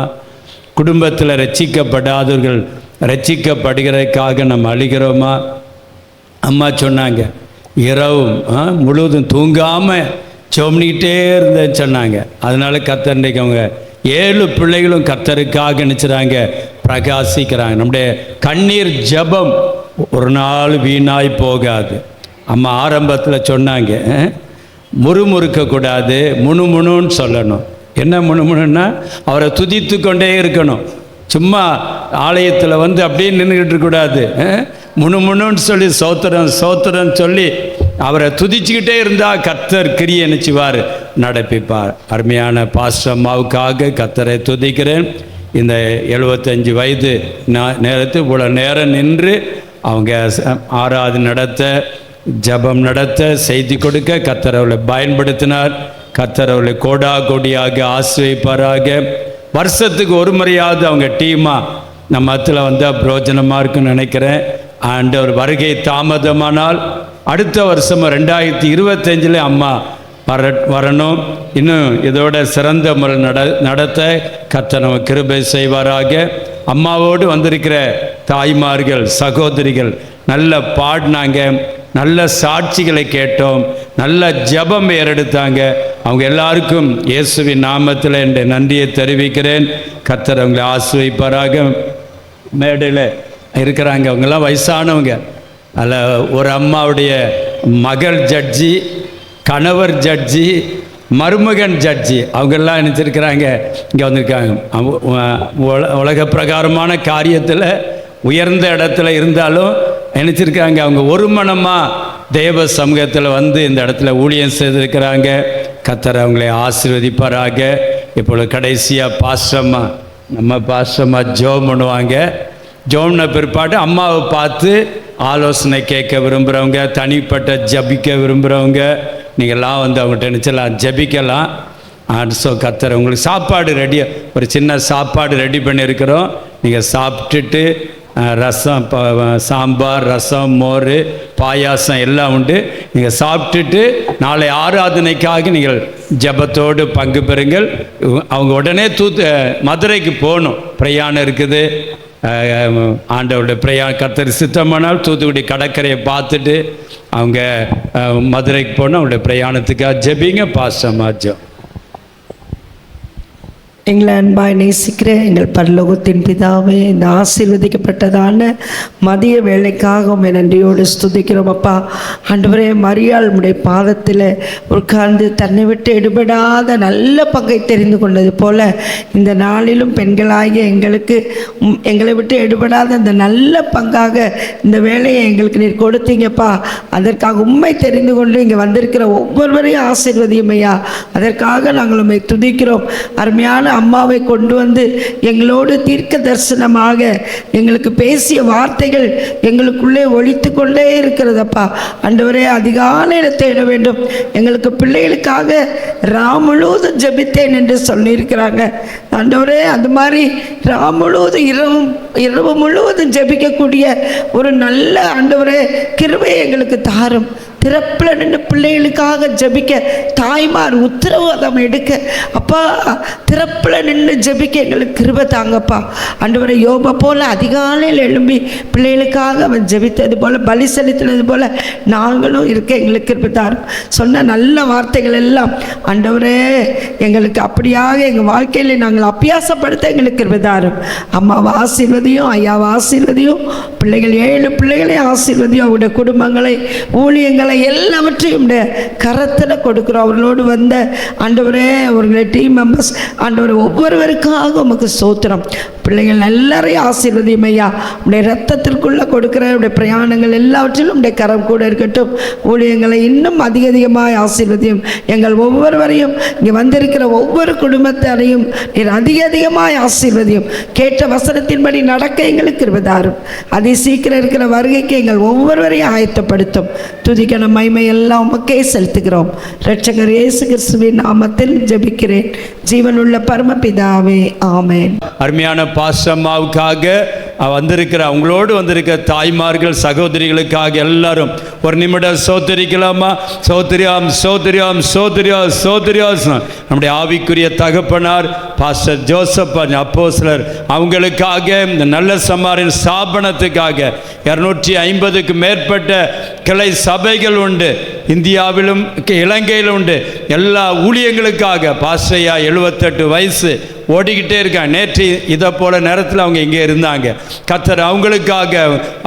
குடும்பத்தில் ரட்சிக்கப்படாதவர்கள் ரட்சிக்கப்படுகிறதுக்காக நம்ம அழுகிறோமா? அம்மா சொன்னாங்க, இரவும் முழுவதும் தூங்காமல் சோம்னிக்கிட்டே இருந்தேன்னு சொன்னாங்க. அதனால் கர்த்தர் இன்றைக்கு அவங்க 7 பிள்ளைகளும் கர்த்தருக்காக நினைச்சுறாங்க, பிரகாசிக்கிறாங்க. நம்முடைய கண்ணீர் ஜெபம் ஒரு நாள் வீணாய் போகாது. அம்மா ஆரம்பத்தில் சொன்னாங்க, முறுமுறுக்கக்கூடாது, முணுமுணுன்னு சொல்லணும். என்ன முணுமுணுன்னா அவரை துதித்து கொண்டே இருக்கணும். சும்மா ஆலயத்தில் அப்படியே நின்றுக்கிட்டு இருக்கக்கூடாது. முணுமுணுன்னு சொல்லி சோத்திரம் சோத்திரம் சொல்லி அவரை துதிச்சுக்கிட்டே இருந்தால் கர்த்தர் கிரியை நினைச்சுவார், நடப்பிப்பார். அருமையான பாஸ்டர் அம்மாவுக்காக கர்த்தரை துதிக்கிறேன். இந்த 75 வயது நேரத்தில் இவ்வளோ நேரம் நின்று அவங்க ஆராதனை நடத்த, ஜபம் நடத்த, செய்தி கொடுக்க கர்த்தர் அவளை பயன்படுத்தினார். கர்த்தர் அவளை கோடா கோடியாக ஆசீர்வதிப்பாராக. வருஷத்துக்கு ஒரு முறையாவது அவங்க டீமாக நம்ம மத்தியில் வந்தால் பிரயோஜனமாக இருக்குன்னு நினைக்கிறேன். ஆண்டவர் வருகை தாமதமானால் அடுத்த வருஷம் 2025 அம்மா வரணும். இன்னும் இதோட சிறந்த முறை நடத்த கர்த்தர் நம்ம கிருபை செய்வாராக. அம்மாவோடு வந்திருக்கிற தாய்மார்கள், சகோதரிகள் நல்ல பாடினாங்க, நல்ல சாட்சிகளை கேட்டோம், நல்ல ஜெபம் ஏறெடுத்தாங்க. அவங்க எல்லாருக்கும் இயேசுவின் நாமத்தில் என்ற நன்றியை தெரிவிக்கிறேன். கர்த்தர் அவங்களை ஆசீர்வதிப்பாராக. மேடையில் இருக்கிறாங்க, அவங்கெல்லாம் வயசானவங்க. அதில் ஒரு அம்மாவுடைய மகள் ஜட்ஜி, கணவர் ஜட்ஜி, மருமகன் ஜட்ஜி, அவங்கெல்லாம் நினச்சிருக்கிறாங்க, இங்கே வந்திருக்காங்க. உலக பிரகாரமான காரியத்தில் உயர்ந்த இடத்துல இருந்தாலும் நினச்சிருக்காங்க, அவங்க ஒரு மனமாக தேவ சமூகத்தில் இந்த இடத்துல ஊழியம் செய்திருக்கிறாங்க. கர்த்தர் அவங்களை ஆசீர்வதிப்பாராக. இப்பொழுது கடைசியாக பாஸ்டம்மா, நம்ம பாஸ்டம்மா ஜெபம் பண்ணுவாங்க. ஜெபம்ன பிற்பாடு அம்மாவை பார்த்து ஆலோசனை கேட்க விரும்புகிறவங்க, தனிப்பட்ட ஜபிக்க விரும்புகிறவங்க, நீங்கள்லாம் அவங்கள்ட்ட நினச்சலாம், ஜபிக்கலாம். ஸோ கர்த்தர் உங்களுக்கு சாப்பாடு ஒரு சின்ன சாப்பாடு ரெடி பண்ணியிருக்கிறோம். நீங்கள் சாப்பிட்டுட்டு ரசம், சாம்பார், ரசம், மோர், பாயாசம் எல்லாம் உண்டு. நீங்கள் சாப்பிட்டுட்டு நாளை ஆராதனைக்காக நீங்கள் ஜபத்தோடு பங்கு பெறுங்கள். அவங்க உடனே மதுரைக்கு போகணும், பிரயாணம் இருக்குது. ஆண்டவருடைய பிரயாணம் கர்த்தர் சித்தமானால் தூத்துக்குடி கடற்கரையை பார்த்துட்டு அவங்க மதுரைக்கு போகணும். அவங்களுடைய பிரயாணத்துக்காக ஜெபிங்க. பாஸ்டம்மா ஜெபம். எங்களை அன்பாய் நேசிக்கிற எங்கள் பரலோகத்தின் பிதாவே, இந்த ஆசீர்வதிக்கப்பட்டதான மதிய வேலைக்காக உம்மை நன்றியோடு ஸ்துதிக்கிறோம் அப்பா. ஆண்டவரே, மரியாள் உம்முடைய பாதத்தில் உட்கார்ந்து தன்னை விட்டு எடுபடாத நல்ல பங்கை தெரிந்து கொண்டது போல இந்த நாளிலும் பெண்களாகிய எங்களை விட்டு எடுபடாத இந்த நல்ல பங்காக இந்த வேலையை எங்களுக்கு நீர் கொடுத்தீங்கப்பா. அதற்காக உம்மை தெரிந்து கொண்டு இங்கே வந்திருக்கிற ஒவ்வொருவரையும் ஆசீர்வதியும் ஐயா. அதற்காக நாங்கள் உம்மை துதிக்கிறோம். அருமையான அம்மாவை கொண்டு வந்து எங்களோடு தீர்க்க தரிசனமாக எங்களுக்கு பேசிய வார்த்தைகள் எங்களுக்குள்ளே ஒலித்து கொண்டே இருக்கிறதப்பா. ஆண்டவரே, அதிகாலையில் தேட வேண்டும். எங்களுக்கு பிள்ளைகளுக்காக முழுவதும் ஜெபித்தேன் என்று சொல்லியிருக்கிறாங்க. ஆண்டவரே, அந்த மாதிரி முழுவதும் இரவு முழுவதும் ஜெபிக்கக்கூடிய ஒரு நல்ல ஆண்டவரே கிருபையை எங்களுக்கு தாரும். திறப்பில் நின்று பிள்ளைகளுக்காக ஜெபிக்க தாய்மார் உத்தரவாதம் எடுக்க அப்பா, திறப்பில் நின்று ஜெபிக்க எங்களுக்கு கிருபை தாங்கப்பா. ஆண்டவரை யோபை போல அதிகாலையில் எழும்பி பிள்ளைகளுக்காக அவன் ஜெபித்தது போல, பலி செலுத்தினது போல நாங்களும் இருக்க எங்களுக்கு கிருபை தாரும். சொன்ன நல்ல வார்த்தைகள் எல்லாம் ஆண்டவரே எங்களுக்கு அப்படியாக எங்கள் வாழ்க்கையில் நாங்கள் அபியாசப்படுத்த எங்களுக்கு கிருபை தாரும். அம்மாவை ஆசீர்வதியும், ஐயாவை ஆசீர்வதியும், பிள்ளைகள் 7 பிள்ளைகளை ஆசீர்வதியும், அவருடைய குடும்பங்களை, ஊழியங்களை எல்லாவற்றையும் கரத்தில் கொடுக்குறோம். அவர்களோடு வந்த ஆண்டவரே, அவர்களுடைய டீம் மெம்பர்ஸ் ஆண்டவரே, ஒவ்வொருவருக்காக உமக்கு ஸ்தோத்திரம். பிள்ளைகள் எல்லாரையும் ஆசீர்வதியும் ஐயா. உடைய ரத்தத்திற்குள்ளே கொடுக்குற உடைய பிரயாணங்கள் எல்லாவற்றிலும் உடைய கரம் கூட இருக்கட்டும். ஊழியங்களை இன்னும் அதிகமாக ஆசீர்வதியும். எங்கள் ஒவ்வொருவரையும், இங்கே வந்திருக்கிற ஒவ்வொரு குடும்பத்தாரையும் நீர் அதிகமாக ஆசீர்வதியும். கேட்ட வசனத்தின்படி நடக்க எங்களுக்கு கிருபைதாரும். அதி சீக்கிரம் இருக்கிற வருகைக்கு எங்கள் ஒவ்வொருவரையும் ஆயத்தப்படுத்தும். துதிக்கணும், மகிமை எல்லாம் உமக்கே செலுத்துகிறோம். இரட்சகர் இயேசு கிறிஸ்துவின் நாமத்தில் ஜெபிக்கிறேன் ஜீவனுள்ள பரமபிதாவே, ஆமென். அருமையான பாசம்மாவுக்காக வந்திருக்கிற அவங்களோடு வந்திருக்கிற தாய்மார்கள், சகோதரிகளுக்காக எல்லாரும் ஒரு நிமிடம் சோதரிக்கலாமா? சோதரியாம் சோதரியாம் சோதரியா சோதரியா. நம்முடைய ஆவிக்குரிய தகப்பனார் பாஸ்டர் ஜோசப் அப்போஸ்தலர் அவங்களுக்காக, இந்த நல்ல சமாரின் ஸ்தாபனத்துக்காக 250க்கு மேற்பட்ட கிளை சபைகள் உண்டு. இந்தியாவிலும் இலங்கையிலும் உண்டு. எல்லா ஊழியங்களுக்காக பாஸ்டரையா 78 வயசு ஓடிக்கிட்டே இருக்காங்க. நேற்று இதை போல நேரத்தில் அவங்க இங்கே இருந்தாங்க. கர்த்தர் அவங்களுக்காக,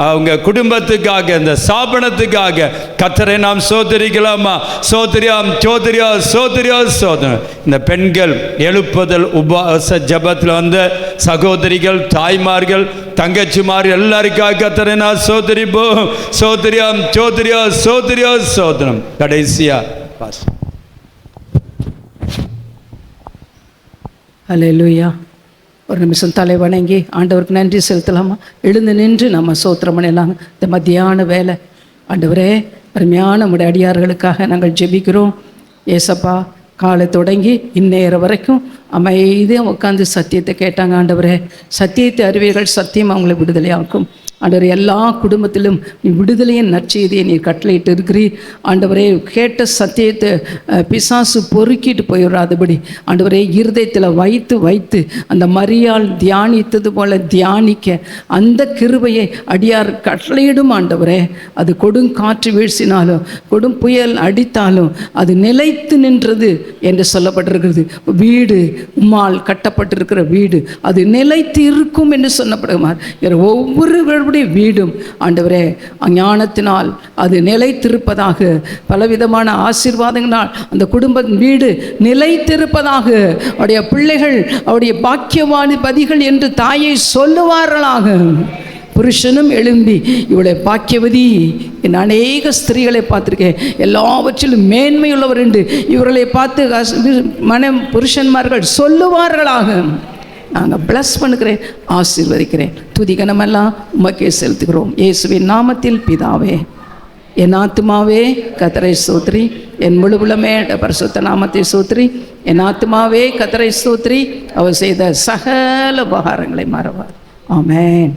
அவங்க குடும்பத்துக்காக, இந்த ஸ்தாபனத்துக்காக கர்த்தரை நாம் சோதரிக்கலாமா? சோதரியாம் சோதரியா சோதரியா சோதரம். இந்த பெண்கள் எழுப்புதல் உபவாச ஜபத்தில் வந்த சகோதரிகள், தாய்மார்கள், தங்கச்சிமார் எல்லாருக்காக கர்த்தரை நான் சோதரிப்போம். சோதரியாம் சோதரியா சோதரியா சோதரம். கடைசியா பாஸ். அல்லேலூயா. ஒரு நிமிஷம் தலை வணங்கி ஆண்டவருக்கு நன்றி செலுத்தலாமா? எழுந்து நின்று நம்ம சோத்திரம் பண்ணலாங்க. இந்த மத்தியான வேலை ஆண்டவரே, அருமையான நம்முடைய அடியார்களுக்காக நாங்கள் ஜெபிக்கிறோம். ஏசப்பா, காலை தொடங்கி இந்நேரம் வரைக்கும் அமைதியாக உட்காந்து சத்தியத்தை கேட்டாங்க. ஆண்டவரே, சத்தியத்தை அறிவீர்கள், சத்தியம் அவங்களை விடுதலையாக்கும். ஆண்டவரே, எல்லா குடும்பத்திலும் நீ விடுதலையின் நற்செய்தியை நீ கட்டளையிட்டு இருக்கிறீர். ஆண்டவரே, கேட்ட சத்தியத்தை பிசாசு பொறுக்கிட்டு போயிடாதபடி ஆண்டவரே இருதயத்தில் வைத்து வைத்து அந்த மரியாள் தியானித்தது போல தியானிக்க அந்த கிருபையை அடியார் கட்டளையிடும். ஆண்டவரே, அது கொடுங்காற்று வீழ்ச்சினாலும் கொடும் புயல் அடித்தாலும் அது நிலைத்து நின்றது என்று சொல்லப்பட்டிருக்கிறது. வீடு, உம்மால் கட்டப்பட்டிருக்கிற வீடு அது நிலைத்து இருக்கும் என்று சொல்லப்படுகிறார். ஒவ்வொரு வீடும் ஆண்டவரே ஞானத்தினால் அது நிலைத்திருப்பதாக, பலவிதமான ஆசீர்வாதங்களால் அந்த குடும்ப வீடு நிலைத்திருப்பதாக, அவருடைய பிள்ளைகள் அவருடைய பாக்கியவாதிகள் என்று தாயை சொல்லுவார்களாக. புருஷனும் எழும்பி இவளை பாக்கியவதி, என் அநேக ஸ்திரீகளை பார்த்துருக்கேன், எல்லாவற்றிலும் மேன்மையுள்ளவர் என்று இவர்களை பார்த்து புருஷன்மார்கள் சொல்லுவார்களாக. நாங்கள் பிளஸ் பண்ணுகிறேன், ஆசீர்வதிக்கிறேன். துதிகனமெல்லாம் உமக்கே செலுத்துகிறோம் இயேசுவின் நாமத்தில் பிதாவே. என் ஆத்துமாவே கர்த்தரை ஸ்தோத்திரி, என் முழு உளமே பரிசுத்த நாமத்தை ஸ்தோத்திரி. என் ஆத்துமாவே கர்த்தரை ஸ்தோத்திரி, அவர் செய்த சகல உபகாரங்களை மறவார். ஆமென்.